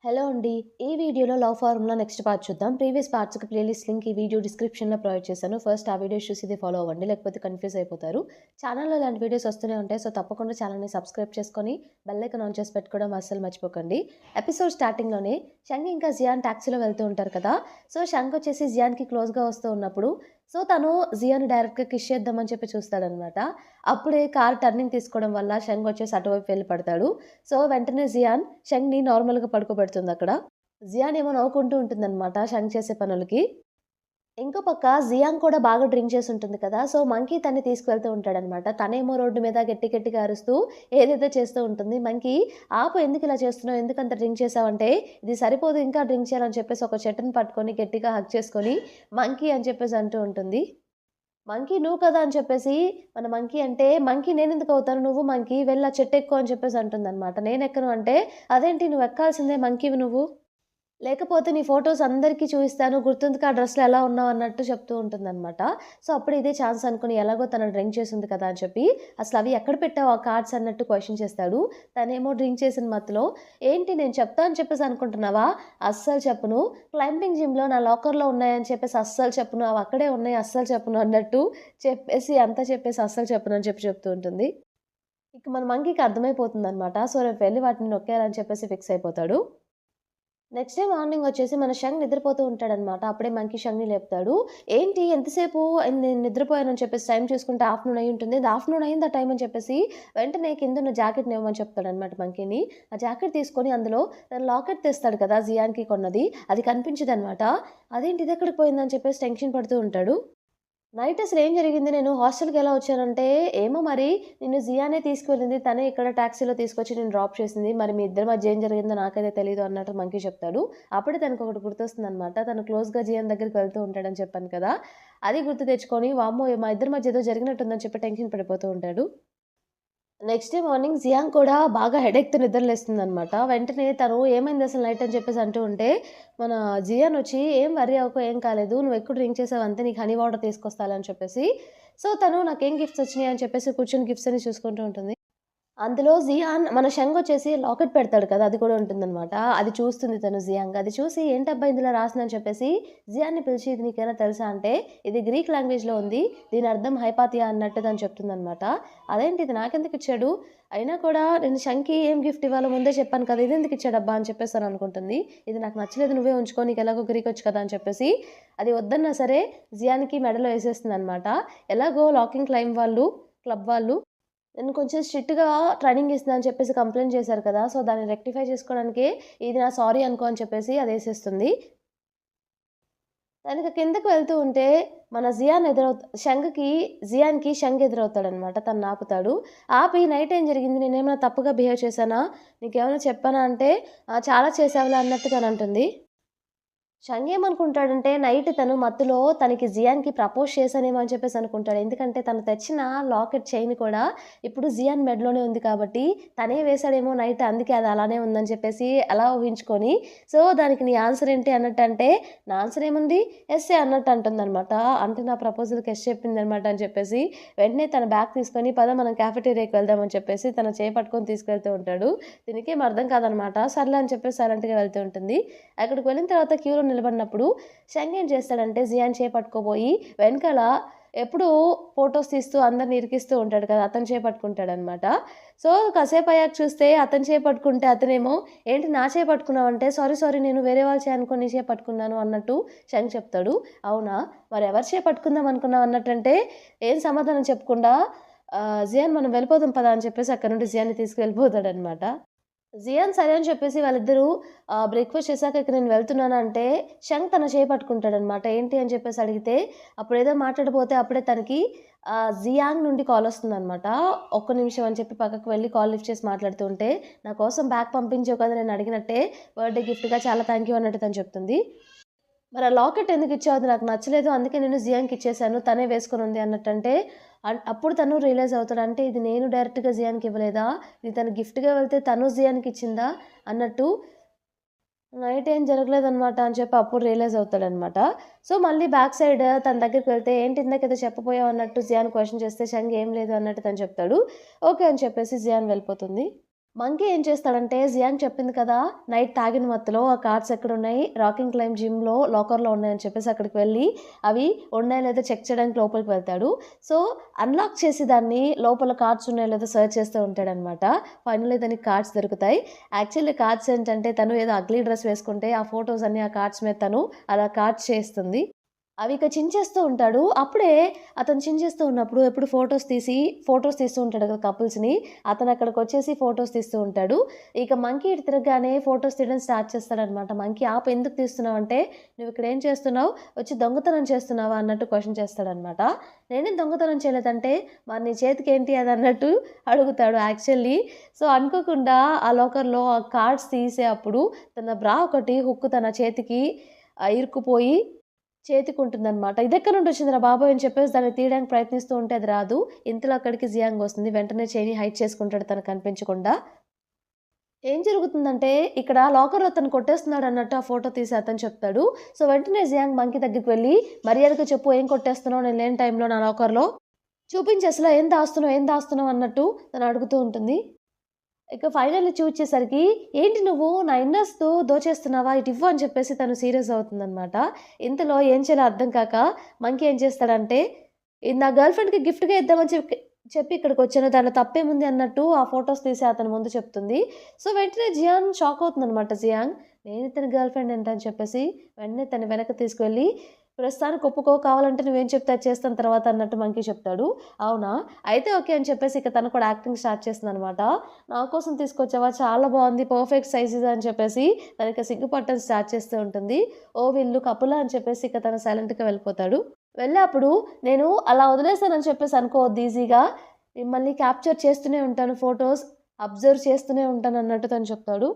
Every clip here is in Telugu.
హలో అండి. ఈ వీడియోలో లవ్ ఫార్ములా నెక్స్ట్ పార్ట్ చూద్దాం. ప్రీవియస్ పార్ట్స్‌కి ప్లేలిస్ట్ లింక్ ఈ వీడియో డిస్క్రిప్షన్‌లో ప్రొవైడ్ చేశాను. ఫస్ట్ ఆ వీడియోస్ చూసి ఇది ఫాలో అవ్వండి. లేకపోతే కన్‌ఫ్యూజ్ అయిపోతారు. ఛానెల్‌లో ఇలాంటి వీడియోస్ వస్తూనే ఉంటాయి. సో, తప్పకుండా ఛానెల్‌ని సబ్స్క్రైబ్ చేసుకొని బెల్ ఐకాన్ ఆన్ చేసి పెట్టుకోవడం అస్సలు మర్చిపోకండి. ఎపిసోడ్ స్టార్టింగ్‌లోనే షంగ్ ఇంకా జియాన్ టాక్సీలో వెళ్తూ ఉంటారు కదా! సో, షంగ్ వచ్చేసి జియాన్‌కి క్లోజ్‌గా వస్తూ ఉన్నప్పుడు తను జియాన్ డైరెక్ట్‌గా కిస్ చేద్దామని చెప్పి చూస్తాడనమాట. అప్పుడే కార్ టర్నింగ్ తీసుకోవడం వల్ల షంగ్ వచ్చేసి అటువైపు వెళ్లి పడతాడు. వెంటనే జియాన్ షంగ్‌ని నార్మల్‌గా పడుకోబెడుతుందక్కడ. జియాన్ ఏమో నవ్వుకుంటూ ఉంటుందనమాట షంగ్ చేసే పనులకి. ఇంకో పక్క జియాంగ్ కూడా బాగా డ్రింక్ చేసి ఉంటుంది కదా! మంకీ తన్ని తీసుకువెళ్తూ ఉంటాడనమాట. తనేమో రోడ్డు మీద గట్టి గట్టిగా అరుస్తూ ఏదేదో చేస్తూ ఉంటుంది. మంకీ ఆపు, ఎందుకిలా చేస్తున్నావు? ఎందుకంత డ్రింక్ చేశావంటే, ఇది సరిపోదు ఇంకా డ్రింక్ చేయాలని చెప్పేసి ఒక చెట్టుని పట్టుకొని గట్టిగా హగ్ చేసుకొని మంకీ అని చెప్పేసి అంటూ ఉంటుంది. మంకీ నువ్వు కదా అని చెప్పేసి మన మంకీ అంటే, మంకీ నేనెందుకు అవుతాను? నువ్వు మంకీ వెళ్లి ఆ చెట్టెక్కు అని చెప్పేసి అంటుందనమాట. నేనెక్కను అంటే, అదేంటి నువ్వెక్కాల్సిందే మంకీవి నువ్వు. లేకపోతే నీ ఫోటోస్ అందరికీ చూయిస్తాను. గుర్తుందికా ఆ డ్రెస్‌లో ఎలా ఉన్నావు అన్నట్టు చెప్తూ ఉంటుందనమాట. అప్పుడు ఇదే ఛాన్స్ అనుకుని ఎలాగో తను డ్రింక్ చేసుంది కదా అని చెప్పి, అసలవి ఎక్కడ పెట్టావు ఆ కార్డ్స్ అన్నట్టు క్వెషన్ చేస్తాడు. తనేమో డ్రింక్ చేసిన మత్తులో, ఏంటి నేను చెప్తా అని చెప్పేసి అనుకుంటున్నావా? అస్సలు చెప్పను. క్లైంబింగ్ జిమ్‌లో నా లాకర్‌లో ఉన్నాయని చెప్పేసి అస్సలు చెప్పను. అవి అక్కడే ఉన్నాయి అస్సలు చెప్పను అన్నట్టు చెప్పేసి, అంతా చెప్పేసి అస్సలు చెప్పను అని చెప్పి చెప్తూ ఉంటుంది. ఇక మన మంకీకి అర్థమైపోతుందనమాట. రేపు వెళ్లి వాటిని నొక్కేయాలని చెప్పేసి ఫిక్స్ అయిపోతాడు. నెక్స్ట్ డే మార్నింగ్ వచ్చేసి మన షంగ్ నిద్రపోతూ ఉంటాడనమాట. అప్పుడే మంకీ షంగ్‌ని లేపుతాడు. "ఏంటి ఎంతసేపు నేను నిద్రపోయానని" చెప్పేసి టైం చూసుకుంటే ఆఫ్టర్‌నూన్ అయ్యుంటుంది. "ఇది ఆఫ్టర్‌నూన్ అయిందా టైం" అని చెప్పేసి వెంటనే కిందున్న జాకెట్‌ని ఇవ్వమని చెప్తాడనమాట మంకీని. ఆ జాకెట్ తీసుకొని అందులో తను లాకెట్ తెస్తాడు కదా! జియాన్‌కి కొన్నది. అది కనిపించదనమాట. అదేంటి ఇదెక్కడికి పోయిందని చెప్పేసి టెన్షన్ పడుతూ ఉంటాడు. నైట్ అసలేం జరిగింది? నేను హాస్టల్‌కెలా వచ్చానంటే, ఏమో మరి నిన్ను జియానే తీసుకువెళ్ళింది. తనే ఇక్కడ టాక్సీలో తీసుకొచ్చి నిన్ను డ్రాప్ చేసింది. మరి మీ ఇద్దరి మధ్య ఏం జరిగిందో నాకైతే తెలీదు అన్నట్టు మంకీ చెప్తాడు. అప్పుడే తనకొకటి గుర్తొస్తుందనమాట. తను క్లోజ్‌గా జియాన్ దగ్గరికి వెళ్తూ ఉంటాడని చెప్పాను కదా! అది గుర్తు తెచ్చుకొని, వామ్మో! మా ఇద్దరి మధ్య ఏదో జరిగినట్టుందని చెప్పి టెన్షన్ పడిపోతూ ఉంటాడు. నెక్స్ట్ డే మార్నింగ్ జియాంగ్ కూడా బాగా హెడేక్‌తో నిద్రలేస్తుందనమాట. వెంటనే తను ఏమైందసలు నైట్ అని చెప్పేసి అంటూ ఉంటే, మన జియాన్ వచ్చి "ఏం వర్రీ అవ్వకు, ఏం కాలేదు. నువ్వు ఎక్కువ డ్రింక్ చేసావు అంతే. నీకు హనీ వాటర్ తీసుకొస్తాలే" అని చెప్పేసి. తను నాకేం గిఫ్ట్స్ వచ్చినాయి అని చెప్పేసి కూర్చొని గిఫ్ట్స్ అన్ని చూసుకుంటూ ఉంటుంది. అందులో జియాన్ మన షంగొచ్చేసి లాకెట్ పెడతాడు కదా! అది కూడా ఉంటుందనమాట. అది చూస్తుంది తను జియాంగ్. అది చూసి ఏంటబ్బా ఇందులో రాసిందని చెప్పేసి జియాన్‌ని పిలిచి, "ఇది నీకేమైనా తెలుసా?" అంటే, "ఇది గ్రీక్ లాంగ్వేజ్‌లో ఉంది. దీని అర్థం హైపాతియా" అన్నట్టు తను చెప్తుందనమాట. "అదేంటి ఇది నాకెందుకిచ్చాడు? అయినా కూడా నేను షంగ్‌కి ఏం గిఫ్ట్ ఇవ్వాలో ముందే చెప్పాను కదా! ఇదెందుకు ఇచ్చాడబ్బా" అని చెప్పేసి తననుకుంటుంది. "ఇది నాకు నచ్చలేదు నువ్వే ఉంచుకో. నీకెలాగో గ్రీక్ వచ్చు కదా!" అని చెప్పేసి అది వద్దన్నా సరే జియాన్‌కి మెడలో ఏసేస్తుందనమాట. ఎలాగో లాకింగ్ క్లబ్ వాళ్ళు నేను కొంచెం స్ట్రిక్ట్‌గా ట్రైనింగ్ ఇస్తున్నా అని చెప్పేసి కంప్లెయింట్ చేశారు కదా! దాన్ని రెక్టిఫై చేసుకోవడానికే ఇది నా సారీ అనుకో అని చెప్పేసి అదేసేస్తుంది. తనిక కిందకి వెళ్తూ ఉంటే మన జియాన్‌కి షంగ్ ఎదురవుతాడనమాట. తననాపుతాడు. ఆపి "నైట్ ఏం జరిగింది? నేనేమైనా తప్పుగా బిహేవ్ చేశానా? నీకేమైనా చెప్పానా?" అంటే చాలా చేశావులే" అన్నట్టు తనంటుంది. షంగ్ ఏమనుకుంటాడంటే నైట్ తను మత్తులో తనకి జియాన్‌కి ప్రపోజ్ చేశానేమో అని చెప్పేసి అనుకుంటాడు. ఎందుకంటే తను తెచ్చిన లాకెట్ చైన్ కూడా ఇప్పుడు జియాన్ మెడలోనే ఉంది కాబట్టి తనే వేశాడేమో నైట్, అందుకే అది అలానే ఉందని చెప్పేసి అలా ఊహించుకొని దానికి నీ ఆన్సర్ ఏంటి అన్నట్టంటే, నా ఆన్సర్ ఏముంది ఎస్సే అన్నట్టు అంటుందనమాట. అంటే నా ప్రపోజల్‌కి యెస్ చెప్పిందనమాట అని చెప్పేసి వెంటనే తన బ్యాగ్ తీసుకొని పద మనం కాఫెటేరియాకి వెళ్దాం అని చెప్పేసి తన చేయి పట్టుకొని తీసుకెళ్తూ ఉంటాడు. దీనికేం అర్థం కాదనమాట. సర్లే అని చెప్పేసి సైలెంట్‌గా వెళ్తూ ఉంటుంది. అక్కడికి వెళ్ళిన తర్వాత క్యూలో నిలబడినప్పుడు షంగ్ ఏం చేస్తాడంటే జియాన్ చేపట్టుకోబోయి వెనకాల ఎప్పుడూ ఫోటోస్ తీస్తూ అందరిని ఇరికిస్తూ ఉంటాడు కదా! అతను చేపట్టుకుంటాడనమాట. కాసేపయ్యాక చూస్తే అతను చేపట్టుకుంటే అతనేమో ఏంటి నా చేయి పట్టుకున్నావంటే, సారీ సారీ నేను వేరే వాళ్ళ చేయి అనుకోని నీ చేయి పట్టుకున్నాను అన్నట్టు షంగ్ చెప్తాడు. అవునా? మరి ఎవరి చేయి పట్టుకుందాం అనుకున్నావు అన్నట్టంటే ఏం సమాధానం చెప్పకుండా జియాన్ మనం వెళ్ళిపోదాం పదా అని చెప్పేసి అక్కడి నుండి జియాన్‌ని తీసుకెళ్ళిపోతాడనమాట. జియాన్ సరే అని చెప్పేసి వాళ్ళిద్దరూ బ్రేక్‌ఫాస్ట్ చేశాక ఇక నేను వెళ్తున్నానంటే, షంగ్ తన చేయి పట్టుకుంటాడనమాట. ఏంటి అని చెప్పేసి అడిగితే, అప్పుడేదో మాట్లాడబోతే అప్పుడే తనకి జియాంగ్ నుండి కాలొస్తుందనమాట. ఒక్క నిమిషం అని చెప్పి పక్కకు వెళ్లి కాల్ లిఫ్ట్ చేసి మాట్లాడుతూ ఉంటే, "నా కోసం బ్యాగ్ పంపించావు కదా! నేను అడిగినట్టే బర్త్‌డే గిఫ్ట్‌గా చాలా థాంక్ యూ" అన్నట్టు తను చెప్తుంది. మరి ఆ లాకెట్ ఎందుకిచ్చావు? అది నాకు నచ్చలేదు. అందుకే నేను జియాన్‌కిచ్చేసాను. తనే వేసుకొనుంది అన్నట్టంటే, అప్పుడు తను రియలైజ్ అవుతాడు. అంటే ఇది నేను డైరెక్ట్‌గా జియాన్‌కి ఇవ్వలేదా? ఇది తను గిఫ్ట్‌గా వెళ్తే తను జియాన్‌కిచ్చిందా? అన్నట్టు నైట్ ఏం జరగలేదనమాట అని చెప్పి అప్పుడు రియలైజ్ అవుతాడనమాట. మళ్ళీ బ్యాక్ సైడ్ తన దగ్గరికి వెళ్తే, "ఏంటి ఇందాకేదో చెప్పబోయావు" అన్నట్టు జియాన్ క్వెషన్ చేస్తే, "షంగ్ ఏం లేదు" అన్నట్టు తను చెప్తాడు. ఓకే అని చెప్పేసి జియాన్ వెళ్ళిపోతుంది. మంకీ ఏం చేస్తాడంటే జియాంగ్ చెప్పింది కదా! నైట్ తాగిన మత్తులో ఆ కార్డ్స్ ఎక్కడున్నాయి, రాకింగ్ క్లైమ్ జిమ్‌లో లాకర్‌లో ఉన్నాయని చెప్పేసి అక్కడికి వెళ్ళి అవి ఉన్నాయో లేదో చెక్ చేయడానికి లోపలికి వెళ్తాడు. సో, అన్‌లాక్ చేసి దాన్ని లోపల కార్డ్స్ ఉన్నాయో లేదో సెర్చ్ చేస్తూ ఉంటాడనమాట. ఫైనల్లీ దానికి కార్డ్స్ దొరుకుతాయి. యాక్చువల్లీ కార్డ్స్ ఏంటంటే తను ఏదో అగ్లీ డ్రెస్ వేసుకుంటే ఆ ఫోటోస్ అన్నీ ఆ కార్డ్స్ మీద తను అలా కార్డ్స్ చేస్తుంది. అవి ఇక చించేస్తూ ఉంటాడు. అప్పుడే అతను చించేస్తూ ఉన్నప్పుడు ఎప్పుడు ఫోటోస్ తీస్తూ ఉంటాడు కదా కపుల్స్‌ని. అతను అక్కడికొచ్చేసి ఫోటోస్ తీస్తూ ఉంటాడు. ఇక మంకీ ఇటు తిరగగానే ఫోటోస్ తీయడం స్టార్ట్ చేస్తాడనమాట. మంకీ ఆపు ఎందుకు తీస్తున్నావంటే, "నువ్విక్కడేం చేస్తున్నావు? వచ్చి దొంగతనం చేస్తున్నావా?" అన్నట్టు క్వెషన్ చేస్తాడనమాట. నేనేం దొంగతనం చేయలేదంటే, "మరి నీ చేతికేంటి అది" అన్నట్టు అడుగుతాడు యాక్చువల్లీ. సో, అనుకోకుండా ఆ లాకర్‌లో ఆ కార్డ్స్ తీసే అప్పుడు తన బ్రా ఒకటి హుక్ తన చేతికి ఇరుక్కుపోయి చేతికుంటుందనమాట. "ఇదెక్కడి నుండొచ్చిందిరా బాబోయ్!" అని చెప్పేసి దాన్ని తీయడానికి ప్రయత్నిస్తూ ఉంటే అది రాదు. ఇంతలో అక్కడికి జియాంగ్ వస్తుంది. వెంటనే చెయ్యిని హైడ్ చేసుకుంటాడు తనకు కనిపించకుండా. ఏం జరుగుతుందంటే ఇక్కడ లాకర్‌లో తను కొట్టేస్తున్నాడన్నట్టు ఆ ఫోటో తీసి అతను చెప్తాడు. సో, వెంటనే జియాంగ్ మంకీ దగ్గరికి వెళ్లి, "మర్యాదగా చెప్పు ఏం కొట్టేస్తున్నావు నేను లేని టైంలో నా లాకర్‌లో? చూపించు అసల ఏం దాస్తున్నావు" అన్నట్టు తను అడుగుతూ ఉంటుంది. ఇక ఫైనల్లీ చూచేసరికి, "ఏంటి నువ్వు నా ఇన్నర్స్‌తో దోచేస్తున్నావా? ఇటివ్వు" అని చెప్పేసి తను సీరియస్ అవుతుందనమాట. ఇంతలో ఏం చేయాలో అర్థం కాక మంకీ ఏం చేస్తాడంటే, "ఇది నా గర్ల్ ఫ్రెండ్‌కి గిఫ్ట్‌గా ఇద్దామని చెప్పి ఇక్కడికొచ్చాను. దాంట్లో తప్పేముంది" అన్నట్టు ఆ ఫోటోస్ తీసి అతని ముందు చెప్తుంది. సో, వెంటనే జియాన్ షాక్ అవుతుందనమాట జియాంగ్. "నేను ఇతని గర్ల్ ఫ్రెండ్ ఏంటని" చెప్పేసి వెంటనే తను వెనక్కి తీసుకువెళ్ళి, "ప్రస్తుతానికి ఒప్పుకో కావాలంటే నువ్వేం చెప్తే అది చేస్తాను తర్వాత" అన్నట్టు మంకీ చెప్తాడు. "అవునా? అయితే ఓకే" అని చెప్పేసి ఇక తను కూడా యాక్టింగ్ స్టార్ట్ చేస్తుందనమాట. "నా కోసం తీసుకొచ్చావా? చాలా బావుంది. పర్ఫెక్ట్ సైజ్ ఇది" అని చెప్పేసి తనకి సిగ్గుపడటం స్టార్ట్ చేస్తూ ఉంటుంది. "ఓహ్! వీళ్ళు కపులా" అని చెప్పేసి ఇక తను సైలెంట్‌గా వెళ్ళిపోతాడు. వెళ్ళేప్పుడు నేను అలా వదిలేసానని చెప్పేసి అనుకోవద్దు ఈజీగా. మిమ్మల్ని క్యాప్చర్ చేస్తూనే ఉంటాను ఫోటోస్, అబ్జర్వ్ చేస్తూనే ఉంటానన్నట్టు తను చెప్తాడు.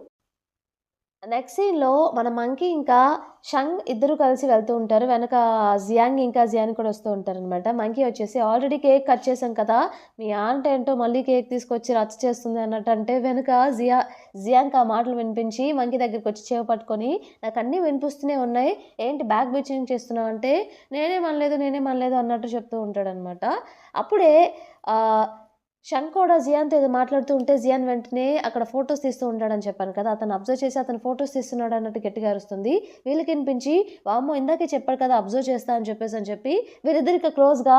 నెక్స్ట్ సీన్‌లో మన మంకీ ఇంకా షంగ్ ఇద్దరు కలిసి వెళ్తూ ఉంటారు. వెనక జియాన్ కూడా వస్తూ ఉంటారనమాట. మంకీ వచ్చేసి ఆల్రెడీ కేక్ కట్ చేశాం కదా! మీ ఆంట్ ఏంటో మళ్ళీ కేక్ తీసుకొచ్చి రచ్చ చేస్తుంది అన్నట్టంటే వెనక జియాంగ్ ఆ మాటలు వినిపించి మంకీ దగ్గరికొచ్చి చెవి పట్టుకొని నాకన్నీ వినిపిస్తూనే ఉన్నాయి. ఏంటి బ్యాక్ బిచింగ్ చేస్తున్నావు అంటే నేనేమనలేదు అన్నట్టు చెప్తూ ఉంటాడనమాట. అప్పుడే ఆహ్ షన్ కూడా జియాన్‌తో ఏదో మాట్లాడుతూ ఉంటే, జియాన్ వెంటనే అక్కడ ఫోటోస్ తీస్తూ ఉంటాడని చెప్పాను కదా! అతను అబ్జర్వ్ చేసి అతను ఫోటోస్ తీస్తున్నాడు అన్నట్టు గట్టిగా అరుస్తుంది. వీళ్ళకినిపించి, వామ్మో! ఇందాకే చెప్పాడు కదా! అబ్జర్వ్ చేస్తా అని చెప్పి వీళ్ళిద్దరు ఇక క్లోజ్‌గా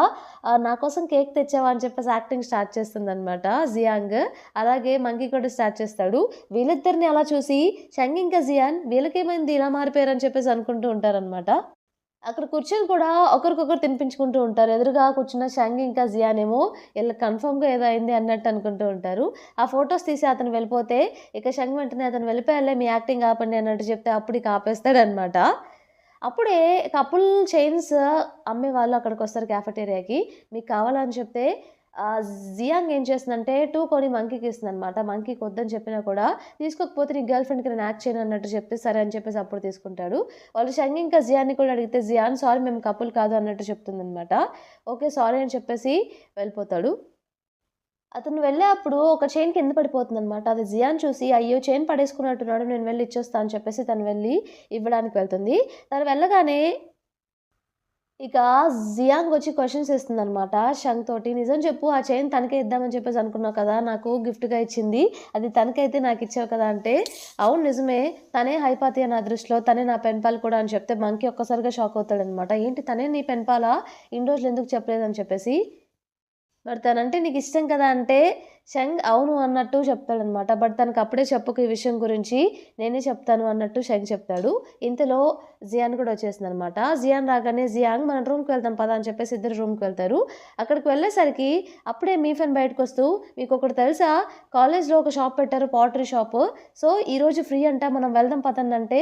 నా కోసం కేక్ తెచ్చావా అని చెప్పేసి యాక్టింగ్ స్టార్ట్ చేస్తుందనమాట జియాంగ్. అలాగే మంకీ కూడా స్టార్ట్ చేస్తాడు. వీళ్ళిద్దరిని అలా చూసి షంగ్ ఇంకా జియాన్ వీళ్ళకేమైంది ఇలా మారిపోయారని చెప్పేసి అనుకుంటూ ఉంటారనమాట. అక్కడ కూర్చొని కూడా ఒకరికొకరు తినిపించుకుంటూ ఉంటారు. ఎదురుగా కూర్చున్న షంగ్ ఇంకా జియానేమో ఈళ్ళకి కన్ఫర్మ్‌గా ఏదో అయింది అన్నట్టు అనుకుంటూ ఉంటారు. ఆ ఫోటోస్ తీసి అతను వెళ్ళిపోతే, ఇక షంగ్ వెంటనే "అతను వెళ్ళిపోయాడులే మీ యాక్టింగ్ ఆపండి" అన్నట్టు చెప్తే అప్పుడిక ఆపేస్తాడనమాట. అప్పుడే కపుల్ చైన్స్ అమ్మేవాళ్ళు అక్కడికొస్తారు క్యాఫెటేరియాకి. మీకు కావాలని చెప్తే జియాంగ్ ఏం చేస్తుందంటే 2 కొని మంకీకి ఇస్తుందనమాట. మంకీకి వద్దని చెప్పినా కూడా తీసుకోకపోతే నీ గర్ల్ ఫ్రెండ్‌కి నేను యాక్ట్ చేయను అన్నట్టు చెప్తే సరే అని చెప్పేసి అప్పుడు తీసుకుంటాడు. వాళ్ళు షంగ్ ఇంకా జియాన్‌ని కూడా అడిగితే జియాన్ సారీ మేము కపుల్ కాదు అన్నట్టు చెప్తుందనమాట. ఓకే. సారీ అని చెప్పేసి వెళ్ళిపోతాడు. అతను వెళ్ళే అప్పుడు ఒక చైన్ కింద పడిపోతుందనమాట. అది జియాన్ చూసి అయ్యో! చైన్ పడేసుకున్నట్టున్నాడు నేను వెళ్లి ఇచ్చేస్తా అని చెప్పేసి తను వెళ్లి ఇవ్వడానికి వెళ్తుంది. తను వెళ్ళగానే ఇక జియాంగ్ వచ్చి క్వెషన్స్ ఏస్తుందనమాట షంగ్ తోటి. "నిజం చెప్పు ఆ చైన్ తనకే ఇద్దామని చెప్పేసి అనుకున్నావు కదా! నాకు గిఫ్ట్‌గా ఇచ్చింది. అది తనకైతే నాకిచ్చావు కదా!" అంటే, "అవును నిజమే. తనే హైపాతియా నా దృష్టిలో. తనే నా పెన్ పాల్ కూడా" అని చెప్తే మంకీ ఒక్కసారిగా షాక్ అవుతాడనమాట. "ఏంటి తనే నీ పెన్ పాలా? ఇన్ని రోజులు ఎందుకు చెప్పలేదని" చెప్పేసి. మరి తనంటే నీకిష్టం కదా! అంటే షంగ్ అవును అన్నట్టు చెప్తాడనమాట. బట్ తనకప్పుడే చెప్పకు ఈ విషయం గురించి. నేనే చెప్తాను అన్నట్టు షంగ్ చెప్తాడు. ఇంతలో జియాన్ కూడా వచ్చేసిందనమాట. జియాన్ రాగానే జియాంగ్ మనం రూమ్‌కి వెళ్దాం పద అని చెప్పేసి ఇద్దరు రూమ్‌కి వెళ్తారు. అక్కడికి వెళ్ళేసరికి అప్పుడే మీఫెన్ బయటకొస్తూ మీకొకటి తెలుసా? కాలేజ్‌లో ఒక షాప్ పెట్టారు పాటరీ షాపు. సో, ఈరోజు ఫ్రీ అంట మనం వెళ్దాం పదండంటే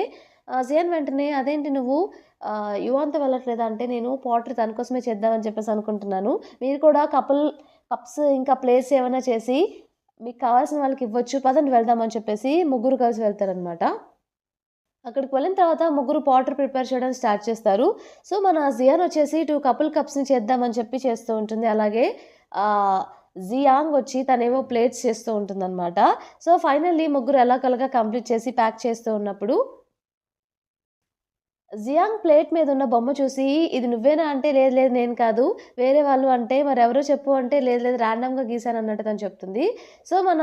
జియాన్ వెంటనే అదేంటి నువ్వు యువాన్‌తో వెళ్ళట్లేదా? అంటే నేను పాటరీ తన కోసమే చేద్దామని చెప్పేసి అనుకుంటున్నాను. మీరు కూడా కప్స్ ఇంకా ప్లేట్స్ ఏమైనా చేసి మీకు కావాల్సిన వాళ్ళకి ఇవ్వచ్చు. పదండి వెళ్దాం అని చెప్పేసి ముగ్గురు కలిసి వెళ్తారనమాట. అక్కడికి వెళ్ళిన తర్వాత ముగ్గురు పాటర్ ప్రిపేర్ చేయడం స్టార్ట్ చేస్తారు. సో, మన జియాన్ వచ్చేసి 2 కపుల్ కప్స్‌ని చేద్దామని చెప్పి చేస్తూ ఉంటుంది. అలాగే ఆహ్, జియాంగ్ వచ్చి తనేమో ప్లేట్స్ చేస్తూ ఉంటుందనమాట. సో, ఫైనల్లీ ముగ్గురు ఎలాగోలాగా కంప్లీట్ చేసి ప్యాక్ చేస్తూ ఉన్నప్పుడు జియాంగ్ ప్లేట్ మీదున్న బొమ్మ చూసి, "ఇది నువ్వేనా?" అంటే, "లేదు, లేదు నేను కాదు. వేరే వాళ్ళు" అంటే, "మరెవరో చెప్పు" అంటే, "లేదు, లేదు ర్యాండమ్‌గా గీశానన్నట్టు" తను చెప్తుంది. సో, మన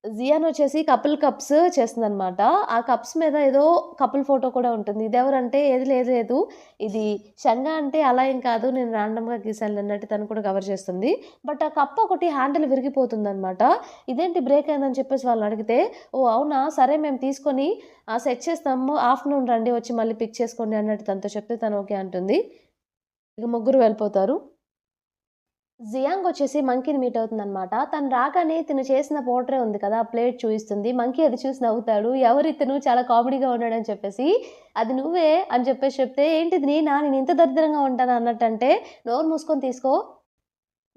జియాన్ వచ్చేసి కపుల్ కప్స్ చేస్తుందనమాట. ఆ కప్స్ మీద ఏదో కపుల్ ఫోటో కూడా ఉంటుంది. ఇదెవరంటే ఏది లేదు లేదు. ఇది షంగా అంటే అలా ఏం కాదు. నేను ర్యాండమ్‌గా గీసానులే అన్నట్టు తను కూడా కవర్ చేస్తుంది. బట్ ఆ కప్ ఒకటి హ్యాండిల్ విరిగిపోతుందనమాట. ఇదేంటి బ్రేక్ అయిందని చెప్పేసి వాళ్ళనడిగితే, "ఓహ్! అవునా? సరే మేము తీసుకొని సెట్ చేస్తాము. ఆఫ్టర్‌నూన్ రండి వచ్చి మళ్ళీ పిక్ చేసుకోండి" అన్నట్టు తనతో చెప్తే తను ఓకే అంటుంది. ఇక ముగ్గురు వెళ్ళిపోతారు. జియాంగ్ వచ్చేసి మంకీని మీట్ అవుతుందనమాట. తను రాగానే తిను చేసిన పోర్ట్రే ఉంది కదా! ఆ ప్లేట్ చూయిస్తుంది. మంకీ అది చూసి నవ్వుతాడు. ఎవరితను చాలా కామెడీగా ఉన్నాడని చెప్పేసి, "అది నువ్వే" అని చెప్పేసి చెప్తే, "ఏంటిది నేనా? నేను ఇంత దరిద్రంగా ఉంటానా?" అన్నట్టంటే, "నోరు మూసుకొని తీసుకో.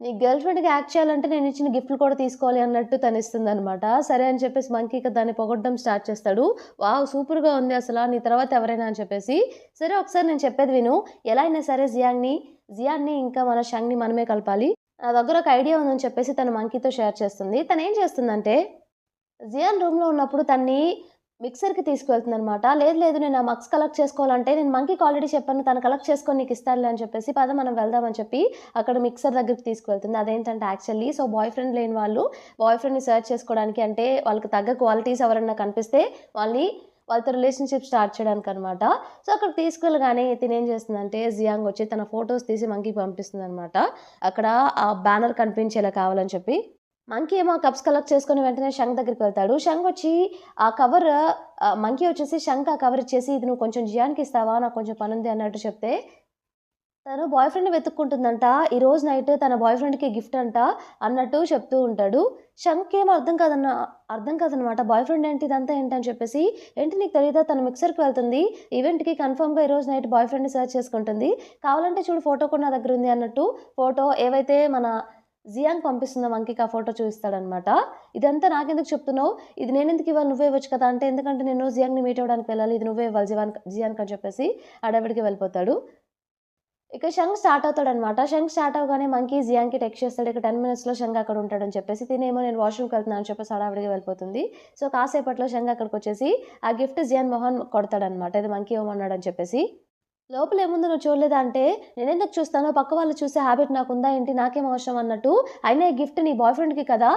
నీ గర్ల్ ఫ్రెండ్‌కి యాక్ట్ చేయాలంటే నేనిచ్చిన గిఫ్ట్‌లు కూడా తీసుకోవాలి" అన్నట్టు తనిస్తుందనమాట. సరే అని చెప్పేసి మంకీ ఇక దాన్ని పొగడడం స్టార్ట్ చేస్తాడు. "వావ్! సూపర్‌గా ఉంది అసల. నీ తర్వాత ఎవరైనా" అని చెప్పేసి. "సరే ఒకసారి నేను చెప్పేది విను. ఎలా అయినా సరే జియాన్‌ని ఇంకా మన షంగ్‌ని మనమే కలపాలి. నా దగ్గర ఒక ఐడియా ఉందని" చెప్పేసి తను మంకీతో షేర్ చేస్తుంది. తనేం చేస్తుందంటే, జియాన్ రూమ్‌లో ఉన్నప్పుడు తన్ని మిక్సర్‌కి తీసుకువెళ్తుందనమాట. "లేదు లేదు నేను ఆ మగ్స్ కలెక్ట్ చేసుకోవాలంటే నేను మంకీకి ఆల్రెడీ చెప్పాను. తను కలెక్ట్ చేసుకొని నీకిస్తాడులే" అని చెప్పేసి, "పద మనం వెళ్దాం" అని చెప్పి అక్కడ మిక్సర్ దగ్గరికి తీసుకువెళ్తుంది. అదేంటంటే యాక్చువల్లీ బాయ్ ఫ్రెండ్ లేని వాళ్ళు బాయ్ ఫ్రెండ్‌ని సెర్చ్ చేసుకోవడానికి, అంటే వాళ్ళకి తగ్గ క్వాలిటీస్ ఎవరన్నా కనిపిస్తే వాళ్ళతో రిలేషన్‌షిప్ స్టార్ట్ చేయడానికనమాట. అక్కడికి తీసుకెళ్ళగానే తినేం చేస్తుందంటే, జియాంగ్ వచ్చి తన ఫోటోస్ తీసి మంకీకి పంపిస్తుందనమాట. అక్కడ ఆ బ్యానర్ కనిపించేలా కావాలని చెప్పి. మంకీ ఏమో ఆ కప్స్ కలెక్ట్ చేసుకొని వెంటనే షంగ్ దగ్గరికి వెళ్తాడు. షంగ్ వచ్చి ఆ కవర్ మంకీ వచ్చేసి షంగ్‌కి ఆ కవర్ ఇచ్చేసి, "ఇది నువ్వు కొంచెం జియాన్‌కి ఇస్తావా? నాకు కొంచెం పనుంది" అన్నట్టు చెప్తే, తను బాయ్ ఫ్రెండ్‌ని వెతుక్కుంటుందంట. ఈరోజు నైట్ తన బాయ్ ఫ్రెండ్‌కి గిఫ్ట్ అంట అన్నట్టు చెప్తూ ఉంటాడు. షంగ్‌కేమో అర్థం కాదనమాట. బాయ్ ఫ్రెండ్ ఏంటి? ఇదంతా ఏంటని చెప్పేసి, "ఏంటి నీకు తెలీదా? తను మిక్సర్‌కి వెళ్తుంది. ఈవెంట్‌కి కన్ఫర్మ్‌గా ఈరోజు నైట్ బాయ్ ఫ్రెండ్‌ని సెర్చ్ చేసుకుంటుంది. కావాలంటే చూడు ఫోటో కూడా నా దగ్గరుంది" అన్నట్టు ఫోటో ఏవైతే మన జియాంగ్ పంపిస్తుందో మంకీకి ఆ ఫోటో చూపిస్తాడనమాట. "ఇదంతా నాకెందుకు చెప్తున్నావు? ఇది నేనెందుకు ఇవ్వాలి? నువ్వే ఇవ్వచ్చు కదా!" అంటే, "ఎందుకంటే నేను జియాంగ్‌ని మీట్ అవ్వడానికి వెళ్ళాలి. ఇది నువ్వే ఇవ్వాలి జియాన్‌కి" అని చెప్పేసి హడావిడిగా వెళ్ళిపోతాడు. ఇక షంగ్ స్టార్ట్ అవుతాడనమాట. షంగ్ స్టార్ట్ అవ్వగానే మంకీ జియాన్‌కి టెక్స్ట్ చేస్తాడు. ఇక 10 మినిట్స్‌లో షంగ్ అక్కడ ఉంటాడని చెప్పేసి. తినేమో నేను వాష్‌రూమ్‌కెళ్తున్నాను అని చెప్పేసి హడావిడిగా వెళ్ళిపోతుంది. కాసేపట్లో షంగ్ అక్కడికొచ్చేసి ఆ గిఫ్ట్ జియాన్ మొహాన కొడతాడనమాట. ఇది మంకీ ఇవ్వమన్నాడని చెప్పేసి. లోపలేముందో నువ్వు చూడలేదా అంటే, నేనెందుకు చూస్తాను? పక్క వాళ్ళు చూసే హాబిట్ నాకుందా ఏంటి? నాకేం అవసరం అన్నట్టు. అయినా ఈ గిఫ్ట్ నీ బాయ్ ఫ్రెండ్‌కి కదా!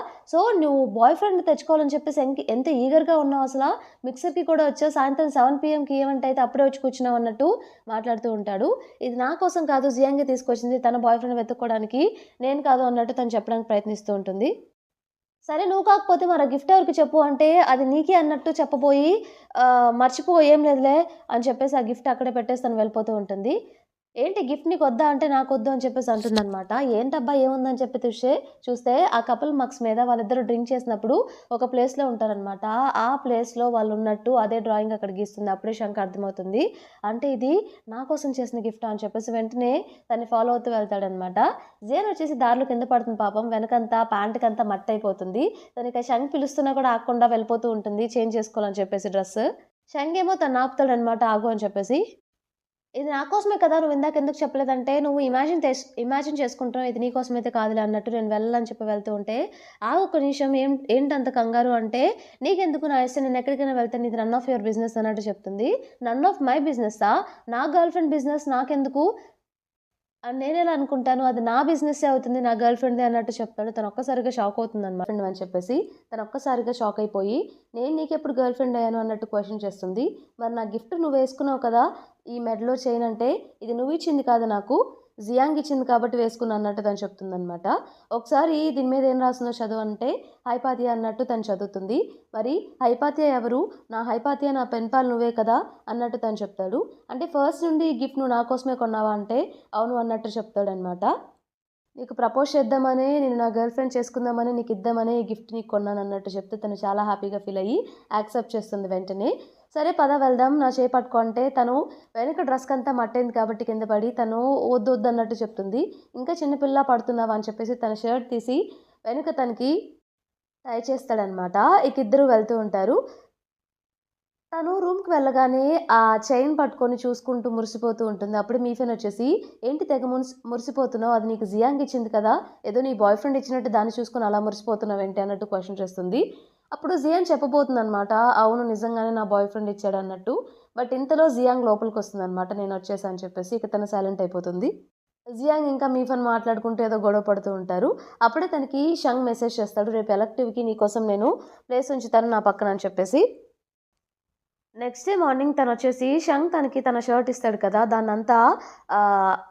నువ్వు బాయ్ ఫ్రెండ్‌ని తెచ్చుకోవాలని చెప్పేసి ఎంత ఈగర్‌గా ఉన్నావు అసల. మిక్సర్‌కి కూడా వచ్చావు. సాయంత్రం 7 పీఎంకి ఈవెంట్ అయితే అప్పుడే వచ్చి కూర్చున్నావు అన్నట్టు మాట్లాడుతూ ఉంటాడు. ఇది నా కోసం కాదు జియాంగే తీసుకొచ్చింది. తన బాయ్ ఫ్రెండ్‌ని వెతుక్కోవడానికి. నేను కాదు అన్నట్టు తను చెప్పడానికి ప్రయత్నిస్తూ ఉంటుంది. సరే నువ్వు కాకపోతే మరి ఆ గిఫ్ట్ ఎవరికి చెప్పు అంటే, అది నీకే అన్నట్టు చెప్పబోయి, మర్చిపో ఏం లేదులే అని చెప్పేసి ఆ గిఫ్ట్ అక్కడే పెట్టేసి తను వెళ్ళిపోతూ ఉంటుంది. ఏంటి గిఫ్ట్ నీకొద్దా అంటే, నాకొద్దు అని చెప్పేసి అంటుందనమాట. ఏంటబ్బా ఏముందని చెప్పి చూస్తే ఆ కపుల్ మగ్స్ మీద వాళ్ళిద్దరూ డ్రింక్ చేసినప్పుడు ఒక ప్లేస్‌లో ఉంటారనమాట. ఆ ప్లేస్‌లో వాళ్ళున్నట్టు అదే డ్రాయింగ్ అక్కడ గీస్తుంది. అప్పుడే శంకి అర్థమవుతుంది. అంటే ఇది నా కోసం చేసిన గిఫ్టా అని చెప్పేసి వెంటనే తన్ని ఫాలో అవుతూ వెళ్తాడనమాట. జేన్ వచ్చేసి దారిలో కింద పడుతుంది పాపం. వెనకంతా ప్యాంట్‌కంతా మట్టయిపోతుంది. తనిక శంక్ పిలుస్తున్నా కూడా ఆగకుండా వెళ్ళిపోతూ ఉంటుంది. చేంజ్ చేసుకోవాలని చెప్పేసి డ్రెస్. శంకేమో తన్నాపుతాడనమాట ఆగు అని చెప్పేసి. ఇది నా కోసమే కదా! నువ్విందాక ఎందుకు చెప్పలేదంటే, నువ్వు ఇమాజిన్ చేసుకుంటున్నావు. ఇది నీ కోసమైతే కాదులే అన్నట్టు నేను వెళ్ళనని చెప్పి వెళ్తూ ఉంటే, ఆగు ఒక్క నిమిషం ఏంటంత కంగారు అంటే, నీకెందుకు నా ఇష్టం నేనెక్కడికైనా వెళ్తాను. ఇది నన్ ఆఫ్ యువర్ బిజినెస్ అన్నట్టు చెప్తుంది. నన్ ఆఫ్ మై బిజినెస్సా? నా గర్ల్ ఫ్రెండ్ బిజినెస్ నాకెందుకు? నేనెలా అనుకుంటాను? అది నా బిజినెస్సే అవుతుంది. నా గర్ల్ ఫ్రెండ్‌దే అన్నట్టు చెప్తాడు. తనొక్కసారిగా షాక్ అవుతుందనమాట. ఫ్రెండ్ అని చెప్పేసి. తనొక్కసారిగా షాక్ అయిపోయి, నేను నీకెప్పుడు గర్ల్ ఫ్రెండ్ అయ్యాను అన్నట్టు క్వెషన్ చేస్తుంది. మరి నా గిఫ్ట్ నువ్వేసుకున్నావు కదా! ఈ మెడలో చైన్ అంటే, ఇది నువ్విచ్చింది కాదు నాకు. జియాంగ్ ఇచ్చింది కాబట్టి వేసుకున్నా అన్నట్టు తను చెప్తుందనమాట. ఒకసారి దీని మీద ఏం రాసిందో చదువంటే, హైపాతియా అన్నట్టు తను చదువుతుంది. మరి హైపాతియా ఎవరు? హైపాతియా నా పెన్ పాల్ నువ్వే కదా! అన్నట్టు తను చెప్తాడు. అంటే ఫస్ట్ నుండి ఈ గిఫ్ట్ నువ్వు నా కోసమే కొన్నావా అంటే, అవును అన్నట్టు చెప్తాడనమాట. నీకు ప్రపోజ్ చేద్దామనే, నేను నా గర్ల్ ఫ్రెండ్ చేసుకుందామని, నీకిద్దామనే ఈ గిఫ్ట్ నీకు కొన్నానన్నట్టు చెప్తే తను చాలా హ్యాపీగా ఫీల్ అయ్యి యాక్సెప్ట్ చేస్తుంది వెంటనే. సరే పద వెళ్దాం నా చేయి పట్టుకో అంటే, తను వెనక డ్రెస్‌కంతా మట్టయింది కాబట్టి కింద పడి తను వద్దు వద్దన్నట్టు చెప్తుంది. ఇంకా చిన్న పిల్లలా పడుతున్నావా అని చెప్పేసి తన షర్ట్ తీసి వెనక తనకి టై చేస్తాడనమాట. ఇక ఇద్దరు వెళ్తూ ఉంటారు. తను రూమ్‌కి వెళ్ళగానే ఆ చైన్ పట్టుకొని చూసుకుంటూ మురిసిపోతూ ఉంటుంది. అప్పుడే మీఫెన్ వచ్చేసి, "ఏంటి తెగ మురిసిపోతున్నావు? అది నీకు జియాంగ్ ఇచ్చింది కదా! ఏదో నీ బాయ్ ఫ్రెండ్ ఇచ్చినట్టు దాన్ని చూసుకొని అలా మురిసిపోతున్నావేంటి?" అన్నట్టు క్వెషన్ చేస్తుంది. అప్పుడు జియాన్ చెప్పబోతుందనమాట. అవును నిజంగానే నా బాయ్ ఫ్రెండ్ ఇచ్చాడన్నట్టు. బట్ ఇంతలో జియాంగ్ లోపలికొస్తుందనమాట. నేనొచ్చేసా అని చెప్పేసి. ఇక తను సైలెంట్ అయిపోతుంది. జియాంగ్ ఇంకా మీఫన్ మాట్లాడుకుంటూ ఏదో గొడవ పడుతూ ఉంటారు. అప్పుడే తనకి షంగ్ మెసేజ్ చేస్తాడు. రేపు ఎలక్టివ్‌కి నీకోసం నేను ప్లేస్ ఉంచుతాను నా పక్కన అని చెప్పేసి. నెక్స్ట్ డే మార్నింగ్ తనొచ్చేసి షంగ్ తనకి తన షర్ట్ ఇస్తాడు కదా! దాన్నంతా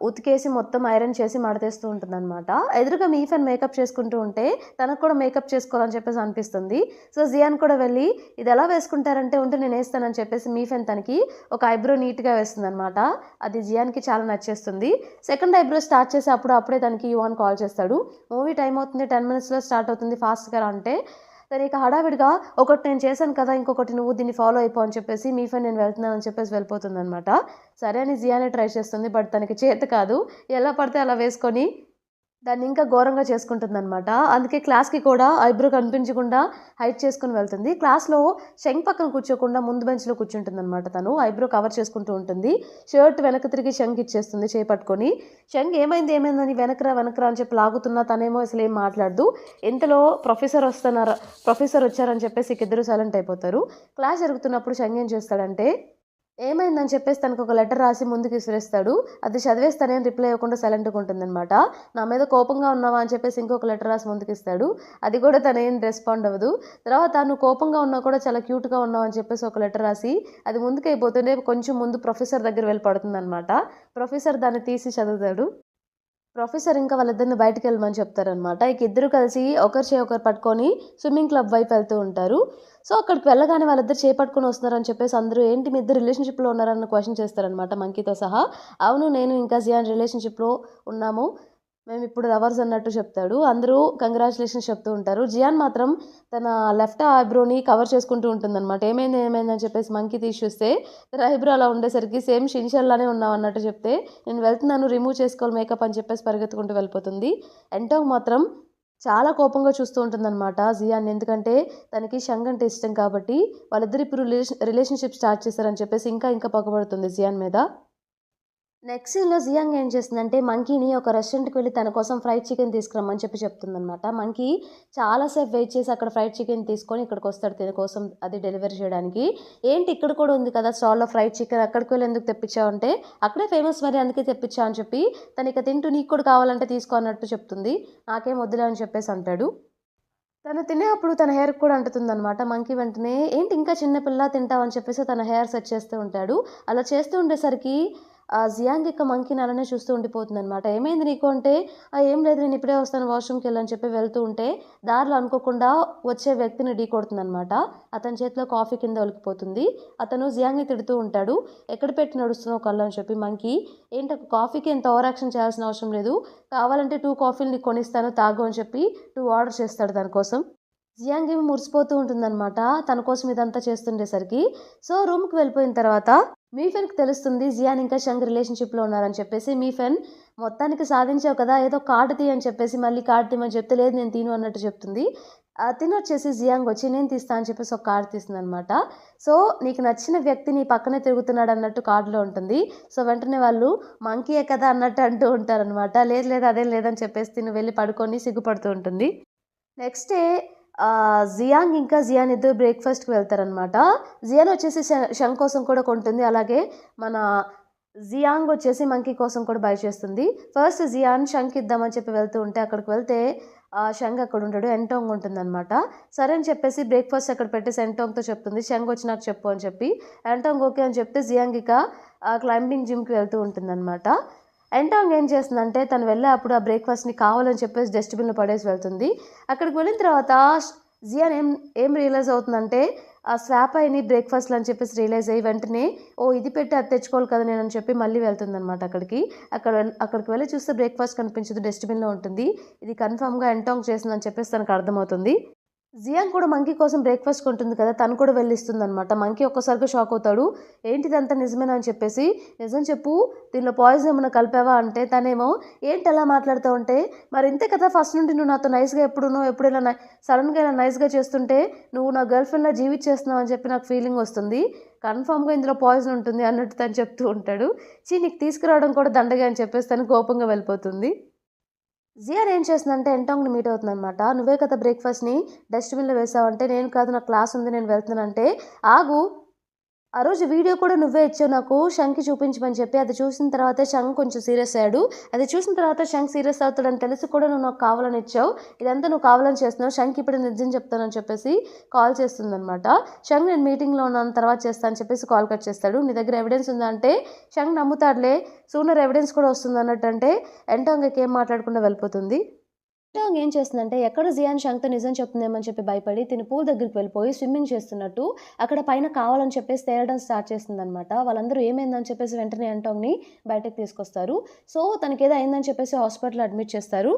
ఉతికేసి మొత్తం ఐరన్ చేసి మడతేస్తూ ఉంటుందనమాట. ఎదురుగా మీఫన్ మేకప్ చేసుకుంటూ ఉంటే తనకు కూడా మేకప్ చేసుకోవాలని చెప్పేసి అనిపిస్తుంది. సో, జియాన్ కూడా వెళ్ళి ఇదెలా వేసుకుంటారంటే ఉంటే నేనేస్తానని చెప్పేసి మీఫన్ తనకి ఒక ఐబ్రో నీట్‌గా వేస్తుందనమాట. అది జియాన్‌కి చాలా నచ్చేస్తుంది. సెకండ్ ఐబ్రో స్టార్ట్ చేసి అప్పుడే తనకి యువాన్ కాల్ చేస్తాడు. మూవీ టైమ్ అవుతుంది 10 మినిట్స్‌లో స్టార్ట్ అవుతుంది ఫాస్ట్‌గా రా అంటే తనిక హడావిడిగా ఒకటి నేను చేశాను కదా! ఇంకొకటి నువ్వు దీన్ని ఫాలో అయిపో అని చెప్పేసి మీఫై నేను వెళ్తున్నానని చెప్పేసి వెళ్ళిపోతుందనమాట. సరే అని జియానే ట్రై చేస్తుంది. బట్ తనకి చేత కాదు. ఎలా పడితే అలా వేసుకొని దాన్ని ఇంకా ఘోరంగా చేసుకుంటుందనమాట. అందుకే క్లాస్‌కి కూడా ఐబ్రో కనిపించకుండా హైడ్ చేసుకొని వెళ్తుంది. క్లాస్‌లో షెంగ్ పక్కన కూర్చోకుండా ముందు బెంచ్‌లో కూర్చుంటుందనమాట తను. ఐబ్రో కవర్ చేసుకుంటూ ఉంటుంది. షర్ట్ వెనక్కి తిరిగి షెంగ్‌కి ఇచ్చేస్తుంది చేయి పట్టుకొని. షెంగ్ ఏమైందని వెనక్రా అని చెప్పి లాగుతున్నా తనేమో అసలేం మాట్లాడదు. ఇంతలో ప్రొఫెసర్ వచ్చారని చెప్పేసి ఇక ఇద్దరు సైలెంట్ అయిపోతారు. క్లాస్ జరుగుతున్నప్పుడు షెంగ్ ఏం చేస్తాడంటే ఏమైందని చెప్పేసి తనకొక లెటర్ రాసి ముందుకు విసిరేస్తాడు. అది చదివేసి తనేం రిప్లై ఇవ్వకుండా సైలెంట్‌గా ఉంటుందనమాట. నా మీద కోపంగా ఉన్నావా అని చెప్పేసి ఇంకొక లెటర్ రాసి ముందుకిస్తాడు. అది కూడా తనేం రెస్పాండ్ అవ్వదు. తర్వాత నువ్వు కోపంగా ఉన్నా కూడా చాలా క్యూట్‌గా ఉన్నావు అని చెప్పేసి ఒక లెటర్ రాసి అది ముందుకైపోతూనే కొంచెం ముందు ప్రొఫెసర్ దగ్గర వెళ్ళి పడుతుందనమాట. ప్రొఫెసర్ దాన్ని తీసి చదువుతాడు. ప్రొఫెసర్ ఇంకా వాళ్ళిద్దరిని బయటికెళ్ళమని చెప్తారనమాట. ఇక ఇద్దరు కలిసి ఒకరి చేయి ఒకరు పట్టుకొని స్విమ్మింగ్ క్లబ్ వైపు వెళ్తూ ఉంటారు. సో, అక్కడికి వెళ్ళగానే వాళ్ళిద్దరు చేయి పట్టుకొని వస్తున్నారని చెప్పేసి అందరూ ఏంటి మీ ఇద్దరు రిలేషన్‌షిప్‌లో ఉన్నారన్న క్వెషన్ చేస్తారనమాట మంకీతో సహా. అవును నేను ఇంకా జియాన్ రిలేషన్‌షిప్‌లో ఉన్నాము. మేమిప్పుడు లవర్స్ అన్నట్టు చెప్తాడు. అందరూ కంగ్రాచ్యులేషన్స్ చెప్తూ ఉంటారు. జియాన్ మాత్రం తన లెఫ్ట్ ఐబ్రోని కవర్ చేసుకుంటూ ఉంటుందనమాట. ఏమైందని చెప్పేసి మంకీ తీసి చూస్తే తన ఐబ్రో అలా ఉండేసరికి సేమ్ షిన్‌చాన్‌లానే ఉన్నావు అన్నట్టు చెప్తే నేను వెళ్తున్నాను రిమూవ్ చేసుకోవాలి మేకప్ అని చెప్పేసి పరిగెత్తుకుంటూ వెళ్ళిపోతుంది. ఎంటోంగ్ మాత్రం చాలా కోపంగా చూస్తూ ఉంటుందనమాట జియాన్‌ని. ఎందుకంటే తనకి షంగ్ అంటే ఇష్టం కాబట్టి వాళ్ళిద్దరు ఇప్పుడు రిలేషన్‌షిప్ స్టార్ట్ చేశారని చెప్పేసి ఇంకా పగబడుతుంది జియాన్ మీద. నెక్స్ట్ సీన్‌లో జియాంగ్ ఏం చేస్తుందంటే మంకీని ఒక రెస్టారెంట్‌కి వెళ్లి తన కోసం ఫ్రైడ్ చికెన్ తీసుకురమ్మని చెప్తుందనమాట. మంకీ చాలా సేపు వెయిట్ చేసి అక్కడ ఫ్రైడ్ చికెన్ తీసుకొని ఇక్కడికొస్తాడు తిన కోసం అది డెలివరీ చేయడానికి. ఏంటి ఇక్కడ కూడా ఉంది కదా స్టాల్‌లో ఫ్రైడ్ చికెన్ అక్కడికి వెళ్లి ఎందుకు తెప్పించావంటే అక్కడే ఫేమస్ మరి అందుకే తెప్పించా అని చెప్పి తనిక తింటూ నీకు కూడా కావాలంటే తీసుకో అన్నట్టు చెప్తుంది. నాకేం వద్దులే అని చెప్పేసి అంటాడు. తను తినేప్పుడు తన హెయిర్‌కి కూడా అంటుతుందనమాట. మంకీ వెంటనే ఏంటి ఇంకా చిన్న పిల్ల తింటావని చెప్పేసి తన హెయిర్ సెట్ చేస్తూ ఉంటాడు. అలా చేస్తూ ఉండేసరికి జియాంగ్ ఇక మంకీని అలానే చూస్తూ ఉండిపోతుందనమాట. ఏమైంది నీకు అంటే, ఏం లేదు నేను ఇప్పుడే వస్తాను వాష్‌రూమ్‌కెళ్ళి అని చెప్పి వెళ్తూ ఉంటే దారిలో అనుకోకుండా వచ్చే వ్యక్తిని ఢీకొడుతుందనమాట. అతని చేతిలో కాఫీ కింద ఒలికిపోతుంది. అతను జియాంగ్‌ని తిడుతూ ఉంటాడు. ఎక్కడ పెట్టి నడుస్తున్నావు కళ్ళు అని చెప్పి మంకీ ఏంటి ఒక కాఫీకి ఇంత ఓవర్ యాక్షన్ చేయాల్సిన అవసరం లేదు. కావాలంటే 2 కాఫీలు నీకు కొనిస్తాను తాగు అని చెప్పి 2 ఆర్డర్ చేస్తాడు తన కోసం. జియాంగ్ ఏమో మురిసిపోతూ ఉంటుందనమాట. తన కోసం ఇదంతా చేస్తుండేసరికి. సో, రూమ్‌కి వెళ్ళిపోయిన తర్వాత మీఫెన్‌కి తెలుస్తుంది జియాన్ ఇంకా షంగ్ రిలేషన్‌షిప్‌లో ఉన్నారని చెప్పేసి. మీఫెన్ మొత్తానికి సాధించావు కదా! ఏదో కార్డ్ తీ అని చెప్పేసి మళ్ళీ కార్డ్ తీయమని చెప్తే లేదు నేను తీను అన్నట్టు చెప్తుంది. తినొచ్చేసి జియాంగ్ వచ్చి నేను తీస్తా అని చెప్పేసి ఒక కార్డ్ తీస్తుందనమాట. సో, నీకు నచ్చిన వ్యక్తి నీ పక్కనే తిరుగుతున్నాడు అన్నట్టు కార్డ్‌లో ఉంటుంది. సో, వెంటనే వాళ్ళు మంకీయే కదా అన్నట్టు అంటూ ఉంటారనమాట. లేదు అదేం లేదని చెప్పేసి తిను వెళ్ళి పడుకొని సిగ్గుపడుతూ ఉంటుంది. నెక్స్ట్ డే జియాంగ్ ఇంకా జియాన్ ఇద్దరు బ్రేక్‌ఫాస్ట్‌కి వెళ్తారనమాట. జియాన్ వచ్చేసి షంగ్ కోసం కూడా కొంటుంది. అలాగే మన జియాంగ్ వచ్చేసి మంకీ కోసం కూడా బై చేస్తుంది. ఫస్ట్ జియాన్ షంగ్‌కి ఇద్దామని చెప్పి వెళ్తూ ఉంటే అక్కడికి వెళ్తే షంగ్ అక్కడ ఉండడు. ఎంటోంగ్ ఉంటుందనమాట. సరే అని చెప్పేసి బ్రేక్‌ఫాస్ట్ అక్కడ పెట్టేసి ఎంటోంగ్‌తో చెప్తుంది. షంగ్ వచ్చి నాకు చెప్పు అని చెప్పి. ఎంటోంగ్ ఓకే అని చెప్తే జియాంగ్ ఇక క్లైంబింగ్ జిమ్‌కి వెళ్తూ ఉంటుందనమాట. ఎంటాంగ్ ఏం చేస్తుందంటే తను వెళ్ళే అప్పుడు ఆ బ్రేక్‌ఫాస్ట్‌ని కావాలని చెప్పేసి డస్ట్‌బిన్‌లో పడేసి వెళ్తుంది. అక్కడికి వెళ్ళిన తర్వాత జియాన్ ఏం రియలైజ్ అవుతుందంటే ఆ స్వాప్ అయ్యి బ్రేక్‌ఫాస్ట్‌లు అని చెప్పేసి రియలైజ్ అయ్యి వెంటనే ఓహ్! ఇది పెట్టి అది తెచ్చుకోవాలి కదా నేనని చెప్పి మళ్ళీ వెళ్తుందనమాట అక్కడికి. అక్కడికి వెళ్ళి చూస్తే బ్రేక్‌ఫాస్ట్ కనిపించదు డస్ట్‌బిన్‌లో ఉంటుంది. ఇది కన్ఫర్మ్‌గా ఎంటాంగ్ చేసిందని చెప్పేసి తనకు అర్థమవుతుంది. జియాంగ్ కూడా మంకీ కోసం బ్రేక్‌ఫాస్ట్ కొంటుంది కదా! తను కూడా వెళ్ళి ఇస్తుందనమాట. మంకీ ఒక్కసారిగా షాక్ అవుతాడు. ఏంటిదంతా నిజమేనా అని చెప్పేసి, నిజం చెప్పు దీనిలో పాయిజన్ ఏమన్నా కలిపావా అంటే తనేమో ఏంటి అలా మాట్లాడుతావు అంటే, మరి ఇంతే కదా ఫస్ట్ నుండి నువ్వు నాతో నైస్‌గా ఎప్పుడు ఇలా సడన్‌గా ఇలా నైస్‌గా చేస్తుంటే నువ్వు నా గర్ల్ ఫ్రెండ్‌లా జీవిచ్చేస్తున్నావు అని చెప్పి నాకు ఫీలింగ్ వస్తుంది. కన్ఫర్మ్‌గా ఇందులో పాయిజన్ ఉంటుంది అన్నట్టు తను చెప్తూ ఉంటాడు. నీకు తీసుకురావడం కూడా దండగే అని చెప్పేసి తను కోపంగా వెళ్ళిపోతుంది. జియాన్ ఏం చేస్తుందంటే ఎంటాంగ్‌ని మీట్ అవుతుందనమాట. "నువ్వే కదా బ్రేక్‌ఫాస్ట్‌ని డస్ట్‌బిన్‌లో వేసావంటే" "నేను కాదు నాకు క్లాస్ ఉంది నేను వెళ్తున్నానంటే" "ఆగు ఆ రోజు వీడియో కూడా నువ్వే ఇచ్చావు నాకు షంకి చూపించమని చెప్పి. అది చూసిన తర్వాతే షంగ్ కొంచెం సీరియస్ అయ్యాడు. అది చూసిన తర్వాత షంగ్ సీరియస్ అవుతాడని తెలిసి కూడా నువ్వు నాకు కావాలని ఇచ్చావు. ఇదంతా నువ్వు కావాలని చేస్తున్నావు. షంగ్‌కి ఇప్పుడు నిజం చెప్తానని చెప్పేసి కాల్ చేస్తుందనమాట. షంగ్ నేను మీటింగ్‌లో ఉన్నాను తర్వాత చేస్తా అని చెప్పేసి కాల్ కట్ చేస్తాడు. నీ దగ్గర ఎవిడెన్స్ ఉందా అంటే షంగ్ నమ్ముతాడులే. సూనర్ ఎవిడెన్స్ కూడా వస్తుంది అన్నట్టంటే ఎంటాంగకి ఏం మాట్లాడకుండా వెళ్ళిపోతుంది. ఎంటాంగ్ ఏం చేస్తుందంటే ఎక్కడ జియాన్ షంగ్‌తో నిజం చెప్తుందేమని చెప్పి భయపడి తిను పూల్ దగ్గరికి వెళ్ళిపోయి స్విమ్మింగ్ చేస్తున్నట్టు అక్కడ పైన కావాలని చెప్పేసి తేలడం స్టార్ట్ చేస్తుందనమాట. వాళ్ళందరూ ఏమైందని చెప్పేసి వెంటనే ఎంటాంగ్‌ని బయటకి తీసుకొస్తారు. సో తనకేదో అయిందని చెప్పేసి హాస్పిటల్‌లో అడ్మిట్ చేస్తారు.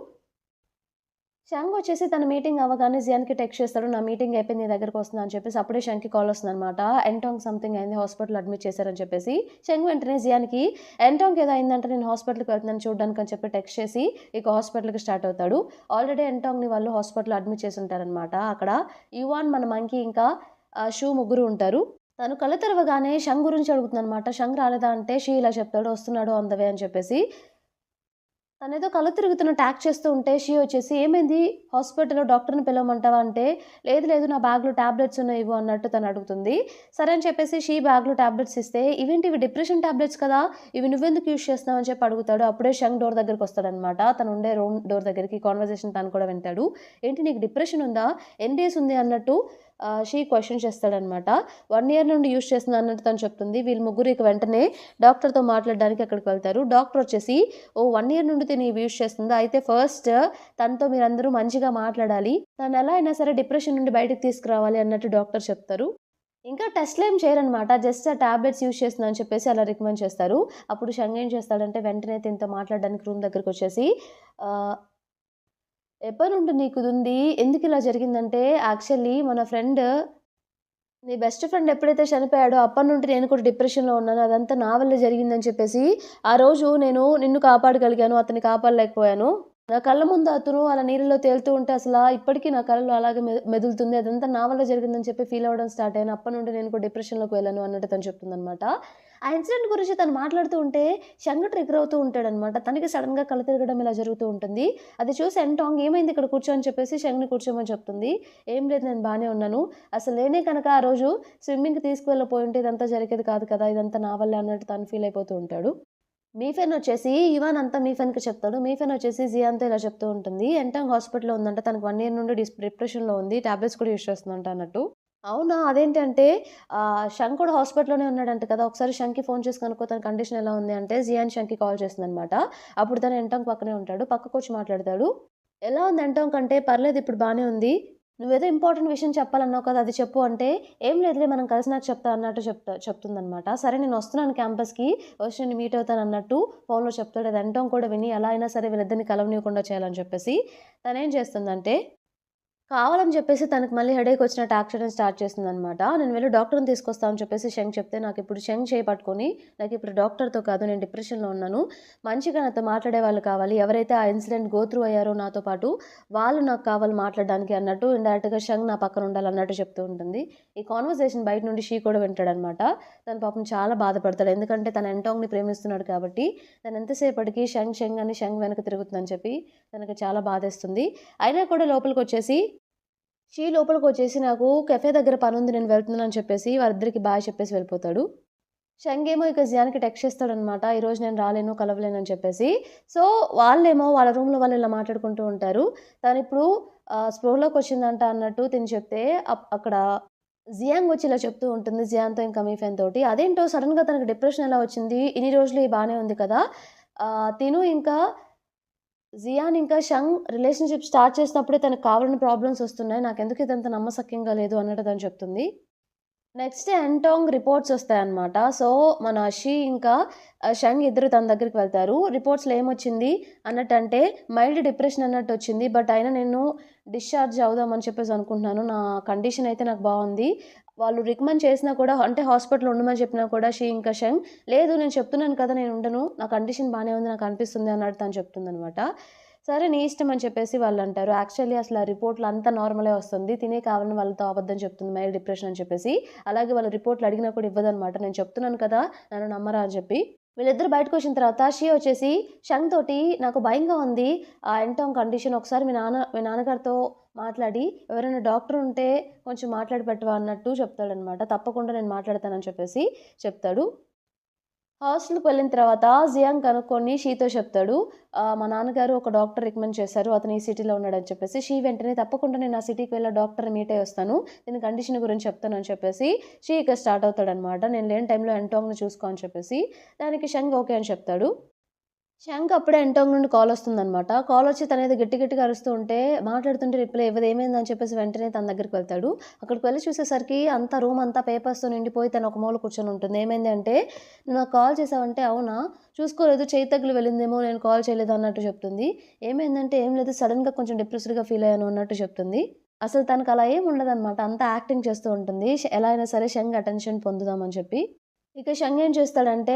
షంగ్ వచ్చేసి తన మీటింగ్ అవ్వగానే జియాన్‌కి టెక్స్ట్ చేస్తాడు. నా మీటింగ్ అయిపోయింది నీ దగ్గరికి వస్తున్నా అని చెప్పేసి అప్పుడే షంగ్‌కి కాల్ వస్తుందనమాట. ఎంటాంగ్ సంథింగ్ అయింది హాస్పిటల్‌లో అడ్మిట్ చేశారని చెప్పేసి. షంగ్ వెంటనే జియాన్‌కి ఎంటాంగ్‌కి ఏదో అయిందంటే నేను హాస్పిటల్‌కి వెళ్తున్నాను చూడడానికి అని చెప్పి టెక్స్ట్ చేసి ఇక హాస్పిటల్‌కి స్టార్ట్ అవుతాడు. ఆల్రెడీ ఎంటాంగ్‌ని వాళ్ళు హాస్పిటల్‌లో అడ్మిట్ చేసి ఉంటారనమాట. అక్కడ యువాన్, మన మంకీ ఇంకా షూ ముగ్గురు ఉంటారు. తను కళ్ళు తెరవగానే షంగ్ గురించి అడుగుతుందనమాట. షంగ్ రాలేదా అంటే షీ ఇలా చెప్తాడు వస్తున్నాడు ఆన్ ద వే అని చెప్పేసి. తనేదో కళ్ళు తిరుగుతున్నట్టు యాక్ట్ చేస్తూ ఉంటే షీ వచ్చేసి ఏమైంది హాస్పిటల్‌లో డాక్టర్‌ని పిలవమంటావా అంటే, లేదు లేదు నా బ్యాగ్‌లో టాబ్లెట్స్ ఉన్నాయి ఇవ్వు అన్నట్టు తను అడుగుతుంది. సరే అని చెప్పేసి షీ బ్యాగ్‌లో టాబ్లెట్స్ ఇస్తే, ఇవేంటి ఇవి డిప్రెషన్ టాబ్లెట్స్ కదా! ఇవి నువ్వెందుకు యూజ్ చేస్తున్నావు అని చెప్పి అడుగుతాడు. అప్పుడే షంగ్ డోర్ దగ్గరికొస్తాడనమాట. తను ఉండే రూమ్ డోర్ దగ్గరికి కాన్వర్జేషన్ తను కూడా వింటాడు. ఏంటి నీకు డిప్రెషన్ ఉందా? ఎన్ని డేస్ ఉంది అన్నట్టు షీ క్వెషన్ చేస్తాడనమాట. 1 ఇయర్ నుండి యూజ్ చేస్తున్నా అన్నట్టు తను చెప్తుంది. వీళ్ళు ముగ్గురు ఇక వెంటనే డాక్టర్‌తో మాట్లాడడానికి అక్కడికి వెళ్తారు. డాక్టర్ వచ్చేసి ఓహ్! 1 ఇయర్ నుండి తిను ఇవి యూజ్ చేస్తుందా? అయితే ఫస్ట్ తనతో మీరందరూ మంచిగా మాట్లాడాలి. తనెలా అయినా సరే డిప్రెషన్ నుండి బయటకి తీసుకురావాలి అన్నట్టు డాక్టర్ చెప్తారు. ఇంకా టెస్ట్‌లేం చేయరనమాట. జస్ట్ ఆ టాబ్లెట్స్ యూజ్ చేస్తున్నా అని చెప్పేసి అలా రికమెండ్ చేస్తారు. అప్పుడు షంగ్ ఏం చేస్తాడంటే వెంటనే తినతో మాట్లాడడానికి రూమ్ దగ్గరకొచ్చేసి ఆహ్, ఎప్పటినుండి నీకిదుంది? ఎందుకిలా జరిగిందంటే యాక్చువల్లీ మన ఫ్రెండ్ నీ బెస్ట్ ఫ్రెండ్ ఎప్పుడైతే చనిపోయాడో అప్పటినుండి నేను కూడా డిప్రెషన్‌లో ఉన్నాను. అదంతా నా వల్లే జరిగిందని చెప్పేసి, ఆ రోజు నేను నిన్ను కాపాడగలిగాను. అతన్ని కాపాడలేకపోయాను. నా కళ్ళ ముందు అతను అలా నీళ్ళలో తేలుతూ ఉంటే ఇప్పటికి నా కలలో అలాగే మెదులుతుంది. అదంతా నా వల్ల జరిగిందని చెప్పి ఫీల్ అవ్వడం స్టార్ట్ అయ్యాను. అప్పటినుండి నేను కూడా డిప్రెషన్‌లోకి వెళ్ళాను అన్నట్టు తను చెప్తుందనమాట. ఆ ఇన్సిడెంట్ గురించి తను మాట్లాడుతూ ఉంటే షంగ్ ట్రిగ్గర్ అవుతూ ఉంటాడనమాట. తనకి సడెన్‌గా కళ్ళు తిరగడం ఇలా జరుగుతూ ఉంటుంది. అది చూసి ఎంటాంగ్ ఏమైంది ఇక్కడ కూర్చో అని చెప్పేసి షంగ్‌ని కూర్చోమని చెప్తుంది. ఏం లేదు నేను బానే ఉన్నాను. అసలు నేనే కనుక ఆ రోజు స్విమ్మింగ్‌కి తీసుకువెళ్ళకపోయుంటే ఇదంతా జరిగేది కాదు కదా! ఇదంతా నా వల్లే అన్నట్టు తను ఫీల్ అయిపోతూ ఉంటాడు. మీఫెన్ వచ్చేసి ఇవాన్ అంతా మీఫెన్‌కి చెప్తాడు. మీఫెన్ వచ్చేసి జియాన్‌తో ఇలా చెప్తూ ఉంటుంది. ఎంటాంగ్ హాస్పిటల్‌లో ఉందంట. తనకు 1 ఇయర్ నుండి డిప్రెషన్‌లో ఉంది. టాబ్లెట్స్ కూడా యూజ్ చేస్తుందంట అన్నట్టు. అవునా! అదేంటంటే షంగ్ కూడా హాస్పిటల్‌లోనే ఉన్నాడంట కదా! ఒకసారి షంగ్‌కి ఫోన్ చేసి కనుక్కో తన కండిషన్ ఎలా ఉంది అంటే జియాన్ షంగ్‌కి కాల్ చేస్తుందనమాట. అప్పుడు తను ఎంటాంగ్ పక్కనే ఉంటాడు. పక్కకొచ్చి మాట్లాడతాడు. ఎలా ఉంది ఎంటాంగ్ అంటే పర్లేదు ఇప్పుడు బానే ఉంది. నువ్వేదో ఇంపార్టెంట్ విషయం చెప్పాలన్నావు కదా! అది చెప్పు అంటే, "ఏం లేదులే మనం కలిసినాక చెప్తా" అన్నట్టు చెప్తుందనమాట. సరే నేనొస్తున్నాను క్యాంపస్‌కి. వచ్చి నిన్ను మీట్ అవుతానన్నట్టు ఫోన్‌లో చెప్తాడు. అది ఎంటాంగ్ కూడా విని ఎలా అయినా సరే వీళ్ళిద్దరిని కలవనీయకుండా చేయాలని చెప్పేసి తనేం చేస్తుందంటే కావాలని చెప్పేసి తనకి మళ్ళీ హెడేక్ వచ్చినట్టు యాక్ట్ చేయడం స్టార్ట్ చేసిందనమాట. నేను వెళ్లి డాక్టర్‌ని తీసుకొస్తా అని చెప్పేసి షెంగ్ చెప్తే, నాకిప్పుడు షెంగ్ చేయి పట్టుకొని, నాకిప్పుడు డాక్టర్‌తో కాదు నేను డిప్రెషన్‌లో ఉన్నాను. మంచిగా నాతో మాట్లాడేవాళ్ళు కావాలి. ఎవరైతే ఆ ఇన్సిడెంట్ గో త్రూ అయ్యారో నాతో పాటు, వాళ్ళు నాకు కావాలి మాట్లాడడానికి అన్నట్టు ఇండైరెక్ట్‌గా షెంగ్ నా పక్కన ఉండాలన్నట్టు చెప్తూ ఉంటుంది. ఈ కాన్వర్సేషన్ బయట నుండి షీ కూడా వింటాడనమాట. తను పాపం చాలా బాధపడతాడు. ఎందుకంటే తను ఎంటాంగ్‌ని ప్రేమిస్తున్నాడు కాబట్టి, తను ఎంతసేపటికి షెంగ్ షెంగ్ అని షెంగ్ వెనక తిరుగుతుందని చెప్పి తనకి చాలా బాధేస్తుంది. అయినా కూడా లోపలికొచ్చేసి షీ లోపలికొచ్చేసి నాకు కెఫే దగ్గర పనుంది నేను వెళ్తున్నానని చెప్పేసి వాళ్ళిద్దరికీ బాయ్ చెప్పేసి వెళ్ళిపోతాడు. షంగేమో ఇక జియాన్‌కి టెక్స్ట్ చేస్తాడనమాట. ఈరోజు నేను రాలేను, కలవలేను అని చెప్పేసి. సో, వాళ్ళేమో వాళ్ళ రూమ్‌లో వాళ్ళు ఇలా మాట్లాడుకుంటూ ఉంటారు. తనిప్పుడు స్పృహలోకొచ్చిందంట అన్నట్టు తిను చెప్తే అక్కడ జియాంగ్ వచ్చి ఇలా చెప్తూ ఉంటుంది జియాన్‌తో ఇంకా మీఫెన్ తోటి. అదేంటో సడెన్‌గా తనకి డిప్రెషన్ ఎలా వచ్చింది? ఇన్ని రోజులు బానే ఉంది కదా! తిను ఇంకా జియాన్ ఇంకా షంగ్ రిలేషన్‌షిప్ స్టార్ట్ చేసినప్పుడే తనకు కావాలని ప్రాబ్లమ్స్ వస్తున్నాయి. నాకెందుకు ఇదంతా నమ్మశక్యంగా లేదు అన్నట్టు తను చెప్తుంది. నెక్స్ట్ డే ఎంటాంగ్ రిపోర్ట్స్ ఒస్తాయన్నమాట. సో, మన షీ ఇంకా షంగ్ ఇద్దరు తన దగ్గరికి వెళ్తారు. రిపోర్ట్స్‌లో ఏమొచ్చింది అన్నట్టంటే, మైల్డ్ డిప్రెషన్ అన్నట్టొచ్చింది. బట్ అయినా నేను డిశ్చార్జ్ అవుదామని చెప్పేసి అనుకుంటున్నాను. నా కండిషన్ అయితే నాకు బావుంది. వాళ్ళు రికమెండ్ చేసినా కూడా అంటే హాస్పిటల్‌లో ఉండమని చెప్పినా కూడా షీ ఇంకా షంగ్ లేదు నేను చెప్తున్నాను కదా! నేను ఉండను. నా కండిషన్ బానే ఉంది. నాకు అనిపిస్తుంది అన్నట్టు తను చెప్తుందనమాట. సరే నీ ఇష్టం అని చెప్పేసి వాళ్ళంటారు. యాక్చువల్లీ అసలు ఆ రిపోర్ట్‌లో అంతా నార్మలే వస్తుంది. తినే కావాలని వాళ్ళతో అబద్ధం చెప్తుంది మైల్డ్ డిప్రెషన్ అని చెప్పేసి. అలాగే వాళ్ళు రిపోర్ట్‌లు అడిగినా కూడా ఇవ్వదనమాట. నేను చెప్తున్నాను కదా! నన్ను నమ్మరా అని చెప్పి. వీళ్ళిద్దరూ బయటకొచ్చిన తర్వాత షీ వచ్చేసి షంగ్ తోటి నాకు భయంగా ఉంది. ఎంటాంగ్ కండిషన్ ఒకసారి మీ నాన్నగారితో మాట్లాడి ఎవరైనా డాక్టర్ ఉంటే కొంచెం మాట్లాడి పెట్టవా అన్నట్టు చెప్తాడనమాట. తప్పకుండా నేను మాట్లాడతానని చెప్పేసి చెప్తాడు. హాస్టల్‌కి వెళ్ళిన తర్వాత జియాంగ్ కనుక్కొని షీతో చెప్తాడు. మా నాన్నగారు ఒక డాక్టర్ రికమెండ్ చేశారు. అతను ఈ సిటీలో ఉన్నాడని చెప్పేసి. షీ వెంటనే తప్పకుండా నేను ఆ సిటీకి వెళ్ళి ఆ డాక్టర్‌ని మీట్ అయ్యి వస్తాను. దీని కండిషన్ గురించి చెప్తాను అని చెప్పేసి షీ ఇక స్టార్ట్ అవుతాడనమాట. నేను లేని టైంలో ఎంటాంగ్‌ని చూసుకో అని చెప్పేసి. దానికి షంగ్ ఓకే అని చెప్తాడు. శంక్ అప్పుడే ఎంటాంగ్ నుండి కాలొస్తుందనమాట. కాలొచ్చి తనేదో గట్టి గట్టిగా అరుస్తూ ఉంటే, మాట్లాడుతుంటే రిప్లై ఇవ్వదు. ఏమైందని చెప్పేసి వెంటనే తన దగ్గరికి వెళ్తాడు. అక్కడికి వెళ్లి చూసేసరికి అంతా రూమ్ అంతా పేపర్స్‌తో నిండిపోయి తను ఒక మూల కూర్చొనుంటుంది. ఏమైంది అంటే, "నువ్వు నాకు కాల్ చేసావంటే" "అవునా? చూసుకోలేదు. చెయ్యి తగిలి వెళ్ళిందేమో నేను కాల్ చేయలేదు" అన్నట్టు చెప్తుంది. ఏమైందంటే, "ఏం లేదు. సడెన్‌గా కొంచెం డిప్రెస్డ్‌గా ఫీల్ అయ్యాను" అన్నట్టు చెప్తుంది. అసలు తనకలా ఏం ఉండదనమాట. అంతా యాక్టింగ్ చేస్తూ ఉంటుంది. ఎలా అయినా సరే శంగ్ అటెన్షన్ పొందుదామని చెప్పి. ఇక షంగ్ ఏం చేస్తాడంటే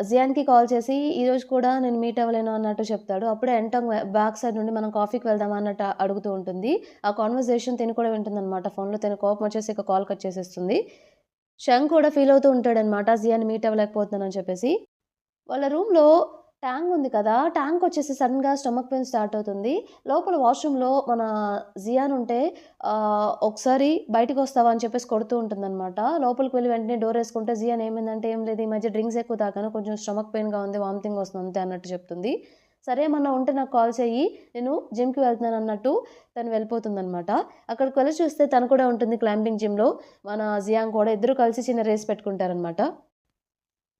జియాన్‌కి కాల్ చేసి, "ఈరోజు కూడా నేను మీట్ అవ్వలేను" అన్నట్టు చెప్తాడు. అప్పుడే ఎంటాంగ్ బ్యాక్ సైడ్ నుండి మనం కాఫీకి వెళ్దామా అన్నట్టు అడుగుతూ ఉంటుంది. ఆ కన్వర్జేషన్ తిను కూడా వింటుందనమాట ఫోన్‌లో. తిను కోపం వచ్చేసి ఇక కాల్ కట్ చేసేస్తుంది. షంగ్ కూడా ఫీల్ అవుతూ ఉంటాడనమాట జియాన్‌ని మీట్ అవ్వలేకపోతున్నానని చెప్పేసి. వాళ్ళ రూమ్‌లో ట్యాంక్ ఉంది కదా! ట్యాంకొచ్చేసి సడెన్‌గా స్టమక్ పెయిన్ స్టార్ట్ అవుతుంది. లోపల వాష్‌రూమ్‌లో మన జియాన్ ఉంటే ఒకసారి బయటికొస్తావా అని చెప్పేసి కొడుతూ ఉంటుందనమాట. లోపలికి వెళ్లి వెంటనే డోరేసుకుంటే జియాన్ ఏమైందంటే, "ఏం లేదు ఈ మధ్య డ్రింక్స్ ఎక్కువ తాగాను. కొంచెం స్టమక్ పెయిన్‌గా ఉంది. వామిటింగ్ వస్తుంది అంతే" అన్నట్టు చెప్తుంది. సరే ఏమన్నా ఉంటే నాకు కాల్ చెయ్యి. నేను జిమ్‌కి వెళ్తున్నాను అన్నట్టు తను వెళ్ళిపోతుందనమాట. అక్కడికి వెళ్లి చూస్తే తను కూడా ఉంటుంది క్లైంబింగ్ జిమ్‌లో. మన జియాంగ్ కూడా ఇద్దరు కలిసి చిన్న రేస్ పెట్టుకుంటారనమాట.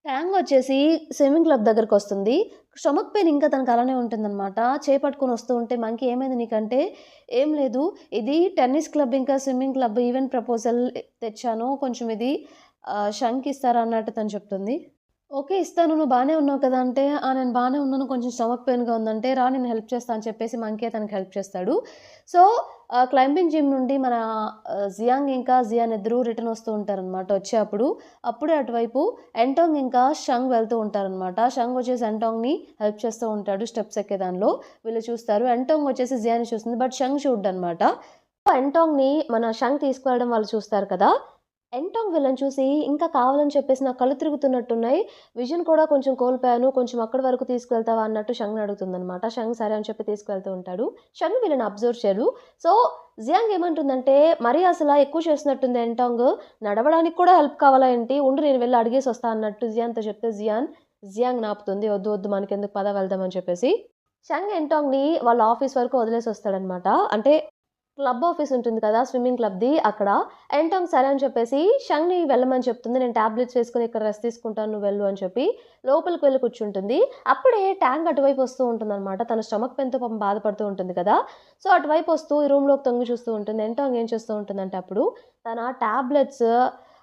ట్యాంగ్ వచ్చేసి స్విమ్మింగ్ క్లబ్ దగ్గరకొస్తుంది. స్టమక్ పెయిన్ ఇంకా తనకు అలానే ఉంటుందనమాట. చేపట్టుకొని వస్తూ ఉంటే మంకీ ఏమైంది నీకంటే, "ఏం లేదు. ఇది టెన్నిస్ క్లబ్ ఇంకా స్విమ్మింగ్ క్లబ్ ఈవెంట్ ప్రపోజల్ తెచ్చాను. కొంచెం ఇది షంకిస్తారా" అన్నట్టు తను చెప్తుంది. ఓకే. ఇస్తాను. నువ్వు బానే ఉన్నావు కదా! అంటే, "ఆ! నేను బానే ఉన్నాను. కొంచెం స్టమక్ పెయిన్‌గా ఉందంటే, రా నేను హెల్ప్ చేస్తా" అని చెప్పేసి మంకీ తనకి హెల్ప్ చేస్తాడు. సో, క్లైంబింగ్ జిమ్ నుండి మన జియాంగ్ ఇంకా జియాన్ ఇద్దరూ రిటర్న్ వస్తూ ఉంటారనమాట వచ్చేప్పుడు. అప్పుడే అటువైపు ఎంటాంగ్ ఇంకా షంగ్ వెళ్తూ ఉంటారనమాట. షంగ్ వచ్చేసి ఎంటాంగ్‌ని హెల్ప్ చేస్తూ ఉంటాడు స్టెప్స్ ఎక్కే దానిలో. వీళ్ళు చూస్తారు. ఎంటాంగ్ వచ్చేసి జియాన్‌ని చూస్తుంది. But sung చూడడనమాట. ఎంటాంగ్‌ని మన షంగ్ తీసుకువెళ్ళడం వాళ్ళు చూస్తారు కదా! ఎంటాంగ్ వీళ్ళని చూసి ఇంకా కావాలని చెప్పేసి నాకు కళ్ళు తిరుగుతున్నట్టున్నాయి. విజన్ కూడా కొంచెం కోల్పోయాను. కొంచెం అక్కడి వరకు తీసుకెళ్తావా అన్నట్టు షంగ్‌ని అడుగుతుందనమాట. షంగ్ సరే అని చెప్పి తీసుకెళ్తూ ఉంటాడు. షంగ్ వీళ్ళని అబ్జర్వ్ చేయడు. సో, జియాంగ్ ఏమంటుందంటే, "మరీ అసల ఎక్కువ చేసినట్టుంది ఎంటాంగ్. నడవడానికి కూడా హెల్ప్ కావాలా ఏంటి? ఉండు నేను వెళ్లి అడిగేసొస్తా" అన్నట్టు జియాన్‌తో చెప్తే జియాంగ్‌ని ఆపుతుంది. "వద్దు వద్దు మనకెందుకు పద వెళ్దాం" అని చెప్పేసి. షంగ్ ఎంటాంగ్‌ని వాళ్ళ ఆఫీస్ వరకు వదిలేసొస్తాడనమాట. అంటే క్లబ్ ఆఫీస్ ఉంటుంది కదా! స్విమ్మింగ్ క్లబ్‌ది అక్కడ. ఎంటాంగ్ సరే అని చెప్పేసి షంగ్‌ని వెళ్ళమని చెప్తుంది. నేను టాబ్లెట్స్ వేసుకొని ఇక్కడ రెస్ట్ తీసుకుంటాను నువ్వు వెళ్ళు అని చెప్పి లోపలికి వెళ్లి కూర్చుంటుంది. అప్పుడే ట్యాంగ్ అటువైపు వస్తూ ఉంటుందనమాట. తను స్టమక్ పెయిన్‌తో పాపం బాధపడుతూ ఉంటుంది కదా! సో, అటువైపు వస్తూ ఈ రూమ్‌లోకి తొంగి చూస్తూ ఉంటుంది. ఎంటాంగ్ ఏం చేస్తూ ఉంటుందంటే అప్పుడు తన టాబ్లెట్స్